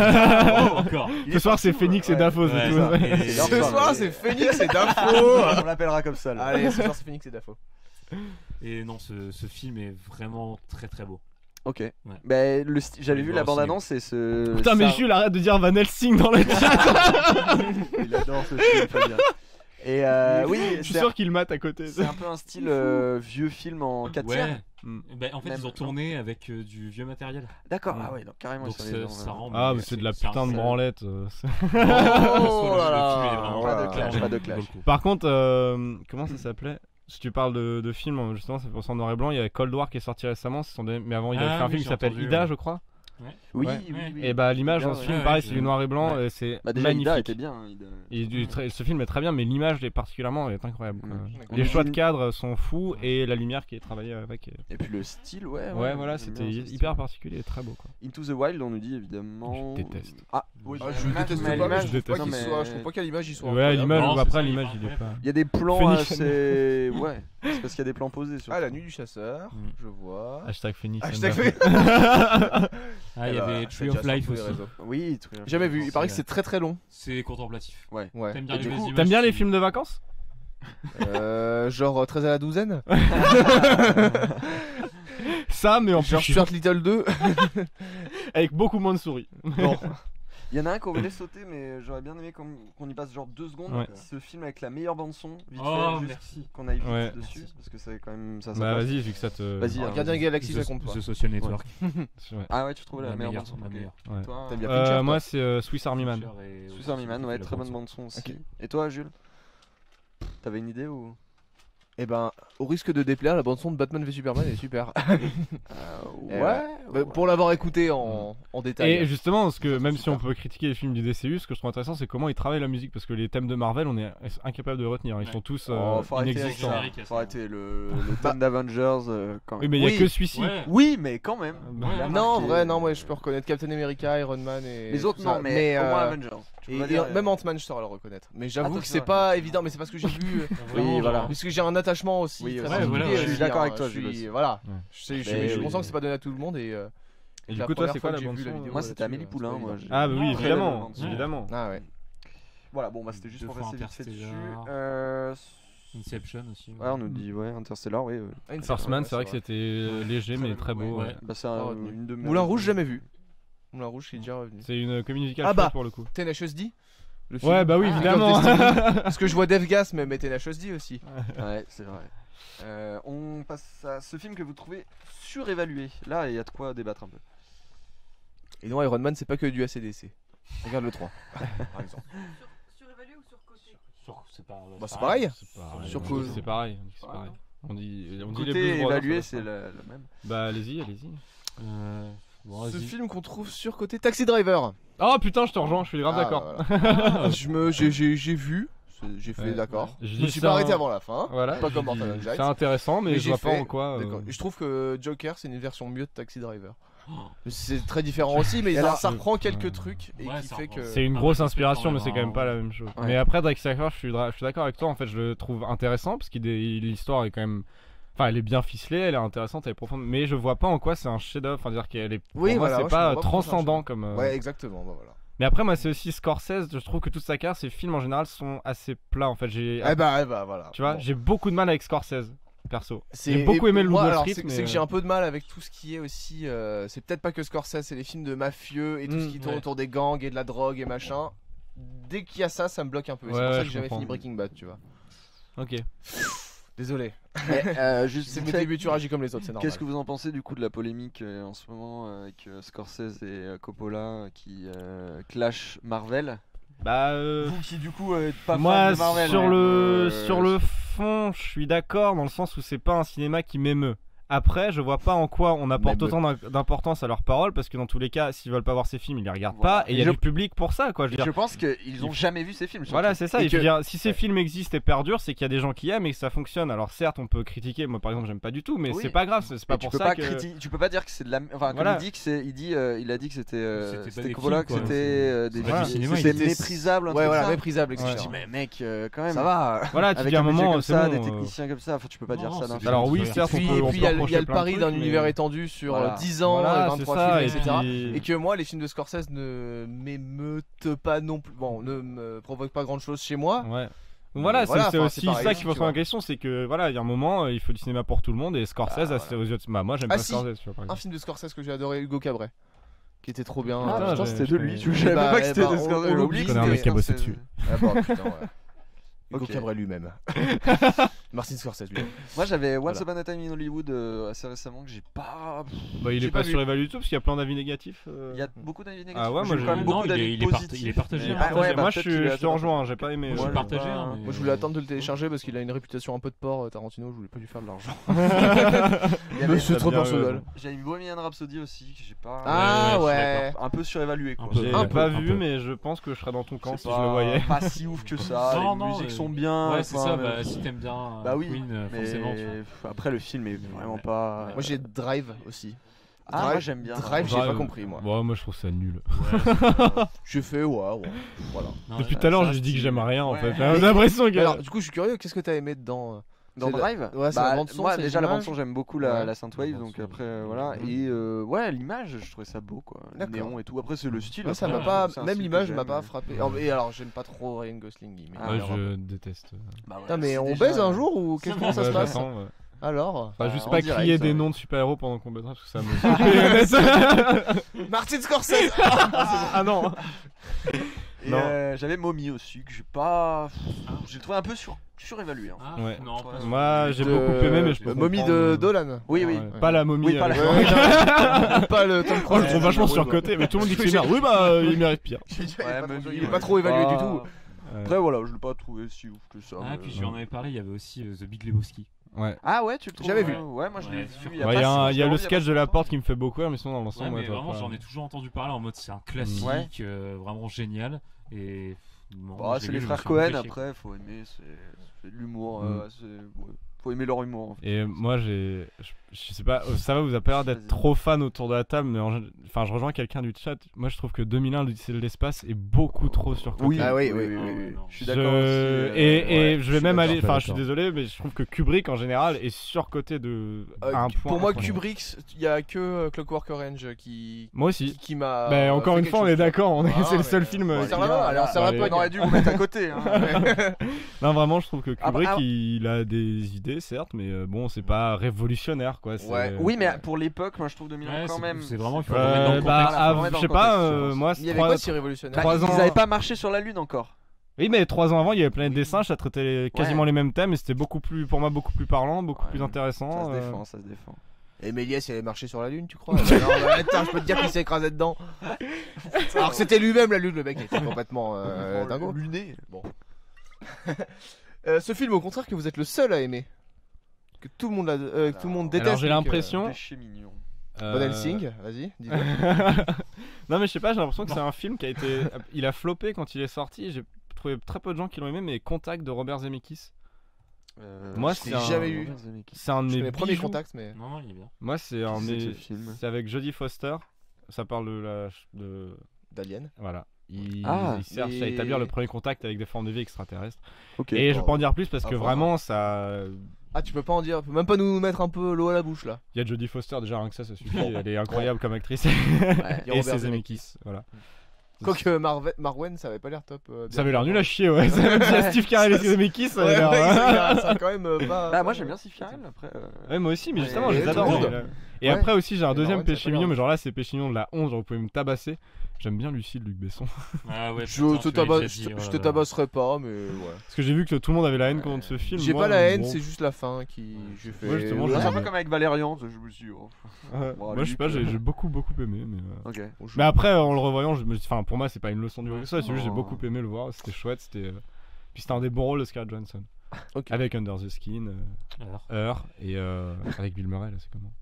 Ce soir, c'est Phoenix et Dafoe. Ce soir, c'est Phoenix et Dafoe. On l'appellera comme ça. Allez, ce soir, c'est Phoenix et Dafoe. Et non, ce film est vraiment très très beau. Ok. Bah, j'avais vu la bande-annonce et ce. Putain, mais Jules, arrête de dire Van Helsing dans le chat. Il adore ce film, Fabien. Et oui, je suis sûr qu'il mate à côté. C'est un peu un style vieux film en 4 tiers. Bah, en fait, ils ont tourné avec du vieux matériel. D'accord, ah ouais, donc carrément. Donc ça rend. Ah, mais c'est de la putain de branlette. Oh là là, pas de clash. Par contre, comment ça s'appelait? Si tu parles de films, justement, c'est pour ça en noir et blanc. Il y a Cold War qui est sorti récemment. Mais avant, il avait fait un film qui s'appelle Ida, je crois. Oui. Et bah l'image dans ce film, pareil, c'est du noir et blanc, c'est magnifique. Ida était bien. Ce film est très bien, mais l'image est particulièrement incroyable. Les choix de cadre sont fous et la lumière qui est travaillée avec. Et puis le style, ouais, voilà, c'était hyper particulier et très beau. Into the Wild, on nous dit évidemment. Je déteste. Je déteste pas. Je trouve pas qu'à l'image il soit. Ouais, l'image. Après l'image, il est pas. Il y a des plans assez. Ouais. C'est parce qu'il y a des plans posés. Ah, la nuit du chasseur. Je vois. Hashtag Phoenix. Ah, il y avait Tree of Life aussi. Oui, jamais vu. Il paraît que c'est très très long. C'est contemplatif. Ouais. T'aimes bien les films de vacances? Genre 13 à la douzaine. Ça, mais en plus. Genre Stuart Little 2. Avec beaucoup moins de souris. Bon. Il y en a un qu'on voulait sauter, mais j'aurais bien aimé qu'on y passe genre 2 secondes. Ouais. Ce film avec la meilleure bande-son, vite merci. qu'on aille vite dessus, parce que c'est quand même ça. Bah vas-y, vu que ça te. Vas-y. Gardien Galaxy, ça compte pas. The Social Network. Ah ouais, tu trouves la meilleure bande-son. Toi, t'aimes bien Fincher, moi, c'est Swiss Army Man. Swiss Army Man, ouais, très bonne bande-son aussi. Et toi, Jules? T'avais une idée ou? Eh ben, au risque de déplaire, la bande son de Batman v Superman est super. Pour l'avoir écouté en détail. Et justement, parce que même si on peut critiquer les films du DCU, ce que je trouve intéressant, c'est comment ils travaillent la musique, parce que les thèmes de Marvel, on est incapable de retenir. Ils sont tous inexistants. Faut arrêter le thème d'Avengers quand même. Oui, mais il y a que celui-ci. Oui, mais quand même. Non, en vrai, non, moi je peux reconnaître Captain America, Iron Man et. Les autres, non, mais au moins Avengers. Et même Ant-Man, je saurais le reconnaître. Mais j'avoue que c'est pas évident, mais c'est parce que j'ai vu. Oui, voilà. Parce que j'ai un attachement aussi. Oui, je suis d'accord avec toi, Jules. Voilà. Je suis conscient que c'est pas donné à tout le monde et. Et du coup, toi, c'est quoi la bande son? Moi, c'était Amélie Poulain. Ah, bah oui, évidemment. Évidemment. Ah, ouais. Voilà, bon, bah c'était juste pour passer vite fait dessus. Inception aussi. Ouais, on nous dit, Interstellar, oui. First Man, c'est vrai que c'était léger, mais très beau. Bah, c'est une de mes. Moulin Rouge, jamais vu. Moulin Rouge, qui est déjà revenu. C'est une comédie musicale pour le coup. Tenacious D. Ouais, bah oui, évidemment. Parce que je vois Dave Gas, mais Tenacious D aussi. Ouais, c'est vrai. On passe à ce film que vous trouvez surévalué. Là, il y a de quoi débattre un peu. Et non, Iron Man, c'est pas que du ACDC. Regarde le 3, par exemple. Surévalué ou surcoté? C'est pareil. C'est pareil. On dit les côté Blues Brothers, évalué, c'est le même. Bah allez-y. Ce film qu'on trouve surcoté, Taxi Driver. Oh putain, je te rejoins, je suis grave d'accord. J'ai vu. J'ai fait d'accord. Je me suis pas arrêté avant la fin. Voilà. Pas comme Mortal Engines. C'est intéressant, mais je vois pas en quoi. Je trouve que Joker, c'est une version mieux de Taxi Driver. C'est très différent aussi, mais ça reprend quelques trucs et qui fait que. C'est une grosse inspiration, mais c'est quand même pas la même chose. Mais après, Taxi Driver, je suis d'accord avec toi. En fait, je le trouve intéressant parce que l'histoire est quand même Enfin, elle est bien ficelée, elle est intéressante, elle est profonde, mais je vois pas en quoi c'est un chef-d'œuvre. Enfin, dire qu'elle est. Oui, pour moi, voilà, c'est moi, pas je comprends transcendant pourquoi comme. Ouais, exactement. Bah, voilà. Mais après, moi, c'est aussi Scorsese. Je trouve que toute sa carrière, ses films en général sont assez plats. En fait, voilà. Tu vois, Bon. j'ai beaucoup de mal avec Scorsese, perso. C'est- J'ai beaucoup aimé le moi, Loup de alors, Street, c'est mais que j'ai un peu de mal avec tout ce qui est aussi. C'est peut-être pas que Scorsese, c'est les films de mafieux et tout ce qui tourne ouais. autour des gangs et de la drogue et machin. Dès qu'il y a ça, ça me bloque un peu. C'est Ouais, pour ça ouais, que je j'ai jamais comprends. fini Breaking Bad, tu vois. Ok. Désolé. Juste C'est vite mes fait, débuts, tu réagis comme les autres, c'est normal. qu'est-ce que vous en pensez du coup de la polémique en ce moment avec Scorsese et Coppola qui clash Marvel? Bah. Vous qui du coup êtes pas Moi, fan de Marvel. sur, hein, sur le fond, je suis d'accord dans le sens où c'est pas un cinéma qui m'émeut. Après, je vois pas en quoi on apporte Même. autant d'importance à leurs paroles parce que dans tous les cas, s'ils veulent pas voir ces films, ils les regardent Voilà. pas et il y a Je- du public pour ça, quoi. Je veux Je dire. pense qu'ils ont jamais vu ces films. surtout. Voilà, c'est ça. Et Il faut que- dire, si ces ouais. films existent et perdurent, c'est qu'il y a des gens qui aiment et que ça fonctionne. Alors certes, on peut critiquer. Moi, par exemple, j'aime pas du tout, mais Oui. c'est pas grave. C'est pas Et tu pour peux ça pas que. tu peux pas dire que c'est de la. Enfin, Voilà. comme il dit que c'est, il a dit que c'était C'était pas c'était des Coppola, films, que quoi. c'était des C'est pas du films- cinéma, c'était il- méprisable. un Ouais, truc voilà, comme ça. méprisable, Je etc. dis mais mec, quand même. Ça va. Voilà, tu Avec dis à un un budget moment, comme c'est ça, bon. des techniciens comme ça, enfin tu peux pas Non, dire non, ça d'un c'est film. Alors oui, Et certes, Puis, on et peut puis il y a reprocher le plein de pari trucs, d'un mais- univers étendu sur Voilà. 10 ans, Voilà, et c'est 23 ça, films, et etc. puis- Et que moi, les films de Scorsese ne m'émeutent pas non plus. Bon, ne me provoquent pas grand chose chez moi. Ouais. Voilà, Mais voilà, c'est enfin, aussi c'est pareil ça aussi, qu'il faut tu se poser en vois. question, c'est que voilà, il y a un moment, il faut du cinéma pour tout le monde et Scorsese, Bah, c'est aux yeux de... Bah, moi j'aime Ah, pas si. Scorsese, tu vois, par Un exemple. film de Scorsese que j'ai adoré, Hugo Cabret, qui était trop bien. Ah, Putain, putain, j'ai- c'était de je lui. connais- Je savais Bah, pas que c'était bah, de on Scorsese. l'oublie, Je connais un mec qui a bossé dessus. Ah bah putain, ouais. Hugo Ok. Cabret lui-même. Martin Scorsese lui. Moi j'avais Once Voilà. Upon a Time in Hollywood assez récemment que j'ai pas. Bah, il J'ai est pas vu. surévalué du tout parce qu'il y a plein d'avis négatifs. Il y a beaucoup d'avis négatifs. Ah ouais, J'ai moi, eu j'ai- quand même Non, beaucoup d'avis il est positifs. partagé, mais- hein. Ah ouais, bah, Moi peut-être je qu'il est te assez rejoins, j'ai pas aimé. Moi, je ouais. suis partagé, hein, mais- Moi je voulais attendre de le télécharger parce qu'il a une réputation un peu de porc, Tarantino, je voulais pas lui faire de l'argent. Il y avait- Monsieur T'as trop bien dans ce raison. dol. J'ai une Bohemian Rhapsody aussi que j'ai pas. Ah Ouais, je suis ouais. Un peu surévalué quoi. Un peu. J'ai Un pas peu, un vu, peu. mais je pense que je serais dans ton camp C'est si je le voyais. pas si ouf que ça. Non, Les non, musiques sont bien. Ouais, c'est enfin, ça, mais- bah si t'aimes bien Bah oui, Queen, mais forcément. tu vois. après le film est vraiment pas. Moi j'ai Drive aussi. Ah, moi j'aime bien. Drive, j'ai pas compris moi. Ouais, moi je trouve ça nul. Ouais, J'ai fait ouais, voilà. non, Depuis ouais. tout à l'heure, ça, je dis que style. j'aime rien en Ouais. fait. J'ai l'impression que. Alors du coup je suis curieux, qu'est-ce que t'as aimé dedans Dans C'est la- Drive Ouais, c'est la bande son, moi c'est déjà la l'image. bande son j'aime beaucoup Ouais. la synthwave La donc bande-son. après voilà et ouais l'image je trouvais ça beau quoi le D'accord. néon et tout après c'est le style Moi ça après, m'a pas, c'est un même style l'image que m'a j'aime, pas mais- frappé. Et alors j'aime pas trop Ryan Gosling. Mais Ah, Ouais, alors, je déteste. Bah ouais, Putain mais c'est on déjà- baise un jour ou qu'est-ce comment ça se Ouais, passe j'attends, ouais. Alors Enfin, juste en pas direct, crier ça, des ouais. noms de super-héros pendant qu'on baisera parce que ça me. Martin Scorsese. Ah non. Et, Non. j'avais Mommy aussi que j'ai pas j'ai trouvé un peu surévalué hein. Ah, Ouais. non, pas Moi j'ai De- beaucoup aimé, mais je peux Mommy comprendre. de Dolan. oui oui Ouais. Pas la momie. Oui, pas la- Pas le Tom Oh, Cruise. je le trouve vachement surcoté, mais tout le monde dit que c'est bien. Oui, bah, il mérite pire. Il est pas trop évalué du tout. après voilà je l'ai pas trouvé si ouf que ça Ah, mais- puis je lui en avais parlé, il y avait aussi The Big Lebowski. Ouais. ah ouais tu le trouves J'avais vu. ouais moi je l'ai Ouais, vu sûr. il y Ouais, pas Il y si a, il y a longtemps, le pas sketch si de la longtemps. porte qui me fait beaucoup rire, mais sinon dans Ouais, l'ensemble, mais ouais, vraiment, pas- j'en ai toujours entendu parler en mode c'est un classique, Ouais. vraiment génial. Et. bon, Bah, j'ai c'est vu, les je me frères suis un peu Cohen fait chier, après faut aimer c'est de l'humour Mm. faut aimer leur humour en fait. Et moi, je sais pas, ça va, vous avez pas l'air d'être Vas-y. trop fan autour de la table, mais enfin, je rejoins quelqu'un du chat. Moi, je trouve que 2001, l'Odyssée de l'espace est beaucoup trop surcoté. Oui, Ah oui, oui, quoi. oui, Ah, oui. non. Je suis d'accord aussi. Et Ouais, je vais même aller, d'accord, enfin, je suis d'accord. désolé, mais je trouve que Kubrick en général est surcoté à un point. Pour moi, incroyable. Kubrick, il y a que Clockwork Orange qui Moi aussi. m'a. Bah, encore fait une quelque fois, on chose, est tu vois. d'accord, Ah, c'est le mais, seul film. bon, qui ça vient. va, alors ça va Allez. pas. On aurait dû vous mettre à côté. Hein. Non, vraiment, je trouve que Kubrick, ah, il a des idées, certes, mais bon, c'est pas révolutionnaire, quoi. c'est- Ouais. Oui, mais pour l'époque, moi je trouve 2001 Ouais, quand c'est- même. c'est vraiment, il faut remettre dans le Bah, contexte. ah, faut remettre dans je sais le pas, contexte, moi, Il y avait quoi si révolutionnaire 3 ans. Ils avaient pas marché sur la lune encore. Oui, mais 3 ans avant, il y avait Planète des Singes, ça traitait quasiment Ouais. les mêmes thèmes, et c'était beaucoup plus, pour moi, beaucoup plus parlant, beaucoup Ouais. plus intéressant. Ça se défend, ça se défend. Et Méliès, il avait marché sur la lune, tu crois? Non, bah, attends, je peux te dire qu'il s'est écrasé dedans. Alors que c'était lui-même la lune, le mec était complètement dingo. Luné. Bon. Ce film, au contraire, que vous êtes le seul à aimer. Que tout le monde, que tout le monde déteste. Alors, j'ai mais que- l'impression. Péché mignon. Von Helsing, vas-y, dis-le. Non, mais je sais pas, j'ai l'impression que c'est un film qui a été. Il a floppé quand il est sorti, j'ai trouvé très peu de gens qui l'ont aimé, mais Contact de Robert Zemeckis. Moi, je c'est l'ai un. jamais eu. C'est un de C'est mes mes premiers bijoux. contacts, mais. Non, non, il est bien. Moi, c'est un de C'est mes. ce film. C'est avec Jodie Foster. Ça parle de. D'Alien. Voilà. Il cherche à mais- établir le premier contact avec des formes de vie extraterrestres. Ok. Et je peux en dire plus parce à que voir. vraiment, ça. Ah, tu peux pas en dire, même pas nous mettre un peu l'eau à la bouche là. Il y a Jodie Foster, déjà rien que ça suffit. Elle est incroyable comme actrice. Et ses Zemeckis, voilà. Quoique Marwen, ça avait pas l'air top. Ça avait l'air nul à chier, ouais. Même si Steve Carell et Zemeckis, ça avait l'air. Ça quand même pas. Bah, moi j'aime bien Steve Carell après. Ouais, moi aussi, mais justement, je les adore. Et après aussi, j'ai un deuxième péché mignon, mais genre là, c'est péché mignon de la 11, genre vous pouvez me tabasser. J'aime bien Lucille, Luc Besson. Ah ouais, je te tabasserai pas, mais ouais. Parce que j'ai vu que tout le monde avait la haine contre ce film. J'ai pas la haine, c'est juste la fin qui. J'ai fait. Moi, justement, c'est un peu comme avec Valérian, je me suis. Moi, je sais pas, j'ai beaucoup aimé. Ok. Mais après, en le revoyant, enfin, pour moi, c'est pas une leçon du ça, c'est juste j'ai beaucoup aimé le voir, c'était chouette, c'était. Puis c'était un des bons rôles de Scarlett Johansson. Avec Under the Skin, Her, et avec Bill Murray, là, c'est comment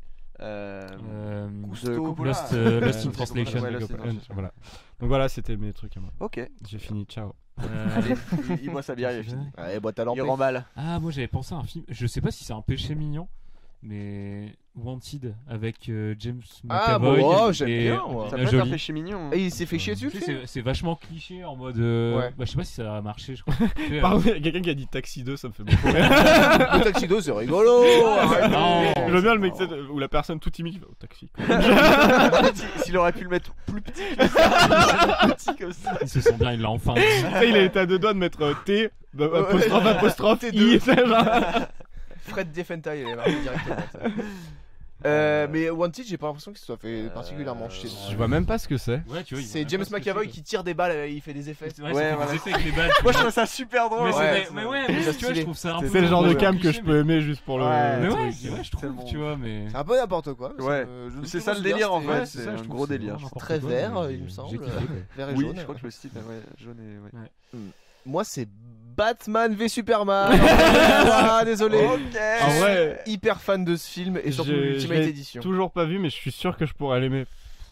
Lost in Translation. Voilà. Donc voilà, c'était mes trucs à moi. Ok. J'ai fini, ciao. Allez, il boit sa bière, il est fini. Allez, boîte à lampe. Il remballe. Ah, moi j'avais pensé à un film, je sais pas si c'est un péché mignon, mais Wanted avec James McAvoy. Ah bon, j'aime bien. Ça peut être un péché mignon. Et il s'est fait chier dessus. C'est vachement cliché en mode. Bah, je sais pas si ça a marché, je crois. Par contre, quelqu'un qui a dit Taxi 2, ça me fait beaucoup rire. Taxi 2, c'est rigolo. J'aime bien le mec où la personne tout timide qui fait Taxi. S'il aurait pu le mettre plus petit comme ça. Ils se sont bien, il l'a enfin dit. Il a été à deux doigts de mettre T, apostrophe, I. Fred Defentai, il est marqué directement. Mais Wanted, j'ai pas l'impression que ça soit fait particulièrement chier. Je vois même pas ce que c'est. Ouais, tu vois, c'est James McAvoy qui tire des balles, il fait des effets. Ouais, des effets avec les balles. Moi je trouve ça super drôle. Mais ouais, tu vois, je trouve ça un peu. C'est le genre de cam que je peux aimer juste pour le. Mais ouais, je trouve, tu vois, mais. C'est un peu n'importe quoi. Ouais, c'est ça le délire en fait, c'est un gros délire. Très vert, il me semble. Vert et jaune. Oui, je crois que le style, jaune et. Moi, c'est Batman v Superman. Désolé. En vrai, hyper fan de ce film et surtout l'Ultimate Edition. Toujours pas vu, mais je suis sûr que je pourrais l'aimer.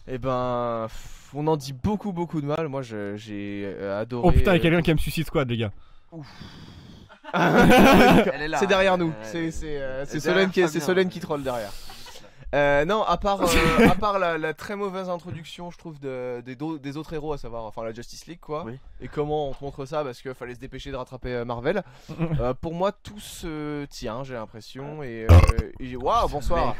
Eh ben, on en dit beaucoup de mal. Moi, j'ai adoré. Oh putain, il y a quelqu'un qui aime Suicide Squad, les gars. C'est derrière nous. C'est Solène qui troll derrière. Non, à part la très mauvaise introduction, je trouve, des autres héros, à savoir enfin la Justice League, quoi. Oui. Et comment on te montre ça parce qu'il fallait se dépêcher de rattraper Marvel. Pour moi, tout se tient, j'ai l'impression. Et waouh, bonsoir.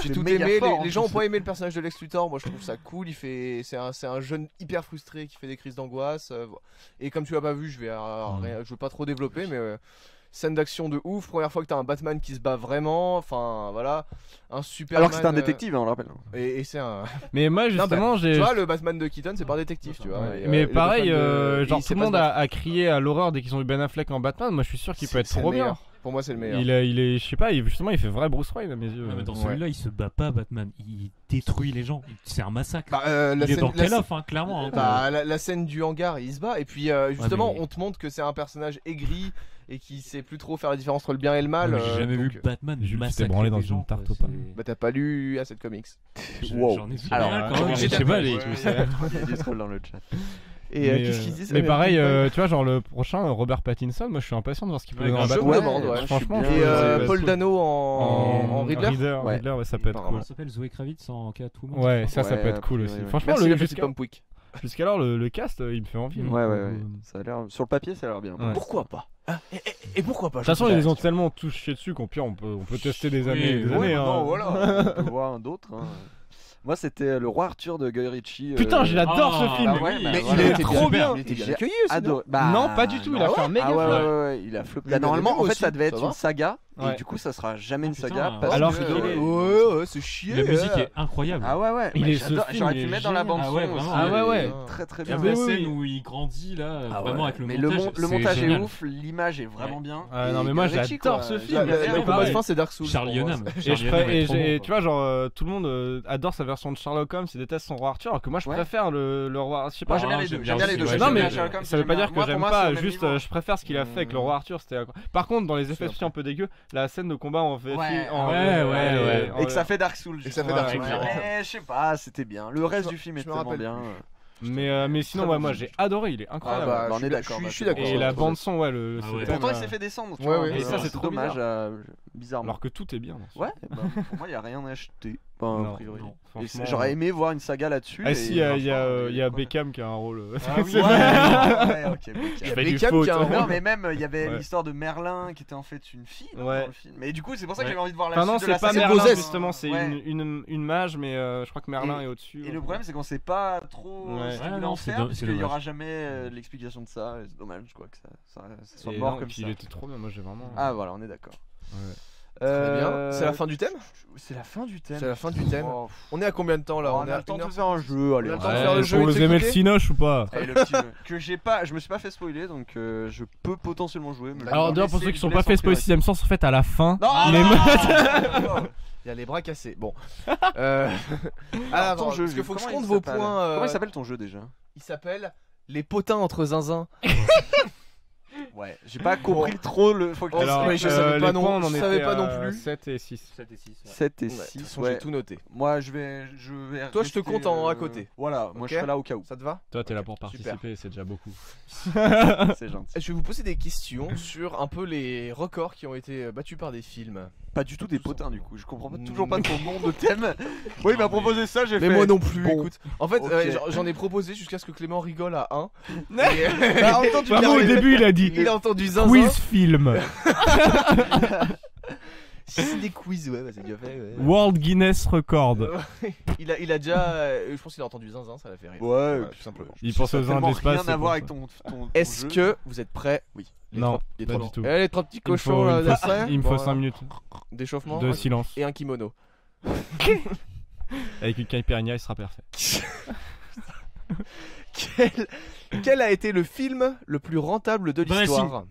J'ai tout aimé. Les gens ont pas aimé le personnage de Lex Luthor. Moi, je trouve ça cool. C'est un jeune hyper frustré qui fait des crises d'angoisse. Et comme tu l'as pas vu, je vais pas trop développer, mais. Scène d'action de ouf, première fois que t'as un Batman qui se bat vraiment, enfin voilà, un Superman. Alors que c'est un détective, on le rappelle. Et c'est un. Mais moi justement, j'ai. Tu vois, le Batman de Keaton, c'est pas un détective, tu vois. Mais pareil, genre tout le monde a crié à l'horreur dès qu'ils ont vu Ben Affleck en Batman. Moi, je suis sûr qu'il peut être trop bien. Pour moi, c'est le meilleur. Il est, je sais pas, justement, il fait vrai Bruce Wayne à mes yeux. Mais dans celui-là, il se bat pas, Batman. Il détruit les gens. C'est un massacre. Il est dans Call of, clairement. La scène du hangar, il se bat. Et puis, justement, on te montre que c'est un personnage aigri et qui sait plus trop faire la différence entre le bien et le mal. J'ai jamais vu Batman massacrer branlé dans une tarte au pain. Bah, t'as pas lu assez de comics. J'en ai vu. Alors, quand même, je sais pas, il y a du troll dans le chat. Et qu'est-ce qu'ils disent? Mais pareil, tu vois, genre le prochain, Robert Pattinson, moi je suis impatient de voir ce qu'il peut donner en Batman. Franchement, et Paul Dano en Riddler. Riddler, ouais, ça peut être cool. Ça s'appelle Zoé Kravitz en Catwoman. Ouais, ça peut être cool aussi. Franchement, jusqu'alors, le cast, il me fait envie. Ouais. Ça a l'air, sur le papier, ça a l'air bien. Pourquoi pas? Et pourquoi pas? De toute façon, ils les ont tellement tous chiés dessus qu'on peut tester des années et des années. Voilà, on peut voir d'autres. Moi, c'était Le Roi Arthur de Guy Ritchie. Putain, j'adore ce film. Mais il est trop bien. Il était bien accueilli aussi. Non, pas du tout. Il a fait un méga flop. Ouais, il a flopé. Normalement, en fait, ça devait être une saga. Et du coup, ça sera jamais une saga. Alors que c'est chier. La musique est incroyable. Ah ouais. J'aurais pu mettre dans la bande son. Ah ouais. Très très bien. La scène où il grandit là, vraiment avec le montage. Le montage est ouf, l'image est vraiment bien. Non mais moi j'adore ce film. Le combat de fin c'est Dark Souls. Charlie Hunnam. Et tu vois genre tout le monde adore sa version de Sherlock Holmes, il déteste son Roi Arthur, alors que moi je préfère le Roi. Je sais pas. Moi j'aime bien les deux. Non mais ça veut pas dire que j'aime pas. Juste je préfère ce qu'il a fait avec le Roi Arthur. Par contre dans les effets spéciaux un peu dégueux, la scène de combat en VF. Ouais. Et que ça fait Dark Souls. Et ça fait Dark Souls. Je sais pas, c'était bien. Le reste du film est tellement bien. Mais sinon moi j'ai adoré, il est incroyable. On est d'accord. Je suis d'accord. Et la bande son, le. Pourtant il s'est fait descendre. Et ça c'est trop dommage. bizarrement. Alors que tout est bien. Ouais, bah, pour moi, il n'y a rien à acheter. Enfin, Non, a priori. non, franchement, J'aurais aimé voir une saga là-dessus. Ah si, il y a Beckham qui a un rôle. Ah oui, ouais, ok, Beckham. Il y a Beckham qui a un rôle. Non, mais même, il y avait Ouais. l'histoire de Merlin qui était en fait une fille dans Ouais. le film. Mais du coup, c'est pour ça que Ouais. j'avais envie de voir la Enfin non, suite de la c'est pas saga. Merlin Bozès. justement, c'est Ouais. une mage, mais je crois que Merlin est au-dessus. Et le problème, c'est qu'on sait pas trop Ouais. ce qu'il Ouais, voulait non, en c'est faire, do- parce c'est qu'il y dommage. aura jamais l'explication de ça. Et c'est dommage, quoi, que ça soit Et mort non, comme puis ça. il était trop bien, moi j'ai vraiment. Ah voilà, on est d'accord. Ouais. Très bien. C'est la fin du thème. C'est la fin du thème. C'est la fin du thème. Oh, On est à combien de temps là? on a le temps de faire un jeu. Allez, On a le on temps de va- faire le jeu et Vous de aimez le s'écouter Cinoche ou pas? Allez, le petit jeu. Que je me suis pas fait spoiler, donc je peux potentiellement jouer. Mais Alors je vais d'ailleurs pour laisser- ceux qui je sont vous pas laisse fait en spoiler priorité. sixième sens, en fait à la fin, Non, les non, meufs. non. Il y a les bras cassés. Bon. Alors, Alors, ton jeu, parce qu'il faut que je comment compte il vos s'appelle points. Comment il s'appelle ton jeu déjà? Il s'appelle Les potins entre zinzin. Ouais, j'ai pas compris trop le. Faut que tu Alors, mais je savais les pas non- points, on en je savais était pas non à plus. 7 et 6. 7 et 6. 7 et Ouais, de toute 6. façon, j'ai tout noté. Moi, je vais. Toi, je te rester, compte en à côté. Voilà, moi Ok. je serai là au cas où. Ça te va? Toi t'es là Ok, pour super. participer, c'est déjà beaucoup. C'est gentil. Je vais vous poser des questions sur un peu les records qui ont été battus par des films. Pas du tout des potins du coup. Je comprends toujours pas ton nom de thème. Oui, il m'a proposé ça, j'ai Mais fait. moi non plus, Bon. écoute. En fait, Ok. j'en ai proposé jusqu'à ce que Clément rigole à 1. Bah, en même temps, tu Vraiment, au début il a dit Il a entendu zinzin. quiz film, Si c'est des quiz, ouais, bah, c'est déjà fait. Ouais. World Guinness Record. Il a déjà. Je pense qu'il a entendu zinzin, ça l'a fait rire. Ouais, tout simplement. Il pense aux uns de tellement l'espace. rien c'est à pour voir ça. avec ton Est-ce jeu. que vous êtes prêts? Oui. Non, Les pas trois- du tout. Eh, les trois petits Il me cochons là, faut- prêts il me Bon, faut voilà. 5 minutes D'échauffement de silence. et un kimono. Avec une caipirinha, il sera parfait. Quel a été le film le plus rentable de Dressing. l'histoire?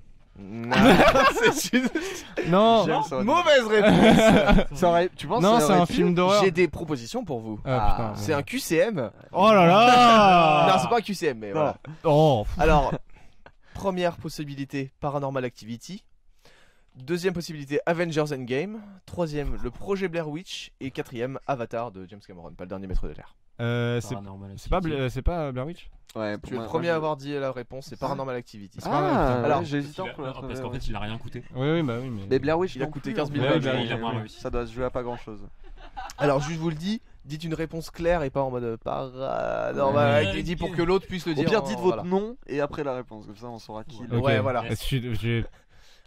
C'est une Non, J'aime ça. mauvaise réponse. Ça aurait- Tu penses non, ça c'est aurait un pu film d'horreur. J'ai des propositions pour vous. Ah, putain, C'est un QCM. Oh là là. Non, c'est pas un QCM, mais voilà. Oh. Alors, première possibilité, Paranormal Activity. Deuxième possibilité, Avengers Endgame. Troisième, le projet Blair Witch. Et quatrième, Avatar de James Cameron, pas le dernier maître de l'air. C'est pas Blair Witch. Ouais, Tu es le premier à avoir dit la réponse, c'est Paranormal Activity. Ah, Alors, ouais, j'ai hésité entre Parce qu'en fait, il a rien coûté. Oui, bah oui, mais. Mais Blair Witch Il a non coûté plus, 15 000 hein. balles, Ouais, il a ouais, pas ouais. réussi. Ça doit se jouer à pas grand chose. Alors, je vous le dis, dites une réponse claire et pas en mode Paranormal Activity pour que l'autre puisse le Au dire. pire, dites en- votre voilà. nom et après la réponse, comme ça on saura qui. Ok. Ouais, voilà. Est-ce que j'ai-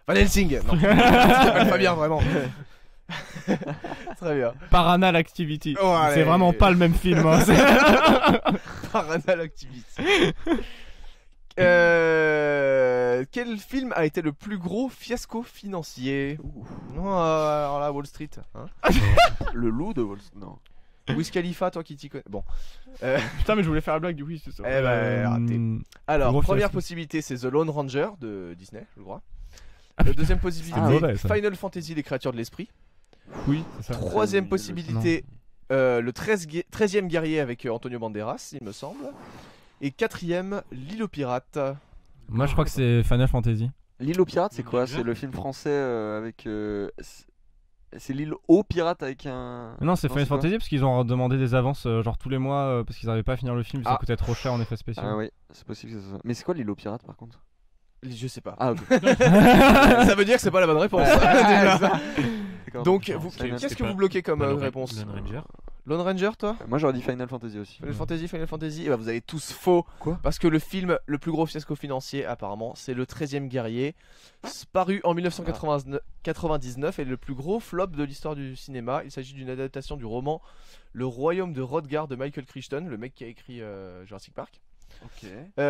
Van Helsing. Non, ça s'appelle pas bien, vraiment. Très bien. Paranal Activity. Oh, allez. C'est vraiment pas le même film. Hein. Paranormal Activity. Quel film a été le plus gros fiasco financier? Non, alors là, Wall Street. Hein. Le loup de Wall Street. Non. Wiz Khalifa, toi qui t'y connais. Bon. Putain, mais je voulais faire la blague du oui, c'est ça. Eh ben, raté. Alors, Gros première fiasco. possibilité, c'est The Lone Ranger de Disney, je crois. Deuxième possibilité, Ah, mauvais, ça. Final Fantasy, les créatures de l'esprit. Oui, c'est ça. Troisième oui, possibilité, le 13e guerrier avec Antonio Banderas, il me semble. Et quatrième, L'île aux pirates. Moi, je crois que c'est Final Fantasy. L'île aux pirates, c'est quoi? C'est le film français avec. C'est l'île aux pirates avec un. Non, c'est Non, Final c'est quoi Fantasy parce qu'ils ont demandé des avances genre tous les mois parce qu'ils n'arrivaient pas à finir le film, ça Ah. coûtait trop cher en effets spéciaux. Ah oui, c'est possible que ce soit. Mais c'est quoi l'île aux pirates par contre? Je sais pas. Ah ok. Ça veut dire que c'est pas la bonne réponse. Déjà. D'accord. Donc, Genre, vous, Final- qu'est-ce que vous bloquez comme réponse? Lone Ranger. Lone Ranger, toi? Moi j'aurais dit Final Fantasy aussi. Final Fantasy, et bah vous avez tous faux. Quoi? Parce que le film le plus gros fiasco financier, apparemment, c'est le 13e guerrier, paru en 1999 et le plus gros flop de l'histoire du cinéma. Il s'agit d'une adaptation du roman Le Royaume de Hrothgar de Michael Crichton, le mec qui a écrit Jurassic Park. Ok. Il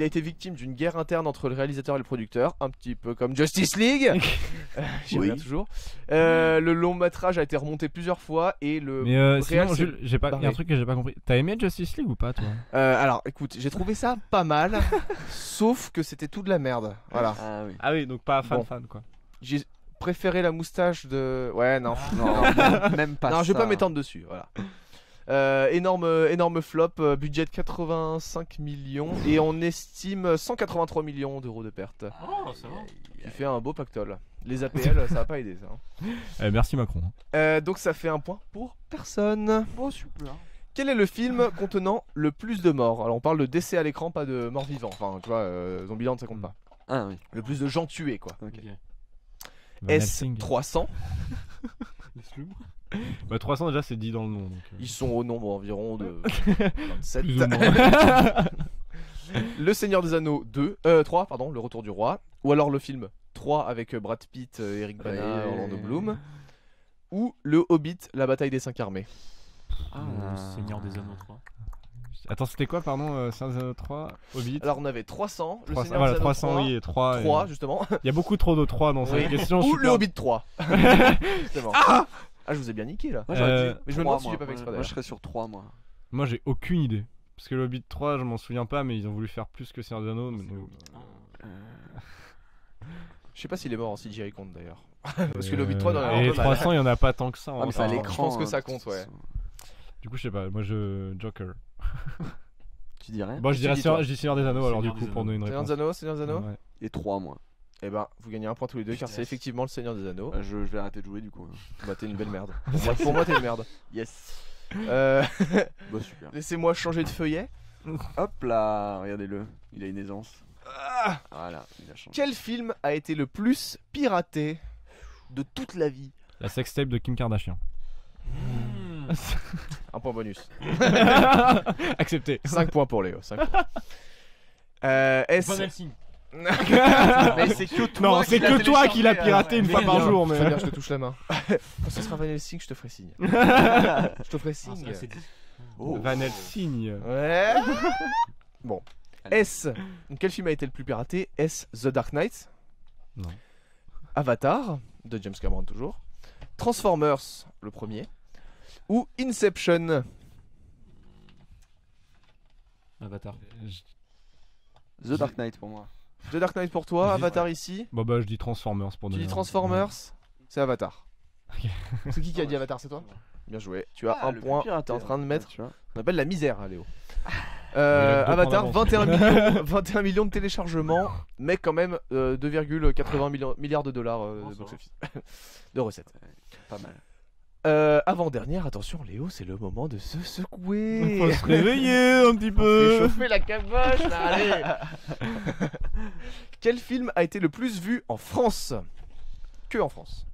a été victime d'une guerre interne entre le réalisateur et le producteur, un petit peu comme Justice League. J'y reviens toujours. Le long métrage a été remonté plusieurs fois et le Mais sinon, réal, c'est- Jules, il y a barré. un truc que j'ai pas compris. T'as aimé Justice League ou pas, toi? Alors, écoute, j'ai trouvé ça pas mal, sauf que c'était tout de la merde. Voilà. Ah oui. Ah oui, donc pas Bon. fan quoi. J'ai préféré la moustache de. Ouais, non. Même pas. Non, je vais ça. pas m'étendre dessus. Voilà. Énorme flop, budget de 85 millions et on estime 183 millions d'euros de pertes. Oh, ça va. Il fait un beau pactole. Les APL, ça va pas aider ça. Hein. Merci Macron. Donc ça fait un point pour personne. Oh super. Quel est le film contenant le plus de morts? Alors on parle de décès à l'écran, pas de morts vivants. Enfin, tu vois, Zombieland ça compte pas. Ah oui. Le plus de gens tués quoi. Ok. S300. Bah 300 déjà c'est dit dans le nom. Donc, Ils sont au nombre environ de 27. Le Seigneur des Anneaux 3, pardon, Le Retour du Roi. Ou alors le film 3 avec Brad Pitt, Eric Bana, Orlando Bloom. Ou Le Hobbit, La Bataille des 5 armées. Le Seigneur des Anneaux 3. Attends, c'était quoi, pardon, Seigneur des Anneaux 3, Hobbit? Alors on avait 300, le 300, Seigneur voilà, des Anneaux 300, 3, oui, et 3. 3 justement. Il y a beaucoup trop de 3 dans cette question. Ou Le Hobbit 3. Ah, je vous ai bien niqué là. Moi j'aurais dit mais je me demande si j'ai pas fait exprès. Moi je serais sur 3 moi. Moi j'ai aucune idée. Parce que le Hobbit 3, je m'en souviens pas, mais ils ont voulu faire plus que Seigneur des Anneaux. Mais donc... Je sais pas s'il est mort en CGI compte d'ailleurs. Parce que le Hobbit 3 dans la et 300, il y en a pas tant que ça. Ah, mais c'est à l'écran. Je pense que ça compte, ouais. Du coup, je sais pas, moi je. Joker. Tu dis rien? Bon, je dis Seigneur des Anneaux alors, du coup, pour donner une réponse. Seigneur des Anneaux Ouais. Et 3 moi. Et ben, vous gagnez un point tous les deux car c'est effectivement le Seigneur des Anneaux. Je vais arrêter de jouer du coup. Bah, t'es une belle merde. Pour moi, t'es une merde. Yes. Bah, super. Laissez-moi changer de feuillet. Hop là, regardez-le. Il a une aisance. Voilà, il a changé. Quel film a été le plus piraté de toute la vie? La sextape de Kim Kardashian. Un point bonus. Accepté. 5 points pour Léo. 5 points. Van Helsing. Mais c'est que toi. Non, c'est que toi qui l'as piraté une fois par jour. Mais... Bien, je te touche la main. Quand ce sera Van Helsing, je te ferai signe. Je te ferai signe. Van Helsing. Ouais. Bon. Donc, quel film a été le plus piraté? Est-ce The Dark Knight? Non. Avatar, de James Cameron toujours. Transformers, le premier. Ou Inception? Avatar. The Dark Knight pour moi. The Dark Knight pour toi, Avatar ici. Bah je dis Transformers pour Tu donner. dis Transformers, c'est Avatar. Ok. C'est qui a dit Avatar? C'est toi? Bien joué. Tu as un le point. plus piraté, T'es en train de mettre. tu vois. On appelle la misère, hein, Léo. Il a deux Avatar, points 21 millions de téléchargements, mais quand même 2,80 milliards de dollars de box-office. De recettes. Pas mal. Avant-dernière, attention Léo, c'est le moment de se secouer. Faut se réveiller un petit peu. Chauffer la caboche là, allez. Quel film a été le plus vu en France? Que en France.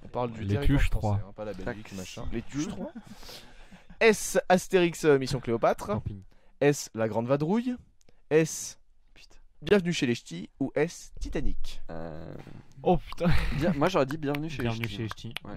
On parle du Les territoire Tuches français, 3. hein, pas la Belgique, machin. Les Tuches 3. Est-ce Astérix Mission Cléopâtre? Camping. Est-ce La Grande Vadrouille? Est-ce Bienvenue chez les Ch'tis? Ou est-ce Titanic? Oh putain. Moi j'aurais dit bienvenue chez Bienvenue les chez les Ch'tis. Ouais.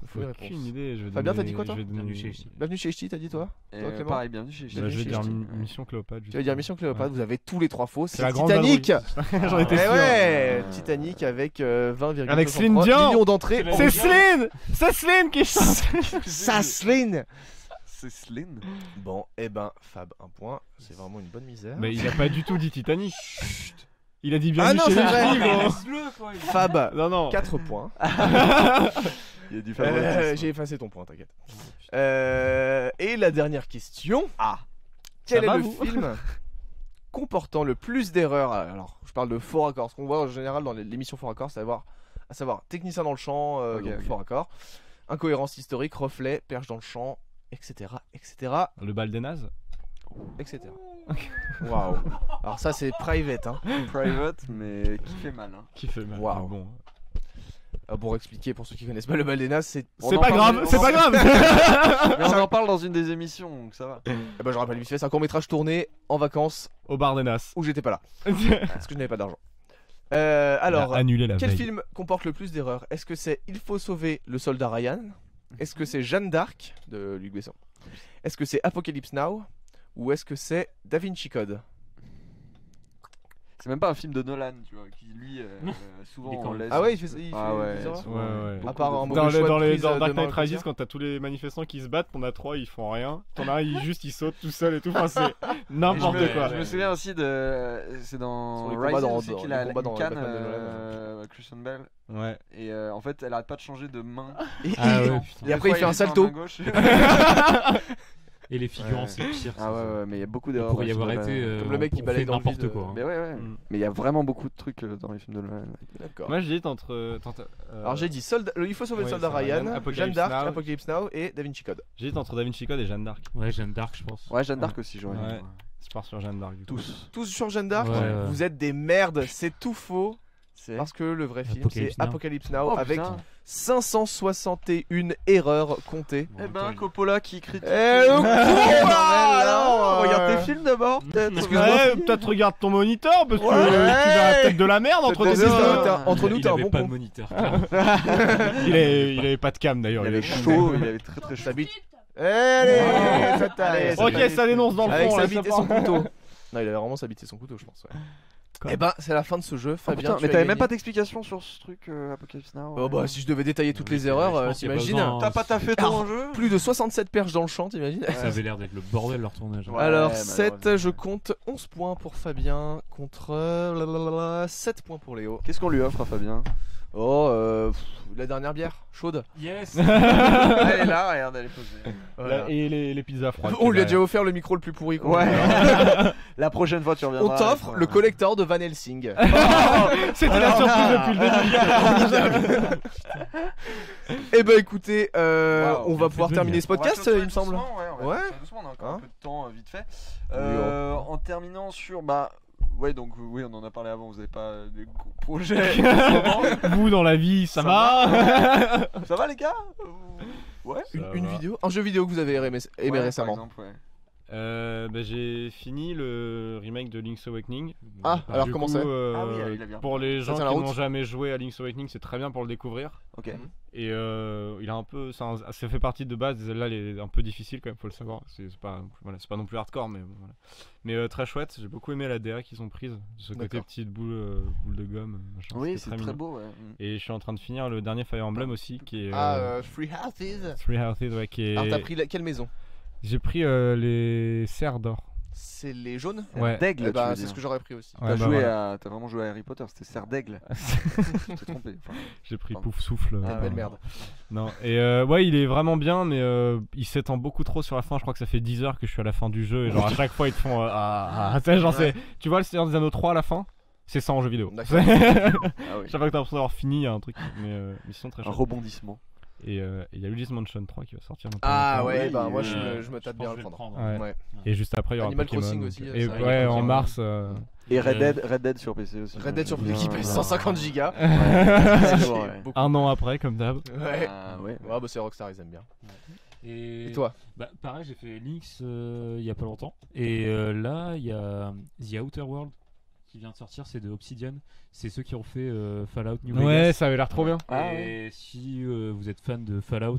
Faut une Aucune idée. Je vais Fabien, donner- t'as dit quoi, toi? je vais donner- Bienvenue chez les Ch'tis. Bienvenue chez les Ch'tis, t'as dit toi? Toi, Clément? Pareil, bienvenue chez les Bah, je vais Ch'tis. dire Ouais. Mission Cléopâtre. Tu vas dire Mission Cléopâtre, vous avez tous les trois faux. C'est la grande Titanic. J'en étais Eh sûr. ouais, Titanic avec 20,3 Avec Céline Dion. millions d'entrées. C'est Céline. C'est Céline qui chante. Ça, Céline. C'est Slim. Bon, eh ben, Fab, un point. C'est vraiment une bonne misère. Mais il a pas du tout dit Titanic. Il a dit Ah bienvenue non, chez c'est les vrai. Ch'tis, gros. Laisse-le quoi. Fab, Non, non. 4 points. Il y a du favoritisme. J'ai effacé ton point, t'inquiète. Et la dernière question. Quel Ça est va, le vous film comportant le plus d'erreurs? Alors, je parle de faux raccords. Ce qu'on voit en général dans l'émission faux raccords, c'est à savoir technicien dans le champ, Ok, donc ok. faux raccord, incohérence historique, reflet, perche dans le champ, etc., etc., Le bal des nazes. etc. Waouh. Alors ça, c'est private, hein. Private, mais qui fait mal. Hein. Qui fait mal. Waouh. Bon. Pour expliquer pour ceux qui connaissent pas le bal des nazes, c'est. On C'est en pas parle- grave. on C'est en- pas grave. Mais on en parle dans une des émissions, donc ça va. Eh ben, je rappelle vite fait, c'est un court métrage tourné en vacances Au bar des nazes. où j'étais pas là parce que je n'avais pas d'argent. Alors, Annulé la quel veille. film comporte le plus d'erreurs? Est-ce que c'est Il faut sauver le soldat Ryan? Est-ce que c'est Jeanne d'Arc de Luc Besson? Est-ce que c'est Apocalypse Now? Ou est-ce que c'est Da Vinci Code? C'est même pas un film de Nolan, tu vois, qui lui, souvent Il est on quand laisse. Ah ouais, il fait Ah ouais, des erreurs? souvent, Ouais, ouais. À part un Dans, mauvais choix de prise dans de Dark main Knight Rises, plaisir. quand t'as tous les manifestants qui se battent, t'en as 3, ils font rien. T'en as un, il saute tout seul et tout. Enfin, c'est n'importe Mais quoi. Je me souviens aussi de. C'est Sur dans les combats Rising dans- aussi dans qu'il les a combats une dans canne, Batman de Nolan. Christian Bale. Ouais. Et en fait, elle arrête pas de changer de main. Et, Ah et- ouais, et après, il fait un salto. Et les figurants, c'est pire. Ah ouais, mais il y a beaucoup d'erreurs. Il pourrait y avoir été. Comme le mec qui balaye dans n'importe vide. quoi. Mais ouais. Mais il y a vraiment beaucoup de trucs dans les films de Nolan. D'accord. Moi j'hésite entre. Alors j'ai dit Il faut sauver le soldat Ryan, Jeanne d'Arc, Apocalypse Now et Da Vinci Code. J'hésite entre Da Vinci Code et Jeanne d'Arc. Ouais, Jeanne d'Arc, je pense. Ouais, Jeanne d'Arc aussi, j'aurais. Ouais. Je pars sur Jeanne d'Arc. Tous sur Jeanne d'Arc. Ouais. Vous êtes des merdes, c'est tout faux. Parce que le vrai film c'est Apocalypse Now avec 561 erreurs comptées. Eh ben, Coppola qui critique. Regarde tes films d'abord. Peut-être regarde ton moniteur parce que tu verras peut-être de la merde entre nous. Entre nous, t'as un bon pas con. de moniteur. Il avait pas de cam d'ailleurs. Il avait chaud, il avait très chaud. Allez, ok, ça dénonce dans le avec fond. sa là, bite et ça son part. couteau. Non, il avait vraiment sa bite et son couteau, je pense. Et ben, c'est la fin de ce jeu, Fabien. Mais t'avais même pas d'explication sur ce truc Apocalypse Now. Oh bah, si je devais détailler toutes les erreurs, t'imagines. T'as pas taffé ton jeu. Plus de 67 perches dans le champ, t'imagines. Ça avait l'air d'être le bordel leur tournage. Alors 7, je compte 11 points pour Fabien contre 7 points pour Léo. Qu'est-ce qu'on lui offre à Fabien? Oh, la dernière bière chaude. Yes. Elle est là, regarde, elle est posée. Voilà. Et les pizzas froides. On lui a déjà offert le micro le plus pourri. Ouais. La prochaine fois tu reviendras. On t'offre le collector de Van Helsing. C'était la surprise depuis le début. Eh ben écoutez, on va pouvoir terminer ce podcast, il me semble. Ouais. Doucement, on a encore un peu de temps, vite fait. En terminant sur ouais, donc oui, on en a parlé avant, vous avez pas des gros projets. Vous dans la vie, ça va? Ça va les gars? Ouais. Une vidéo, un jeu vidéo que vous avez aimé récemment. Par exemple, ouais. J'ai fini le remake de Link's Awakening. Ah, alors du comment coup, c'est il a bien. Pour les gens qui tient la route n'ont jamais joué à Link's Awakening, c'est très bien pour le découvrir. Ok. Et il a un peu, ça fait partie de base. Là, il est un peu difficile quand même, faut le savoir. C'est pas non plus hardcore, mais voilà. Mais très chouette. J'ai beaucoup aimé la DA qu'ils ont prise, ce côté petite boule de gomme. Machin, oui, c'est très beau. Ouais. Et je suis en train de finir le dernier Fire Emblem aussi, qui est Three Houses. Three Houses, ouais, qui est. Alors t'as pris quelle maison? J'ai pris les serres d'or. C'est les jaunes? Ouais. D'aigle, c'est ce que j'aurais pris aussi. T'as vraiment joué à Harry Potter, c'était serre d'aigle. T'es trompé. J'ai pris pouf souffle. Belle merde. Non. Et ouais, il est vraiment bien, mais il s'étend beaucoup trop sur la fin. Je crois que ça fait 10 heures que je suis à la fin du jeu et genre à chaque fois ils te font tu vois le Seigneur des Anneaux 3 à la fin? C'est ça en jeu vidéo. D'accord. Chaque fois que t'as l'impression d'avoir fini, il y a un truc. Mais ils sont très chouettes. Un rebondissement. Et il y a Luigi's Mansion 3 qui va sortir. Ouais, bah moi je me tape bien à le prendre. Ouais. Et juste après, il y aura Animal Pokémon. Crossing aussi. Et ouais, en mars. Et Red Dead sur PC aussi. Red Dead sur PC qui pèse 150 gigas. Un an après, comme d'hab. Ouais, bah c'est Rockstar, ils aiment bien. Et toi? Bah pareil, j'ai fait Lynx il y a pas longtemps. Et là, il y a The Outer World qui vient de sortir, c'est de Obsidian. C'est ceux qui ont fait Fallout New Vegas. Ouais, ça avait l'air trop bien. Et si vous êtes fan de Fallout,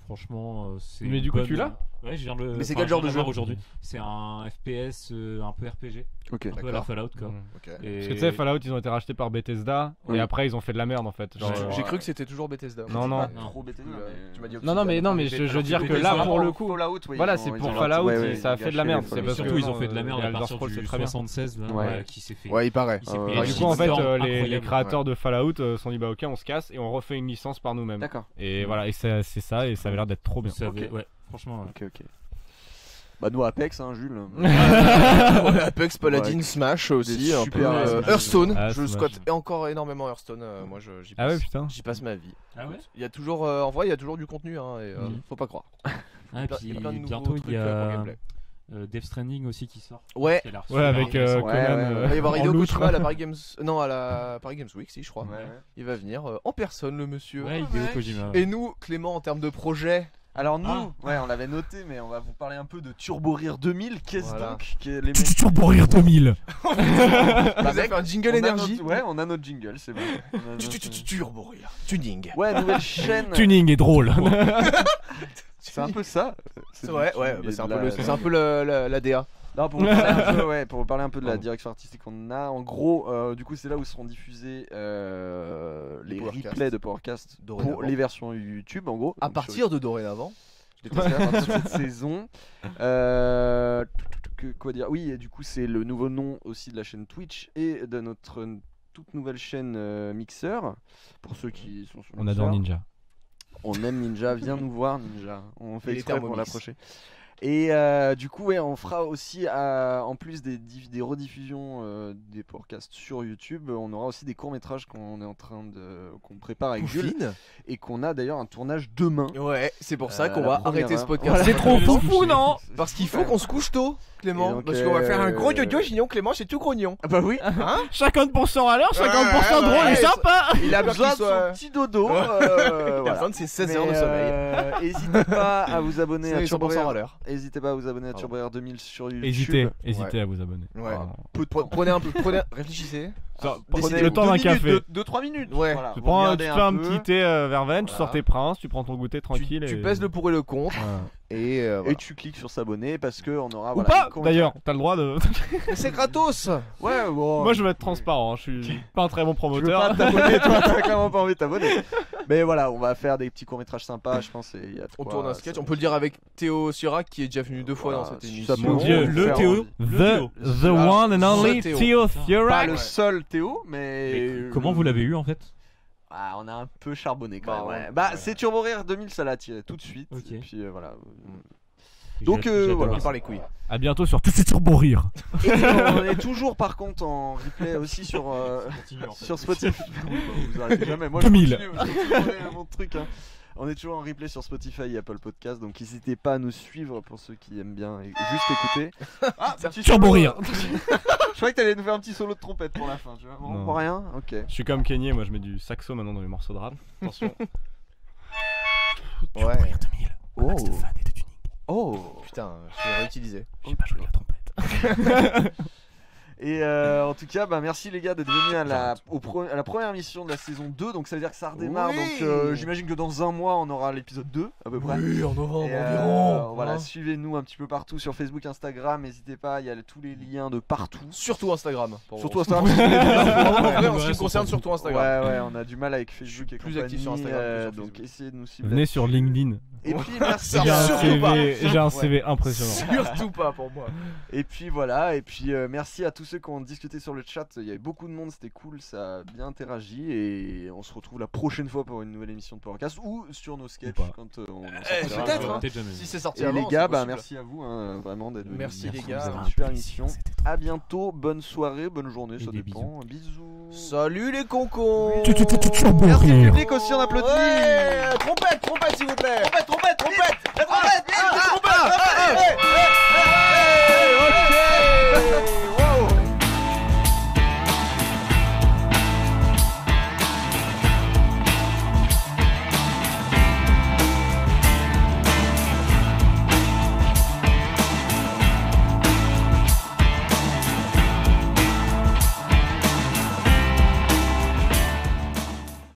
franchement, c'est. Mais du coup, tu l'as? Ouais, je viens de le. Mais c'est quel genre de jeu aujourd'hui? C'est un FPS un peu RPG. Ok. Un peu à la Fallout quoi. Et... Parce que tu sais, Fallout ils ont été rachetés par Bethesda et après ils ont fait de la merde en fait. J'ai cru que c'était toujours Bethesda. Non. Trop Bethesda. Tu m'as dit non, mais je veux dire que là pour le coup. Fallout, voilà, c'est pour Fallout, ça a fait de la merde. C'est parce surtout que ils ont fait de la merde à partir du 76 qui s'est fait. Ouais, il paraît. Du coup, en fait, les créateurs de Fallout se sont dit bah ok, on se casse et on refait une licence par nous-mêmes. D'accord. Et voilà, et c'est ça et ça avait l'air d'être trop bien. Ouais, franchement. Ok. Bah nous Apex Jules. Apex, Paladin, Smash aussi, un peu Hearthstone, je squatte encore énormément Hearthstone, moi j'y passe ma vie. Ah ouais. Il y a toujours en vrai, il y a toujours du contenu et faut pas croire. Et puis bientôt il y a Death Stranding aussi qui sort. Ouais, avec Conan. Il va y avoir Hideo Kojima à la Paris Games à la Paris Games Week si je crois. Il va venir en personne le monsieur. Ouais, Hideo Kojima. Et nous Clément en termes de projet. Alors nous, on l'avait noté, mais on va vous parler un peu de Turbo Rire 2000. Qu'est-ce donc les Turbo Rire 2000. Vous avez fait un jingle énergie. On a notre jingle, c'est bon. Turbo Rire. Tuning. Ouais, nouvelle chaîne. Tuning est drôle. C'est un peu ça. C'est un peu la DA. Non, pour vous parler un peu de la direction artistique qu'on a. En gros, du coup, c'est là où seront diffusés les replays de Powercast pour les versions YouTube, en gros. À partir de dorénavant. Je l'ai testé à partir de cette saison. Quoi dire? Oui, et du coup, c'est le nouveau nom aussi de la chaîne Twitch et de notre toute nouvelle chaîne Mixer. Pour ceux qui sont sur on adore Ninja. On aime Ninja, viens nous voir Ninja. On fait exprès pour l'approcher. Et du coup, ouais, on fera aussi, en plus des rediffusions des podcasts sur YouTube, on aura aussi des courts-métrages qu'on prépare avec Jules. Et qu'on a d'ailleurs un tournage demain. Ouais, c'est pour ça qu'on va arrêter ce podcast. Voilà. C'est trop fou, non? Parce qu'il faut qu'on se couche tôt, Clément. Donc, parce qu'on va faire un gros yo-yo, sinon Clément c'est tout grognon. Ah bah oui. Hein? 50% à l'heure, 50% drôle et sympa. Il a besoin de son petit dodo. Il a besoin de ses 16 heures de sommeil. N'hésitez pas à vous abonner à Turbo Rire. à l'heure. N'hésitez pas à vous abonner à Turbo Rire 2000 sur YouTube. Hésitez à vous abonner. Ouais. Prenez un peu, réfléchissez. Prenez le temps d'un café. 2-3 minutes. Ouais. Voilà, tu fais un petit thé verveine, tu sors tes princes, tu prends ton goûter tranquille. Tu pèses le pour et le contre. Et tu cliques sur s'abonner parce qu'on aura. Ou pas d'ailleurs, t'as le droit de. C'est gratos. Ouais, bon. Moi je veux être transparent, je suis pas un très bon promoteur. Je veux pas t'abonner, toi t'as clairement pas envie de t'abonner. Mais voilà, on va faire des petits courts-métrages sympas, je pense. On tourne un sketch, on peut le dire avec Théo Sirac qui est déjà venu 2 fois dans cette émission. Mon Dieu, le Théo. The one and only Théo Sirac. Pas le seul Théo, mais. Comment vous l'avez eu en fait? Ah, on a un peu charbonné quand même. Bah, c'est Turbo Rire 2000, ça l'a attiré tout de suite. Okay. Et puis voilà. Donc, voilà. Par les couilles. A bientôt sur Turbo Rire. Et on est toujours par contre en replay aussi sur Spotify. Vous arrêtez jamais. Moi, 2000. Je continue mon truc. Hein. On est toujours en replay sur Spotify et Apple Podcast, donc n'hésitez pas à nous suivre pour ceux qui aiment bien et juste écouter. Ah, Turbo Rire. Je croyais que t'allais nous faire un petit solo de trompette pour la fin. Tu vois, vraiment rien. Ok. Je suis comme Kenny, moi je mets du saxo maintenant dans les morceaux de rap. Attention. Ouais. Turbo Rire 2000. Max de fan et de tuning. Oh putain, je vais réutiliser. J'ai pas joué la trompette. Et en tout cas, bah merci les gars d'être venus à la première mission de la saison 2. Donc ça veut dire que ça redémarre. Oui. Donc j'imagine que dans un mois on aura l'épisode 2 à peu près. Oui, en novembre environ. Voilà, suivez-nous un petit peu partout sur Facebook, Instagram. N'hésitez pas, il y a tous les liens de partout. Surtout Instagram. Surtout Instagram. En ce qui me concerne, surtout Instagram. Ouais, on a du mal avec Facebook et plus actif sur Instagram. Donc essayez de nous suivre. Venez sur LinkedIn. Et puis merci. J'ai un CV impressionnant. Surtout pas pour moi. Et puis voilà, et puis merci à tous ceux qui ont discuté sur le chat. Il y avait beaucoup de monde, c'était cool, ça a bien interagi. Et on se retrouve la prochaine fois pour une nouvelle émission de Podcast ou sur nos sketchs quand on en sortira. Peut-être, si c'est sorti et avant. Les gars, bah merci à vous, vraiment d'être venus. Merci les gars, c'était une super émission. À bientôt, bonne soirée, bonne journée, ça dépend. Bisous. Salut les concons. Merci le public aussi, on applaudit. Trompette s'il vous plaît. Trompette